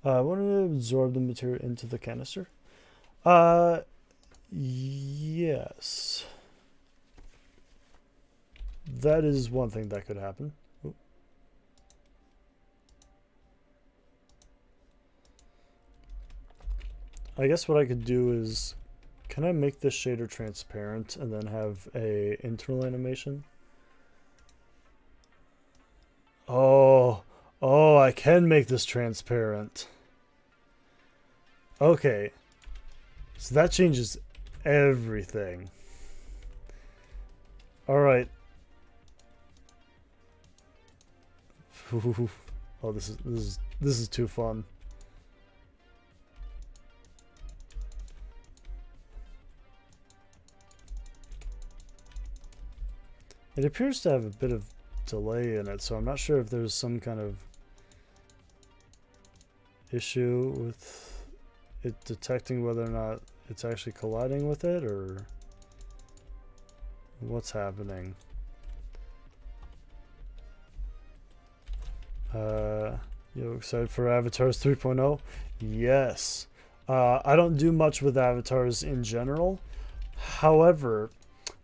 Speaker 1: I want to absorb the material into the canister. Yes. That is one thing that could happen. Ooh. I guess what I could do is, can I make this shader transparent and then have a internal animation? Oh, I can make this transparent. Okay. So that changes everything. All right. Oh, this is too fun. It appears to have a bit of delay in it, so I'm not sure if there's some kind of issue with it detecting whether or not it's actually colliding with it, or what's happening. You excited for Avatars 3.0? Yes. I don't do much with avatars in general. However,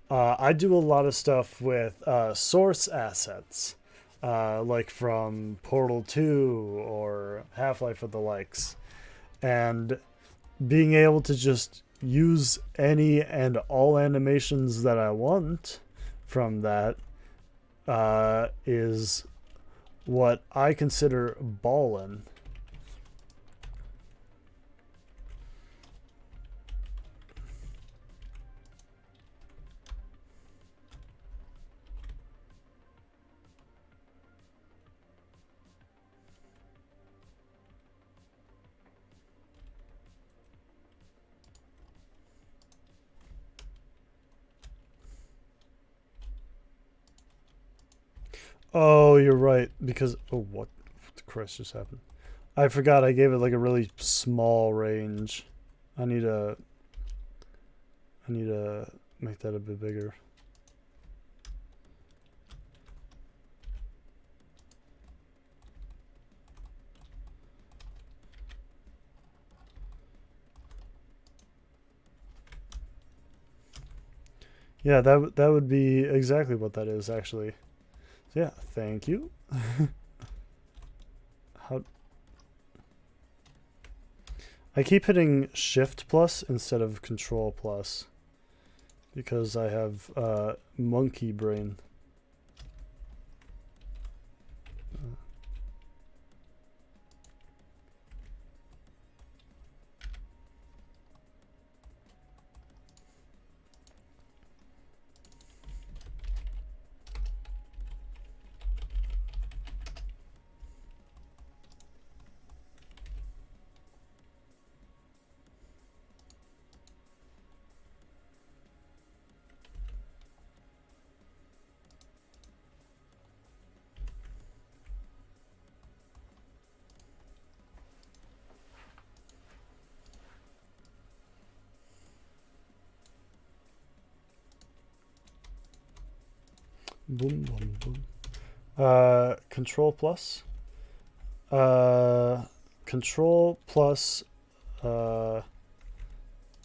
Speaker 1: I do a lot of stuff with source assets, like from Portal 2 or Half-Life or the likes. And being able to just use any and all animations that I want from that is what I consider ballin'. Oh, you're right. Because what the Christ just happened? I forgot I gave it like a really small range. I need to make that a bit bigger. Yeah, that would be exactly what that is actually. So yeah, thank you. How I keep hitting Shift plus instead of Control plus because I have monkey brain. Boom, boom, boom. Control plus. Control plus. I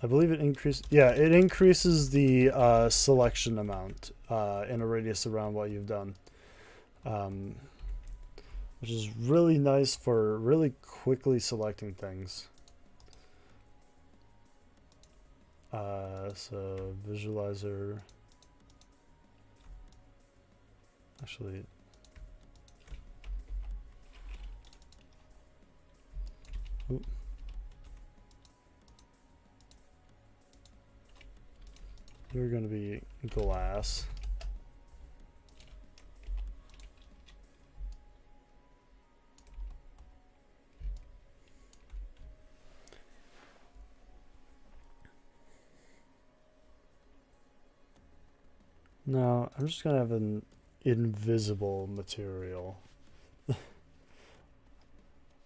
Speaker 1: believe it increases. Yeah, it increases the selection amount in a radius around what you've done, which is really nice for really quickly selecting things. So visualizer. Actually, ooh. You're going to be glass. No, I'm just going to have an invisible material.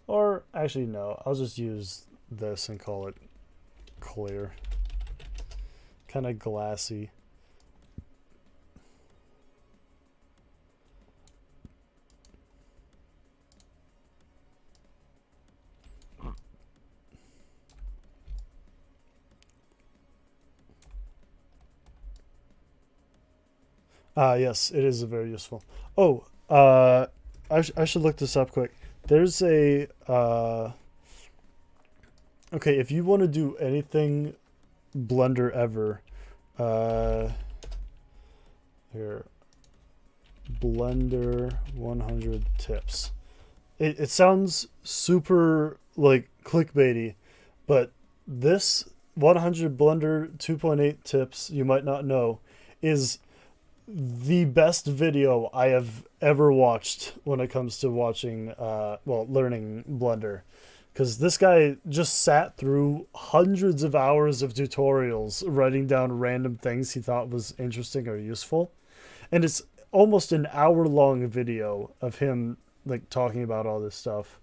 Speaker 1: Or actually, no, I'll just use this and call it clear. Kind of glassy. Yes, it is very useful. Oh, I should look this up quick. There's a okay, if you want to do anything Blender ever, here, Blender 100 tips. It sounds super like clickbaity, but this 100 Blender 2.8 tips you might not know is the best video I have ever watched when it comes to watching, learning Blender. Because this guy just sat through hundreds of hours of tutorials writing down random things he thought was interesting or useful. And it's almost an hour long video of him like talking about all this stuff.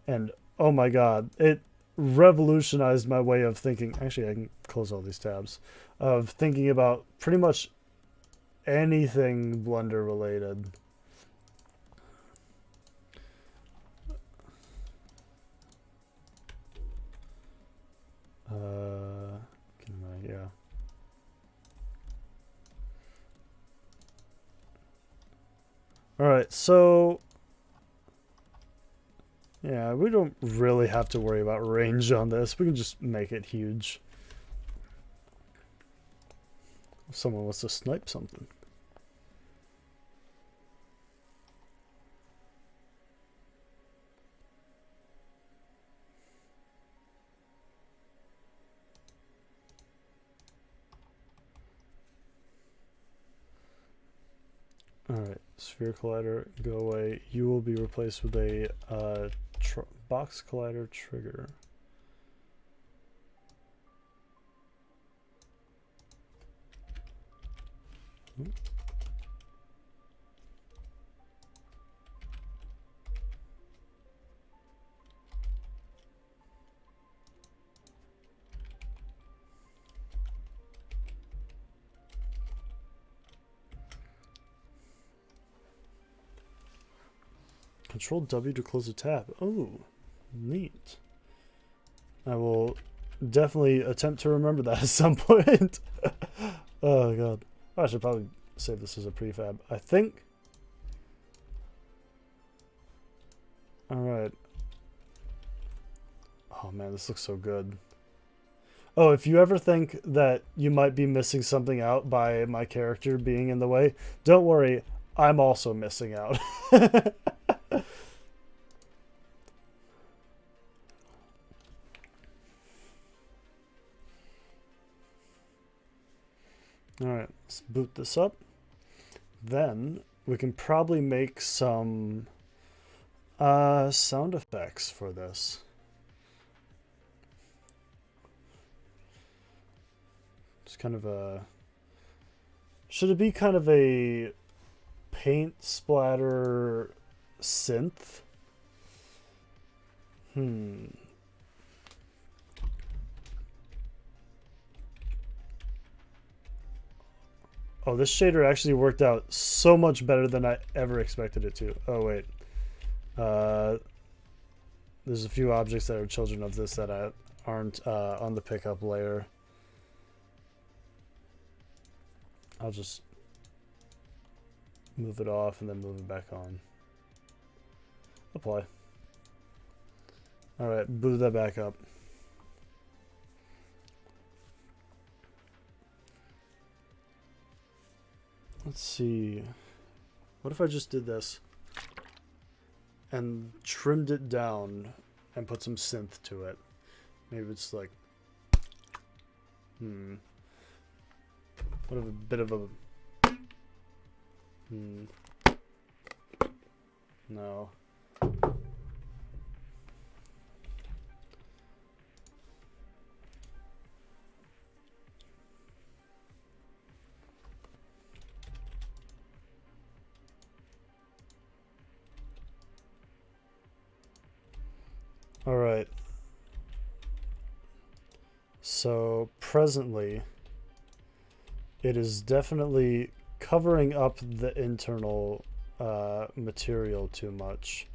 Speaker 1: And oh my god, it revolutionized my way of thinking. Actually, I can close all these tabs. Of thinking about pretty much anything Blender related. Yeah. All right, so yeah, we don't really have to worry about range on this. We can just make it huge. If someone wants to snipe something. Alright, sphere collider, go away. You will be replaced with a box collider trigger. Control W to close a tab. Oh, neat. I will definitely attempt to remember that at some point. Oh god. I should probably save this as a prefab. I think. Alright. Oh man, this looks so good. Oh, if you ever think that you might be missing something out by my character being in the way, don't worry. I'm also missing out. Alright, let's boot this up. Then we can probably make some sound effects for this. It's kind of a... Should it be kind of a paint splatter synth? Oh, this shader actually worked out so much better than I ever expected it to. Oh, wait. There's a few objects that are children of this that aren't on the pickup layer. I'll just move it off and then move it back on. Apply. Alright, boot that back up. Let's see. What if I just did this and trimmed it down and put some synth to it? Maybe it's like, what a bit of a, no. All right. So presently, it is definitely covering up the internal material too much.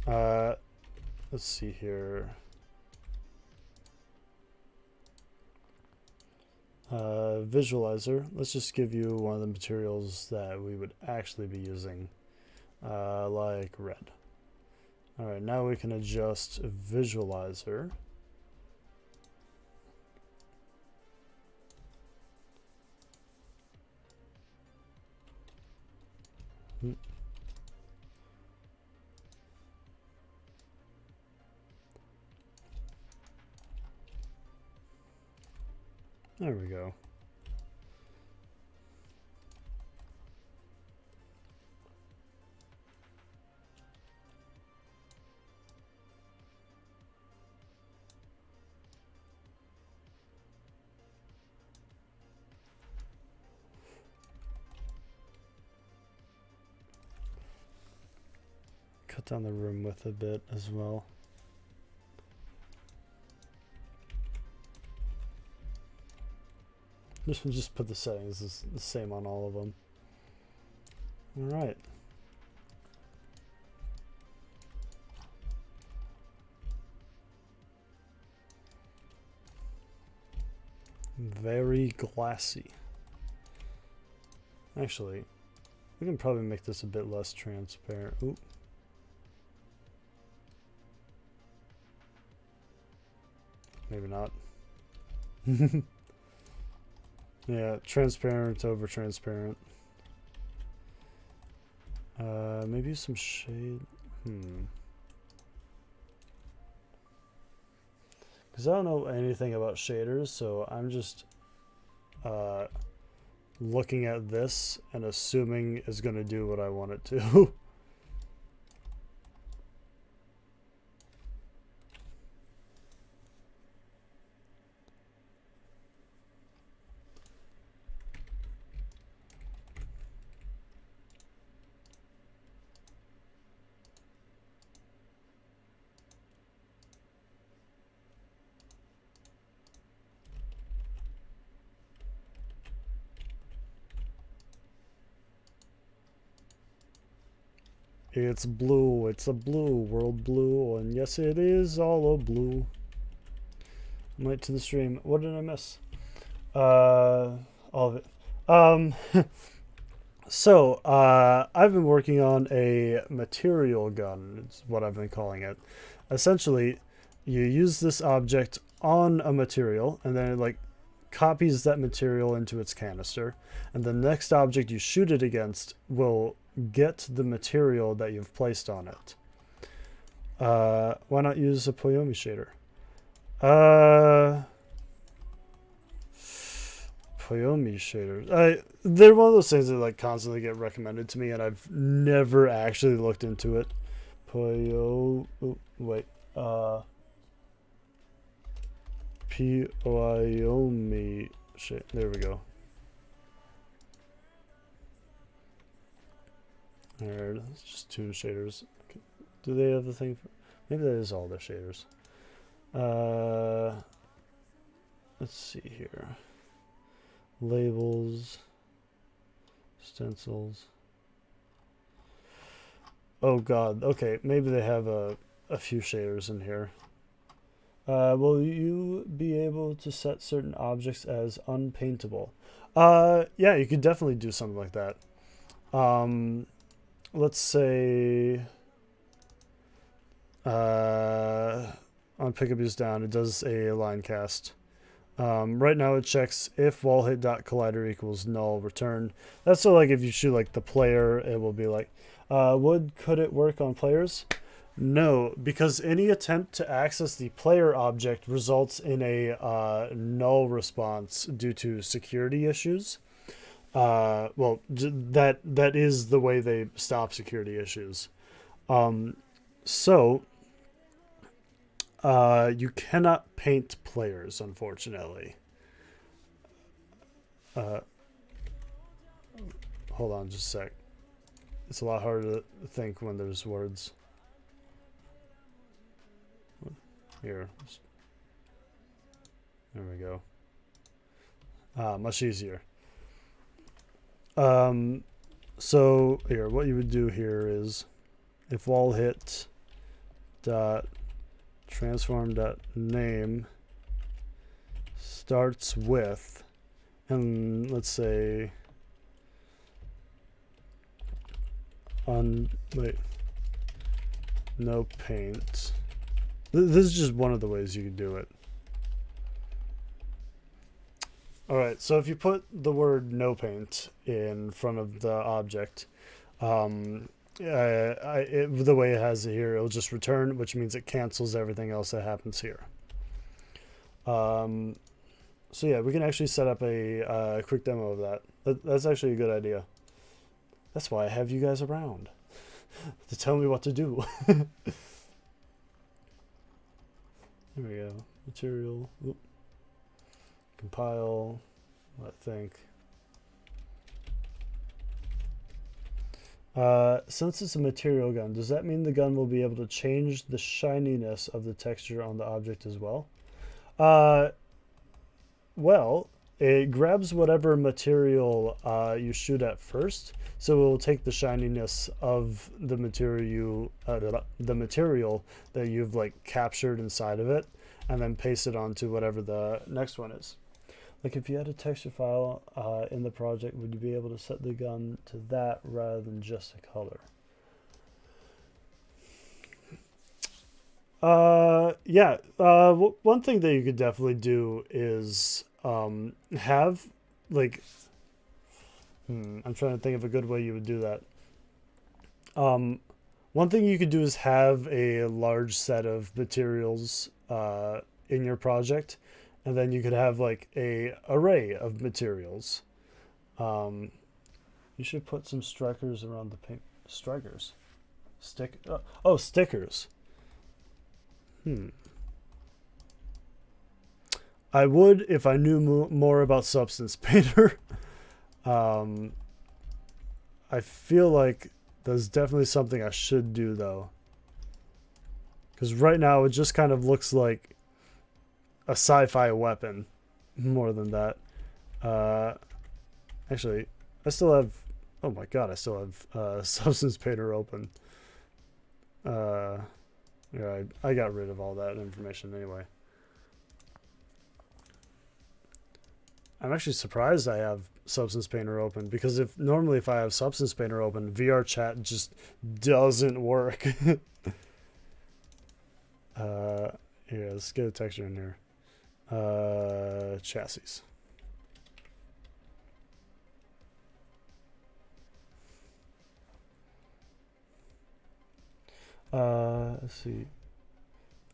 Speaker 1: Let's see here. Visualizer. Let's just give you one of the materials that we would actually be using, like red. All right, now we can adjust visualizer. There we go. Cut down the room width a bit as well. Just put the settings the same on all of them. All right. Very glassy. Actually, we can probably make this a bit less transparent. Ooh. Maybe not. Yeah, transparent over transparent. Maybe some shade. Because I don't know anything about shaders, so I'm just looking at this and assuming it's going to do what I want it to. It's blue. It's a blue world blue. And yes, it is all a blue. Right to the stream. What did I miss? All of it. So, I've been working on a material gun. It's what I've been calling it. Essentially, you use this object on a material, and then it like copies that material into its canister, and the next object you shoot it against will get the material that you've placed on it. Why not use a Poyomi shader? Poyomi shaders. They're one of those things that like constantly get recommended to me, and I've never actually looked into it. Poyomi shade. There we go. Alright, let's just tune shaders. Do they have the thing for, maybe that is all their shaders. Let's see here. Labels, stencils. Oh god, okay, maybe they have a few shaders in here. Will you be able to set certain objects as unpaintable? Yeah, you could definitely do something like that. Let's say on pickup use down, it does a line cast. Right now it checks if wall hit dot collider equals null return. That's so like if you shoot like the player, it will be like, could it work on players? No, because any attempt to access the player object results in a null response due to security issues. Well, that is the way they stop security issues. So you cannot paint players, unfortunately. Hold on just a sec. It's a lot harder to think when there's words. Here. There we go. Much easier. So here, what you would do here is if wall hit dot transform dot name starts with, and let's say no paint. This is just one of the ways you can do it. Alright, so if you put the word no paint in front of the object, the way it has it here, it'll just return, which means it cancels everything else that happens here. So yeah, we can actually set up a quick demo of that. That's actually a good idea. That's why I have you guys around to tell me what to do. There we go. Material. Oop. Compile. I think. Since it's a material gun, does that mean the gun will be able to change the shininess of the texture on the object as well? Well, it grabs whatever material you shoot at first, so it will take the shininess of the material that you've like captured inside of it, and then paste it onto whatever the next one is. Like if you had a texture file in the project, would you be able to set the gun to that rather than just a color? Yeah. One thing that you could definitely do is have like I'm trying to think of a good way you would do that. One thing you could do is have a large set of materials in your project, and then you could have like a array of materials. You should put some strikers around the paint. Strikers? Stickers. I would if I knew more about Substance Painter. I feel like that's definitely something I should do though. Because right now it just kind of looks like a sci-fi weapon more than that. Actually, I still have, oh my god, I still have Substance Painter open. Yeah, I got rid of all that information anyway. I'm actually surprised I have Substance Painter open, because if I have Substance Painter open, VRChat just doesn't work. Here, let's get a texture in here. Chassis. Let's see.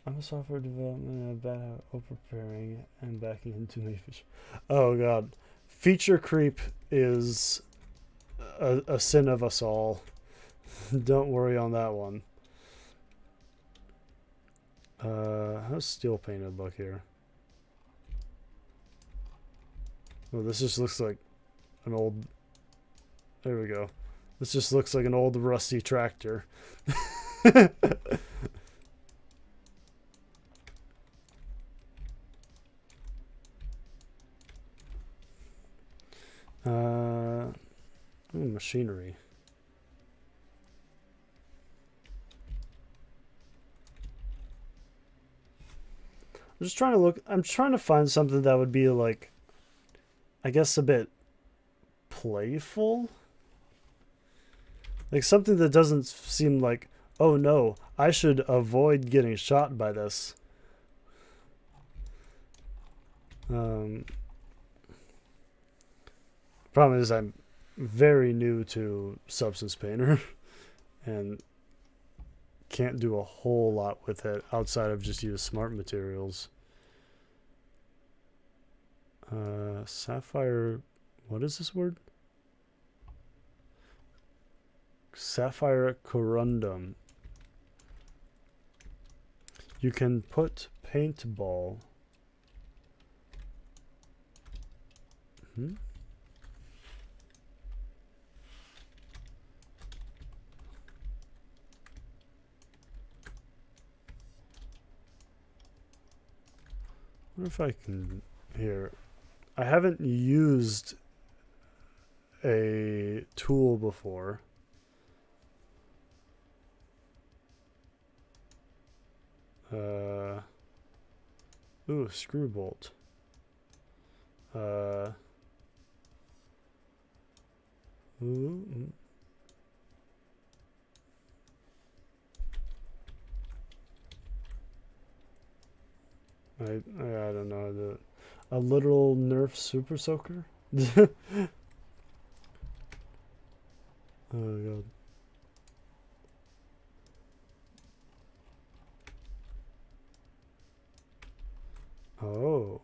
Speaker 1: I'm a software development and I'm bad at preparing and backing into my feature. Oh god, feature creep is a sin of us all. Don't worry on that one. How's steel painted look here? Well, this just looks like an old. There we go. This just looks like an old rusty tractor. Machinery. I'm just trying to look. I'm trying to find something that would be like, I guess, a bit playful. Like something that doesn't seem like, oh no, I should avoid getting shot by this. Problem is I'm very new to Substance Painter and can't do a whole lot with it outside of just use smart materials. Sapphire, what is this word? Sapphire corundum. You can put paintball. I wonder if I can here. I haven't used a tool before. Ooh, screw bolt. Ooh. I don't know. A literal Nerf Super Soaker? Oh god. Oh.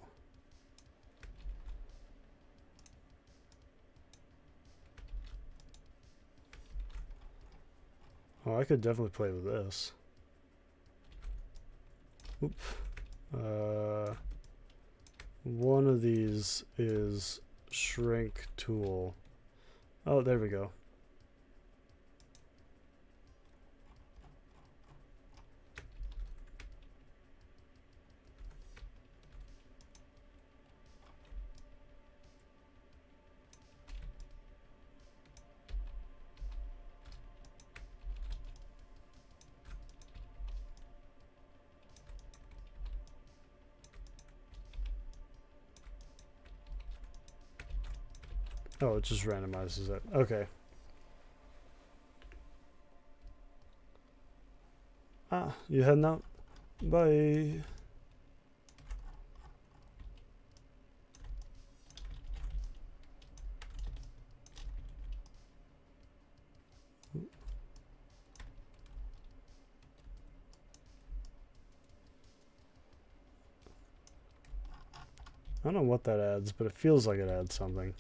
Speaker 1: Oh, I could definitely play with this. Oop. One of these is shrink tool. Oh, there we go. Oh, it just randomizes it. Okay. Ah, you heading out? Bye. I don't know what that adds, but it feels like it adds something.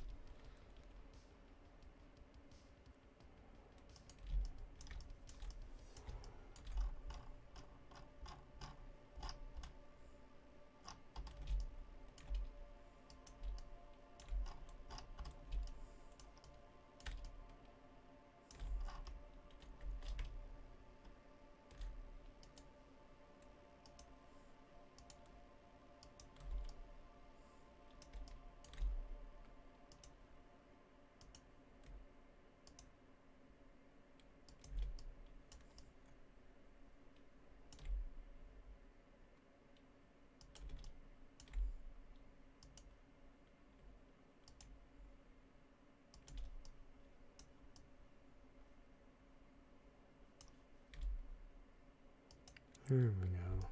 Speaker 1: There we go.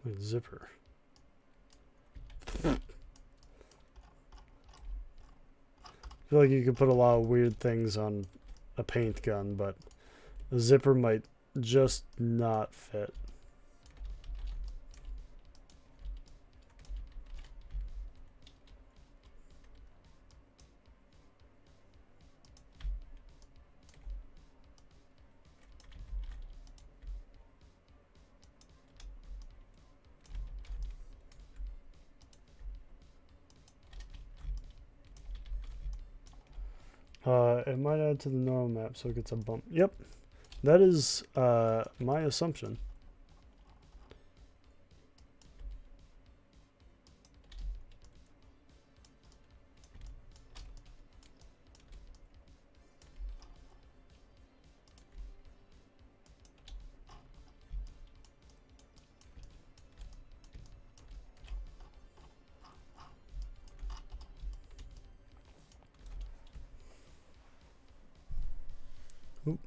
Speaker 1: Wait, zipper. I feel like you could put a lot of weird things on a paint gun, but a zipper might just not fit. It might add to the normal map, so it gets a bump. Yep, that is my assumption. Oop.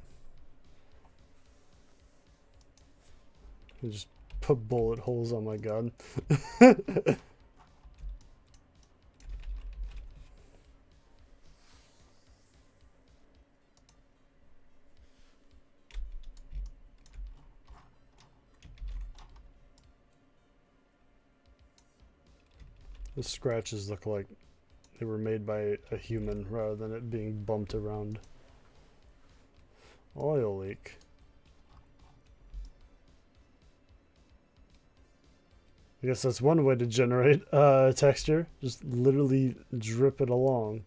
Speaker 1: I just put bullet holes on my gun. The scratches look like they were made by a human rather than it being bumped around. Oil leak. I guess that's one way to generate texture. Just literally drip it along.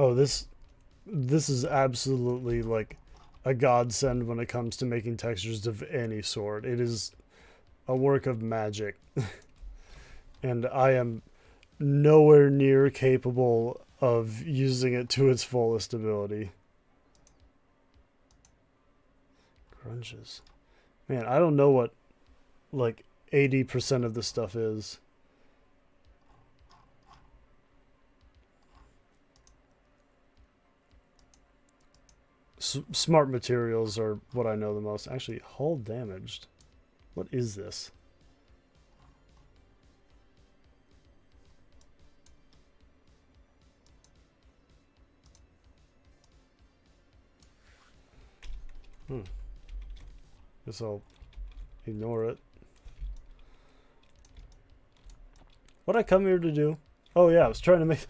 Speaker 1: Oh, this is absolutely like a godsend when it comes to making textures of any sort. It is a work of magic. And I am nowhere near capable of using it to its fullest ability. Grunges. Man, I don't know what like 80% of this stuff is. Smart materials are what I know the most. Actually, hull damaged. What is this? Guess I'll ignore it. What'd I come here to do? Oh yeah, I was trying to make...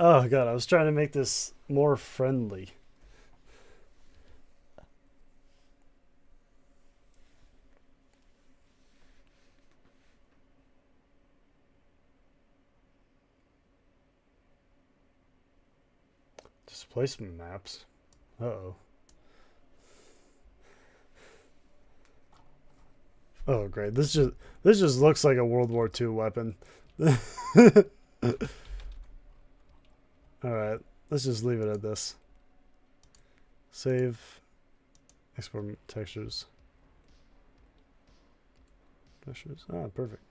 Speaker 1: Oh god, I was trying to make this more friendly. Displacement maps. Uh-oh. Oh great. This just looks like a World War II weapon. Alright, let's just leave it at this. Save. Export textures. Textures. Ah, perfect.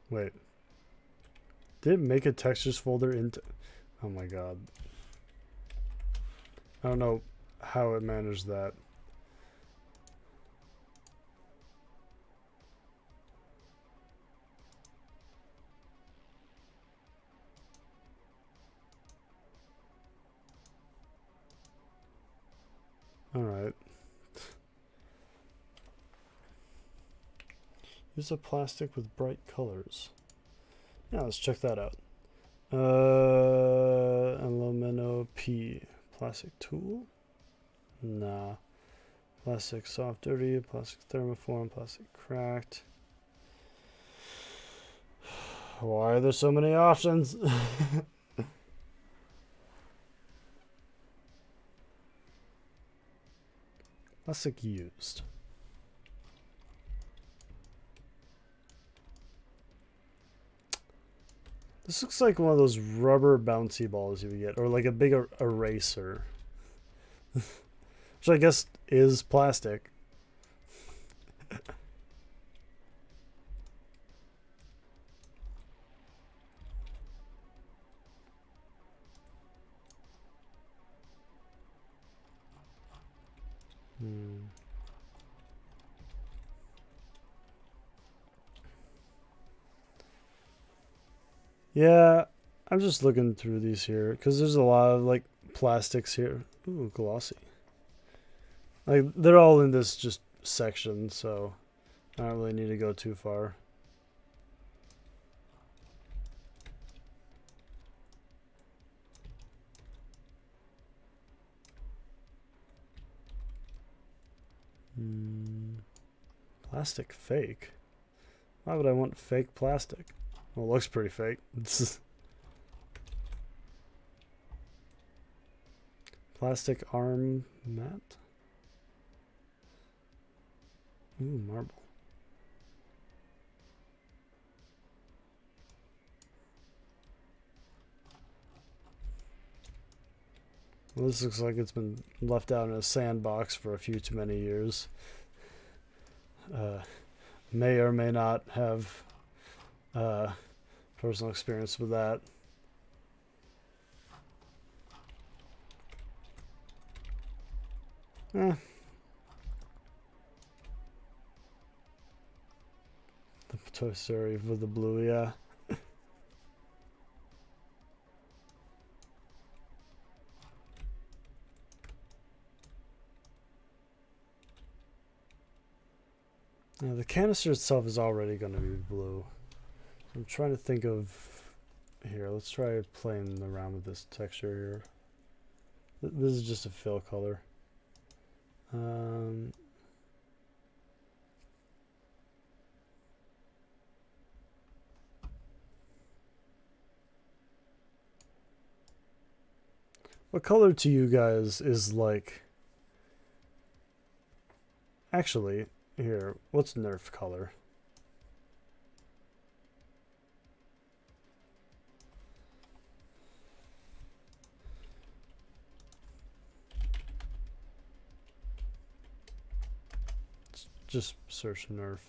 Speaker 1: Wait. Did it make a textures folder into... Oh my god. I don't know how it managed that. Alright. Use a plastic with bright colors. Yeah, let's check that out. Alumino P. Plastic tool? Nah. Plastic soft dirty, plastic thermoform, plastic cracked. Why are there so many options? Plastic used. This looks like one of those rubber bouncy balls you would get, or like a big eraser. Which I guess is plastic. Yeah, I'm just looking through these here because there's a lot of like plastics here. Ooh, glossy. Like they're all in this just section, so I don't really need to go too far. Plastic fake. Why would I want fake plastic? Well, it looks pretty fake. Plastic arm mat. Ooh, marble. Well, this looks like it's been left out in a sandbox for a few too many years. May or may not have personal experience with that. The Toy Story with the blue, yeah. Now, the canister itself is already going to be blue. I'm trying to think of... Here, let's try playing around with this texture here. This is just a fill color. What color to you guys is like... Actually, here, what's Nerf color? Just search Nerf.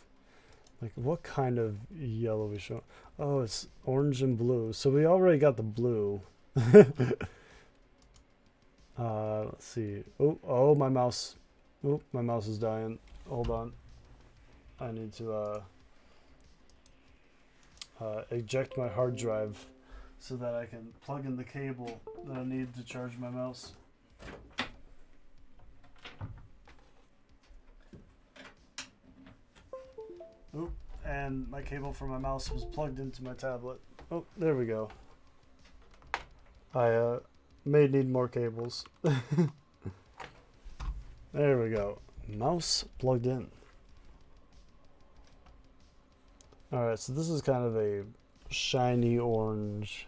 Speaker 1: Like, what kind of yellow we show? Oh, it's orange and blue. So we already got the blue. Let's see. Oh, my mouse. Oh, my mouse is dying. Hold on. I need to eject my hard drive so that I can plug in the cable that I need to charge my mouse. Oop, and my cable for my mouse was plugged into my tablet. Oh, there we go. I may need more cables. There we go. Mouse plugged in. Alright, so this is kind of a shiny orange.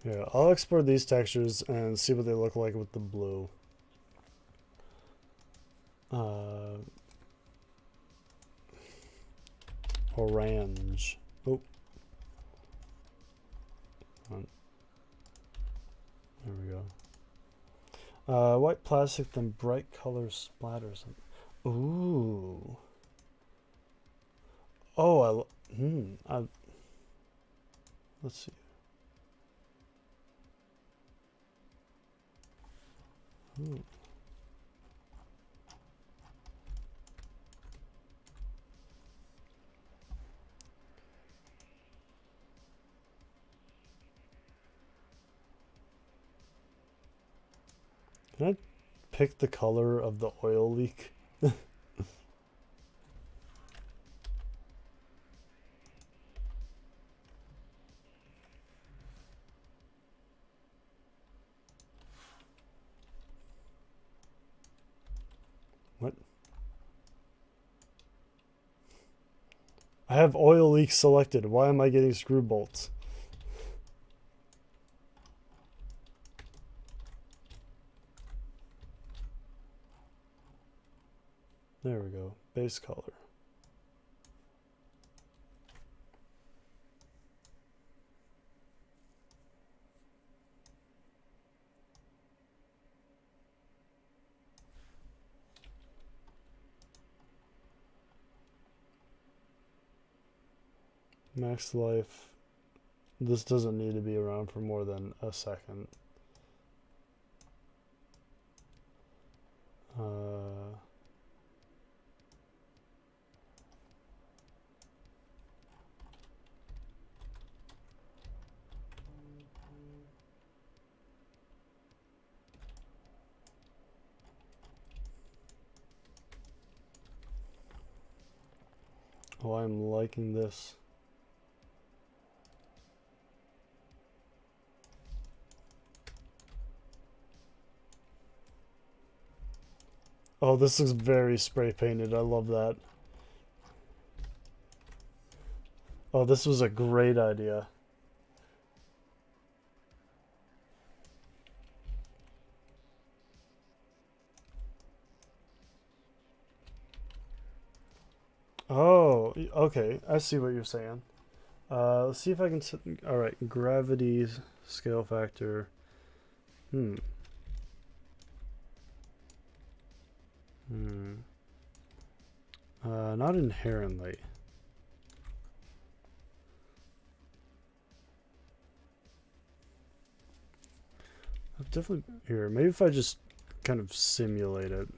Speaker 1: Yeah, I'll export these textures and see what they look like with the blue. Orange. Oh. There we go. White plastic, then bright color splatters. Ooh. Oh, let's see. Ooh. Can I pick the color of the oil leak? What? I have oil leak selected. Why am I getting screw bolts? There we go. Base color. Max life. This doesn't need to be around for more than a second. Oh, I'm liking this. Oh, this looks very spray painted. I love that. Oh, this was a great idea. Oh, okay. I see what you're saying. Let's see if I can set. All right, gravity scale factor. Hmm. Hmm. Not inherently. I've definitely here. Maybe if I just kind of simulate it.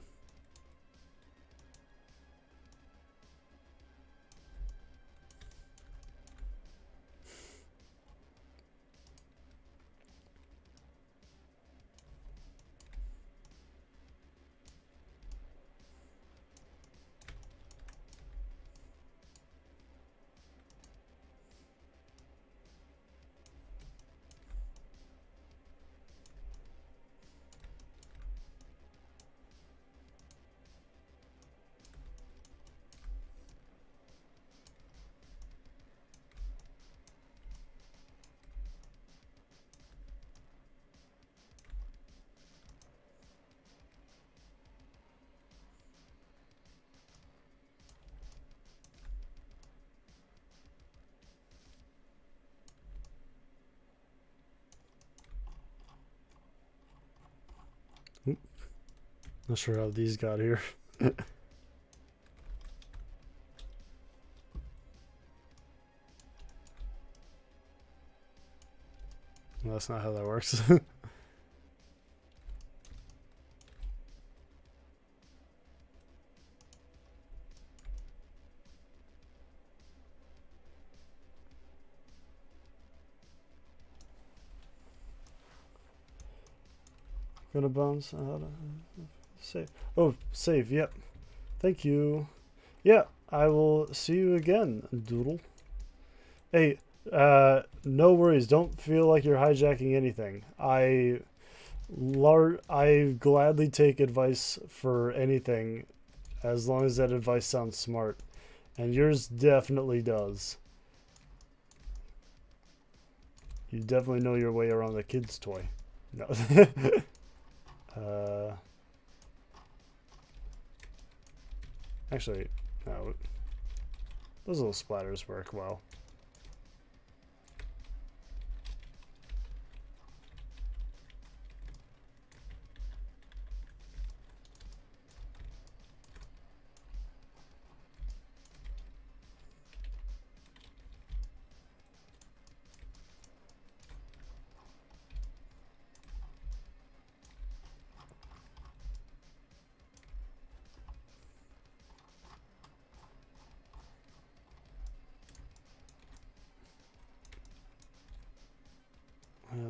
Speaker 1: Oop. Not sure how these got here. Well, that's not how that works. Gonna bounce out. Save. Oh, save. Yep. Thank you. Yeah, I will see you again, Doodle. Hey, no worries. Don't feel like you're hijacking anything. I gladly take advice for anything, as long as that advice sounds smart, and yours definitely does. You definitely know your way around a kid's toy. No. uh, Actually, no. Those little splatters work well.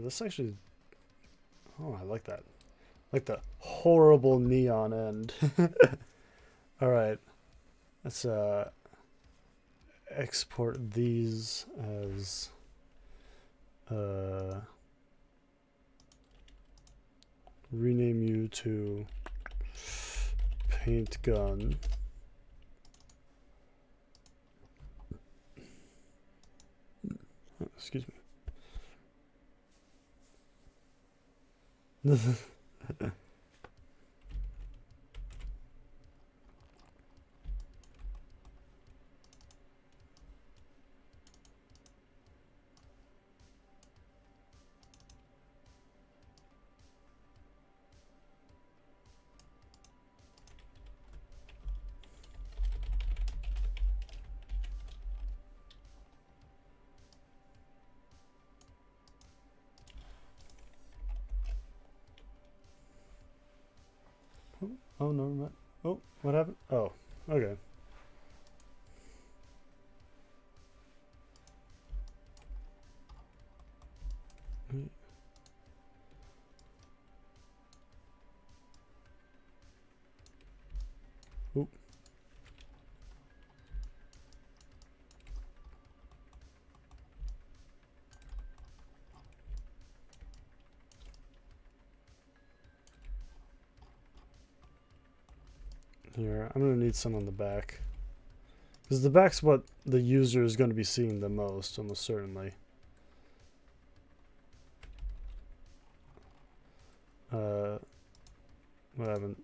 Speaker 1: This actually... Oh, I like that. Like the horrible neon end. Alright. Let's export these as rename you to paint gun. Oh, excuse me. Oh, no, not. Oh, what happened? Oh, okay. Oop. Here, I'm gonna need some on the back. Because the back's what the user is going to be seeing the most, almost certainly. What happened?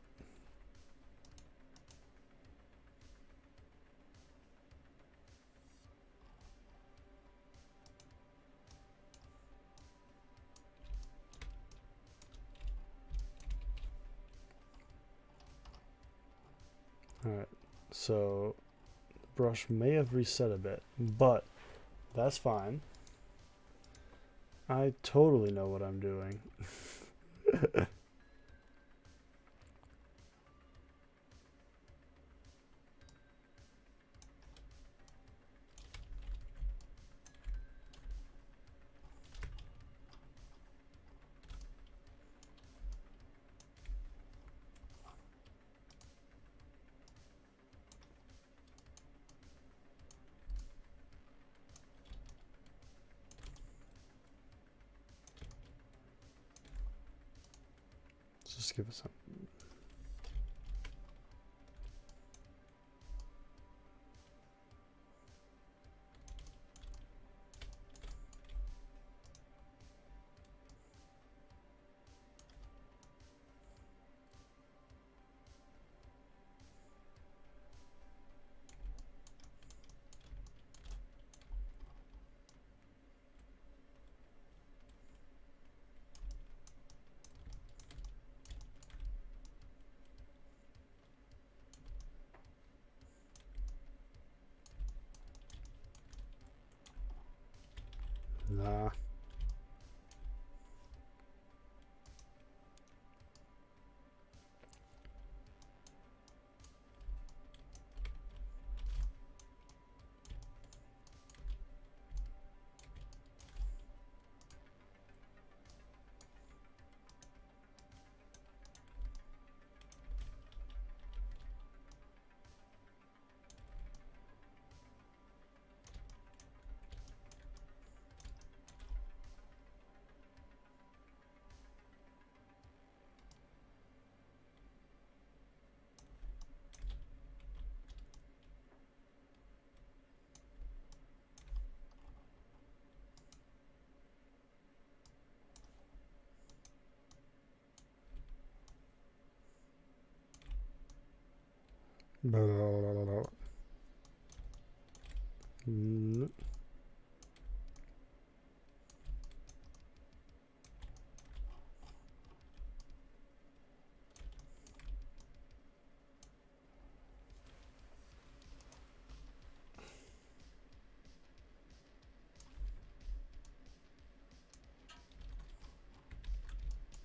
Speaker 1: Alright, so the brush may have reset a bit, but that's fine. I totally know what I'm doing. Just give it some. Nah.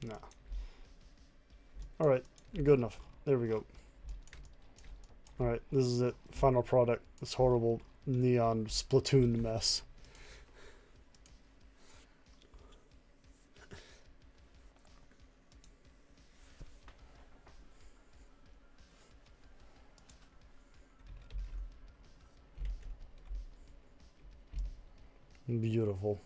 Speaker 1: Nah. Alright, good enough. There we go. Alright, this is it. Final product. This horrible neon Splatoon mess. Beautiful.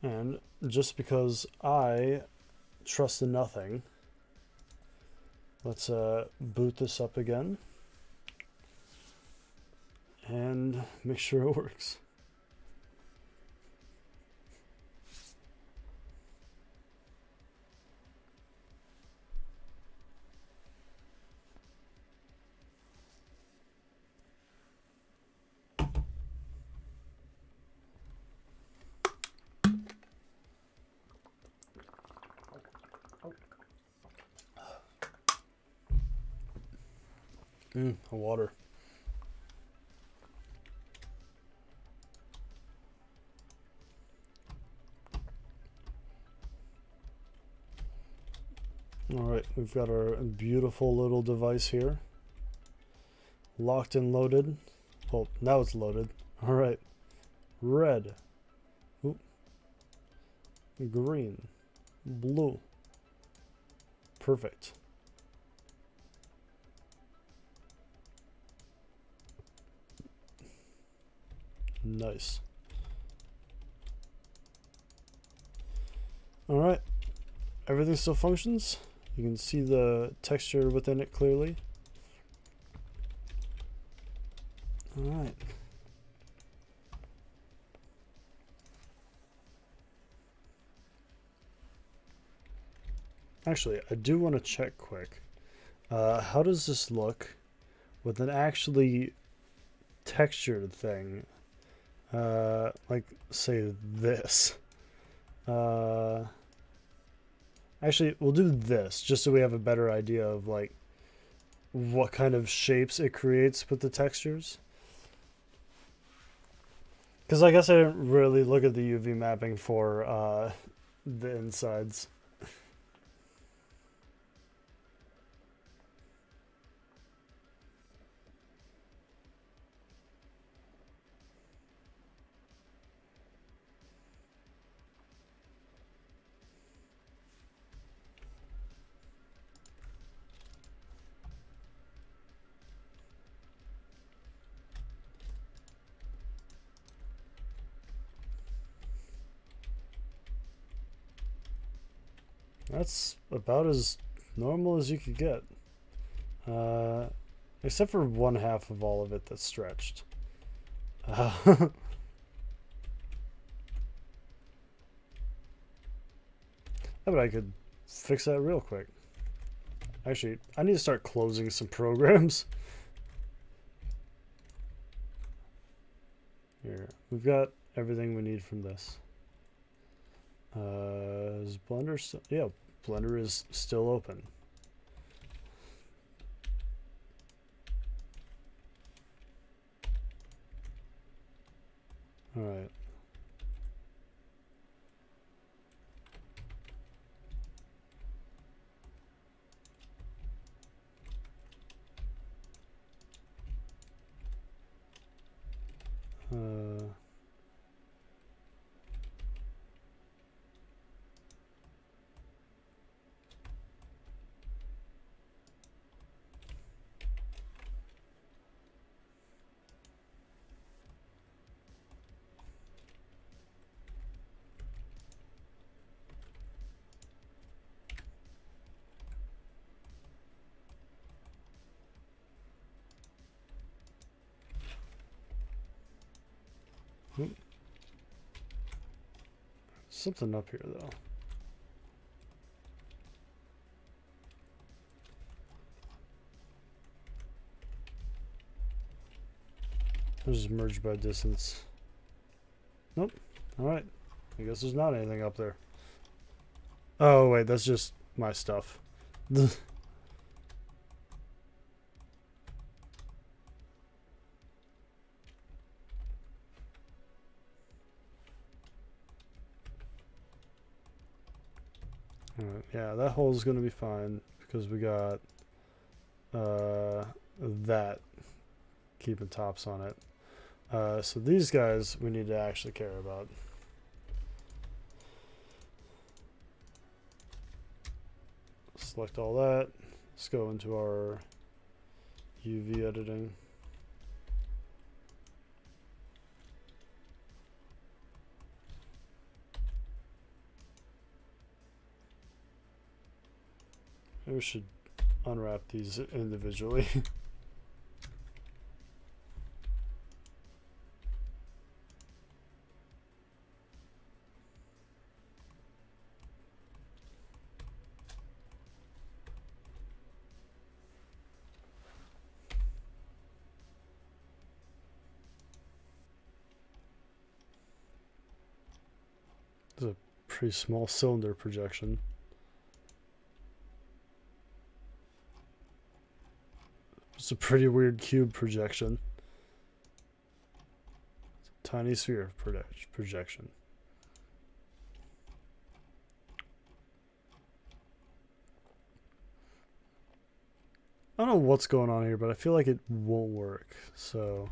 Speaker 1: And just because I trust in nothing, let's boot this up again and make sure it works. Water. Alright, we've got our beautiful little device here. Locked and loaded. Well, now it's loaded. Alright. Red. Oop. Green. Blue. Perfect. Nice. Alright. Everything still functions. You can see the texture within it clearly. Alright. Actually, I do want to check quick. How does this look with an actually textured thing? Like, say this. Actually, we'll do this just so we have a better idea of like what kind of shapes it creates with the textures. Because I guess I didn't really look at the UV mapping for the insides. That's about as normal as you could get. Except for one half of all of it that's stretched. I bet I could fix that real quick. Actually, I need to start closing some programs. Here, we've got everything we need from this. Is Blender still? Yeah, Blender is still open. All right. Something up here though. I'll just merge by distance. Nope. Alright. I guess there's not anything up there. Oh wait, that's just my stuff. Alright, yeah, that hole's gonna be fine because we got that keeping tops on it. So these guys we need to actually care about. Select all that. Let's go into our UV editing. Maybe we should unwrap these individually. It's a pretty small cylinder projection. It's a pretty weird cube projection. It's a tiny sphere projection. I don't know what's going on here, but I feel like it won't work, so...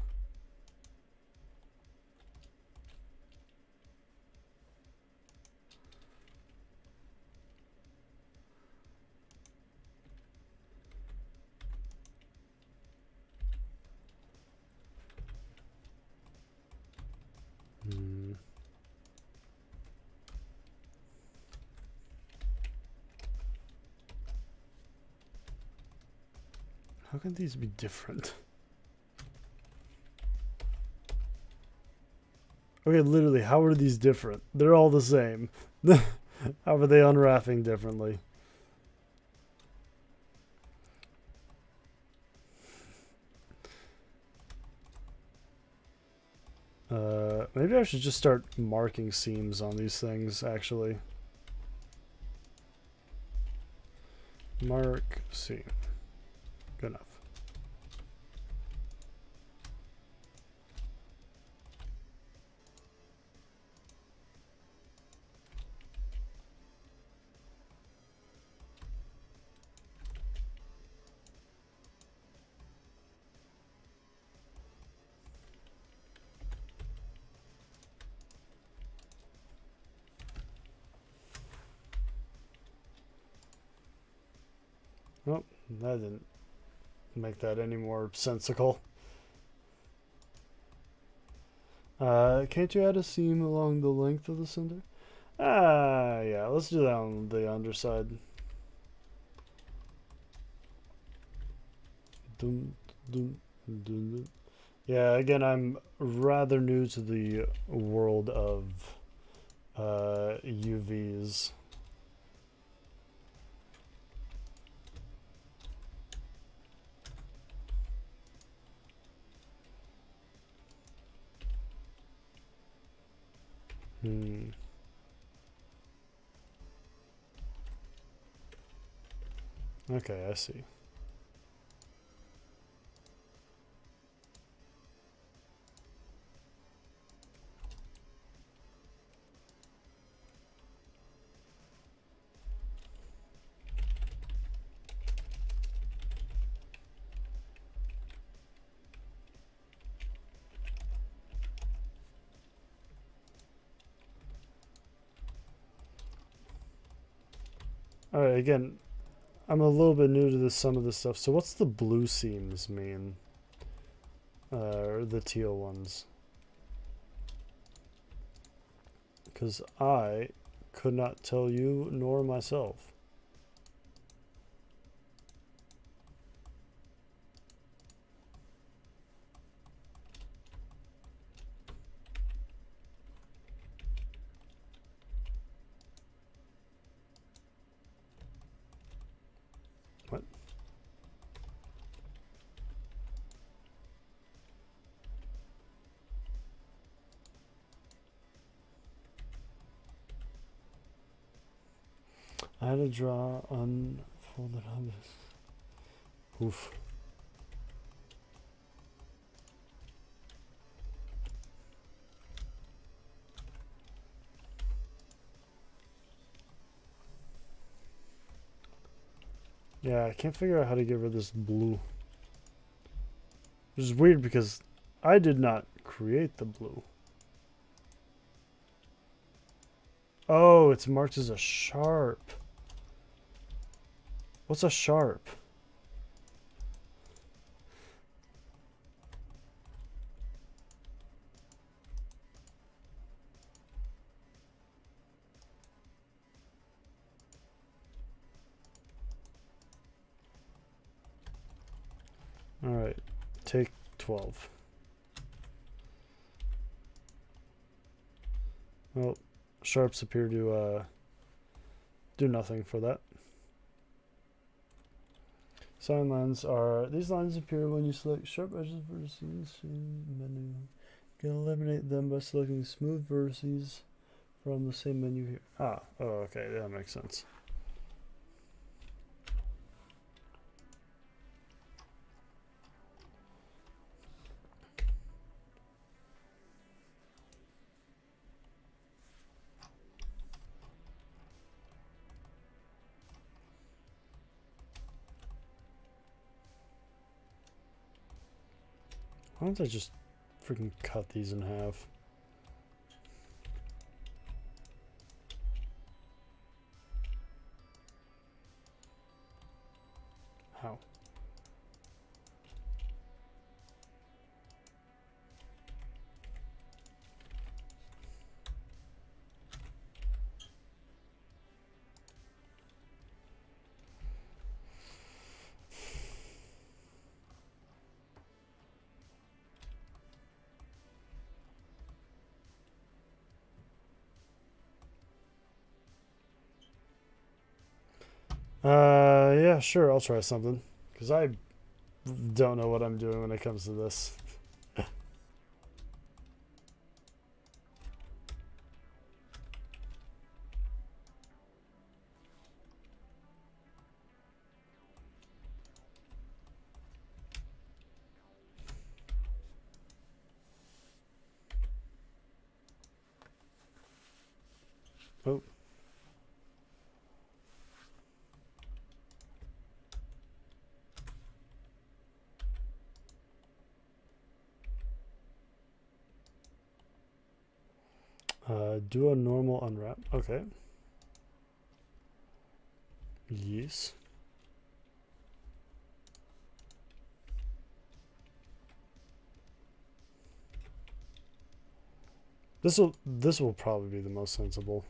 Speaker 1: How can these be different? Okay, literally, how are these different? They're all the same. How are they unwrapping differently? Maybe I should just start marking seams on these things, actually. Mark seam. Good enough. Oh, that didn't make that any more sensical. Can't you add a seam along the length of the cinder? Yeah, let's do that on the underside. Dun, dun, dun, dun. Yeah, again, I'm rather new to the world of UVs. Okay, I see. Alright, again, I'm a little bit new to this, some of this stuff. So what's the blue seams mean? Or the teal ones? Because I could not tell you nor myself. What? I had to draw unfolded hubs. Oof. Yeah, I can't figure out how to get rid of this blue. Which is weird because I did not create the blue. Oh, it's marked as a sharp. What's a sharp? Alright, take 12. Well, sharps appear to do nothing for that. Sign lines are, these lines appear when you select sharp edges vertices menu. You can eliminate them by selecting smooth vertices from the same menu here. Oh, okay, that makes sense. Why don't I just freaking cut these in half? How? Yeah, sure, I'll try something. Because I don't know what I'm doing when it comes to this. Oh. Do a normal unwrap. Okay. Yes. This will probably be the most sensible.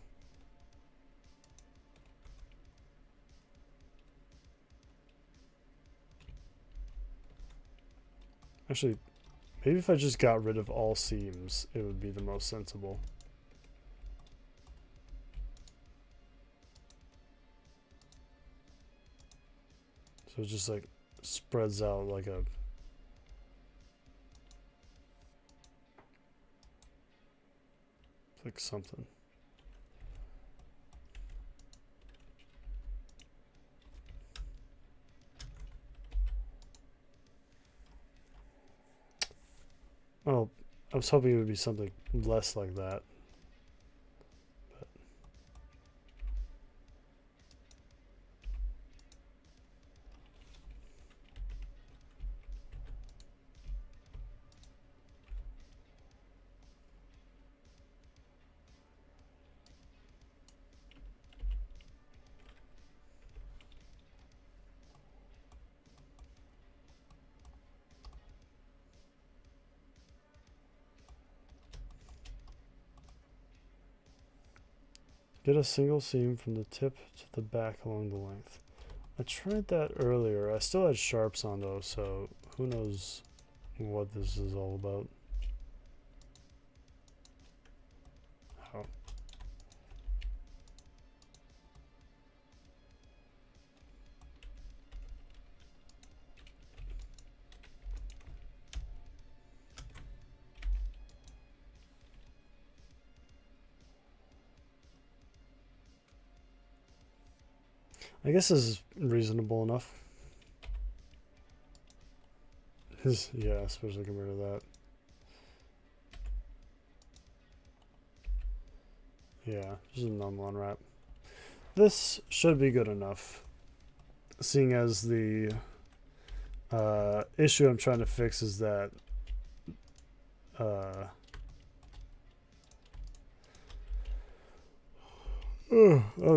Speaker 1: Actually, maybe if I just got rid of all seams, it would be the most sensible. So it just like spreads out like a like something. Oh, I was hoping it would be something less like that. But get a single seam from the tip to the back along the length. I tried that earlier. I still had sharps on though, so who knows what this is all about. How? I guess this is reasonable enough. Yeah, especially compared to that. Yeah, just a normal unwrap. This should be good enough, seeing as the issue I'm trying to fix is that oh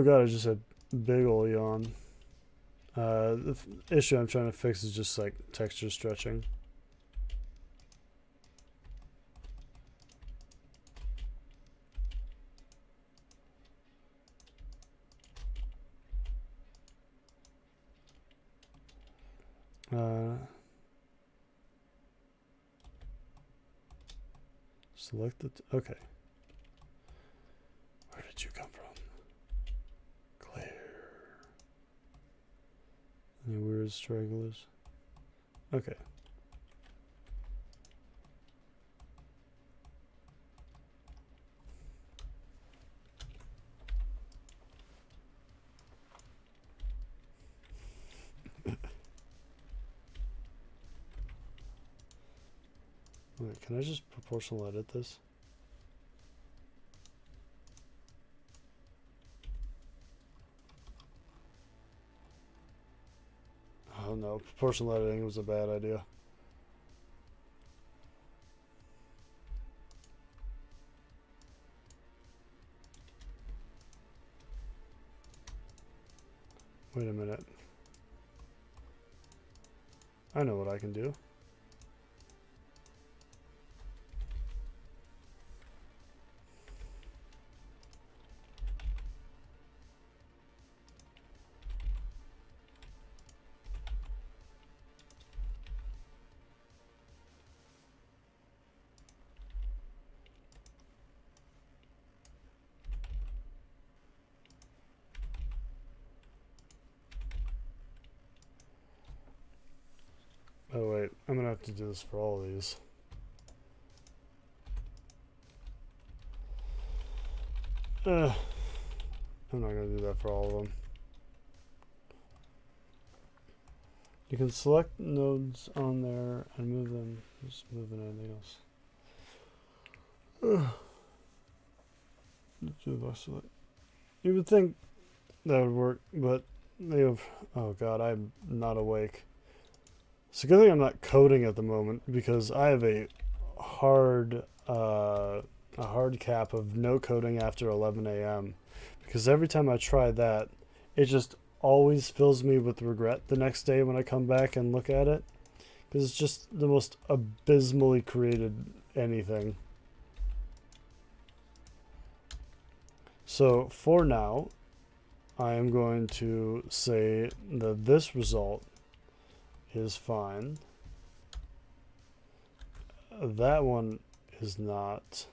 Speaker 1: god, I just had big ol' yawn. The issue I'm trying to fix is just like texture stretching. Select it. Okay. Where did you come from? Clear. Any weird stragglers? Okay. Wait, can I just proportional edit this? Oh no, proportional editing was a bad idea. Wait a minute. I know what I can do. Oh wait, I'm gonna have to do this for all of these. I'm not gonna do that for all of them. You can select nodes on there and move them. Just moving anything else. You would think that would work, but they have. Oh god, I'm not awake. It's a good thing I'm not coding at the moment because I have a hard cap of no coding after 11 a.m. Because every time I try that, it just always fills me with regret the next day when I come back and look at it. Because it's just the most abysmally created anything. So for now, I am going to say that this result is fine. That one is not.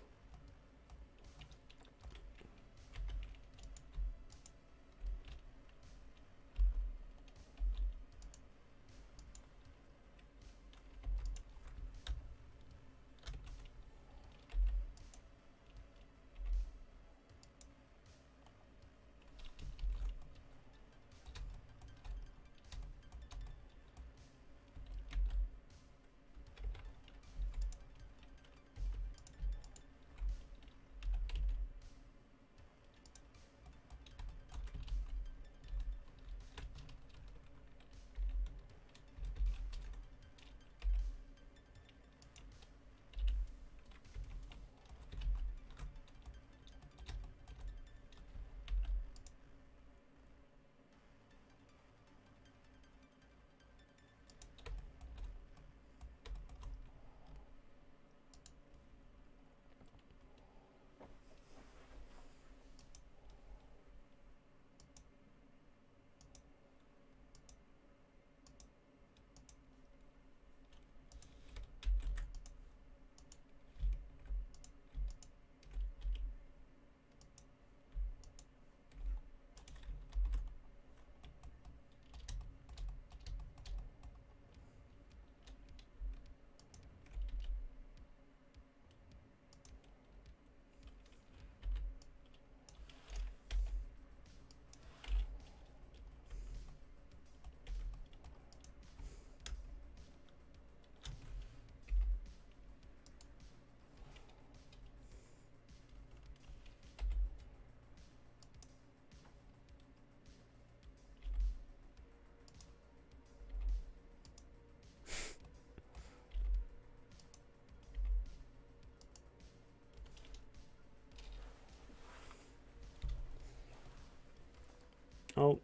Speaker 1: Oh,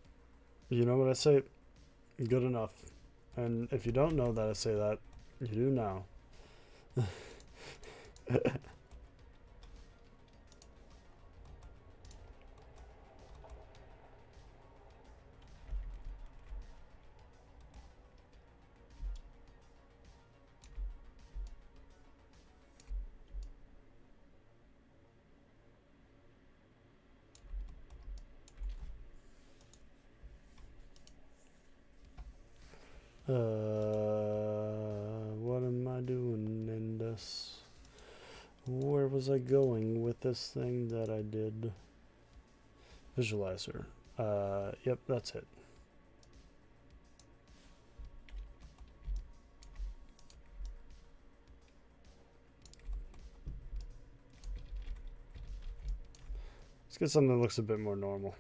Speaker 1: you know what I say? Good enough. And if you don't know that I say that, you do now. What am I doing in this? Where was I going with this thing that I did? Visualizer. Yep, that's it. Let's get something that looks a bit more normal.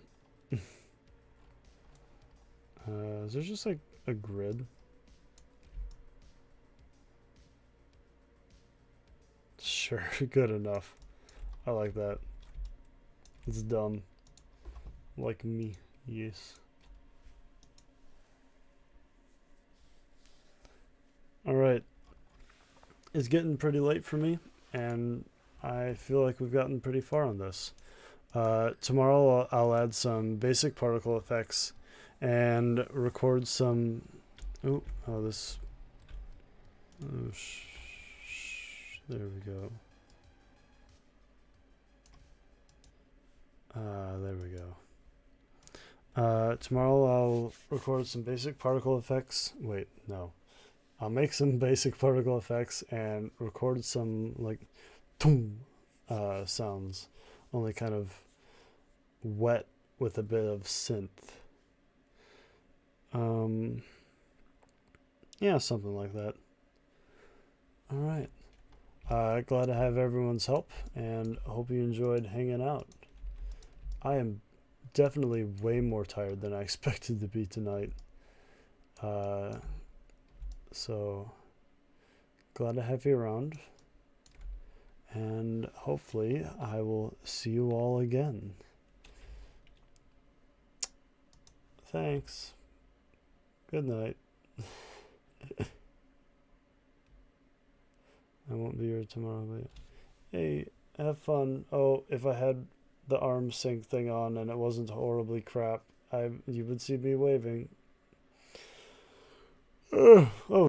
Speaker 1: Is there just like a grid? Sure, good enough. I like that. It's dumb. Like me, yes. Alright. It's getting pretty late for me, and I feel like we've gotten pretty far on this. Tomorrow I'll add some basic particle effects and record some... Oh, this... Oh, there we go. There we go. Tomorrow I'll record some basic particle effects. Wait, no. I'll make some basic particle effects and record some, like, toom sounds. Only kind of wet with a bit of synth. Yeah, something like that. Alright. Glad to have everyone's help, and hope you enjoyed hanging out. I am definitely way more tired than I expected to be tonight. So, glad to have you around, and hopefully I will see you all again. Thanks. Good night. I won't be here tomorrow, but hey, have fun. Oh, if I had the arm sync thing on and it wasn't horribly crap, you would see me waving. Oh,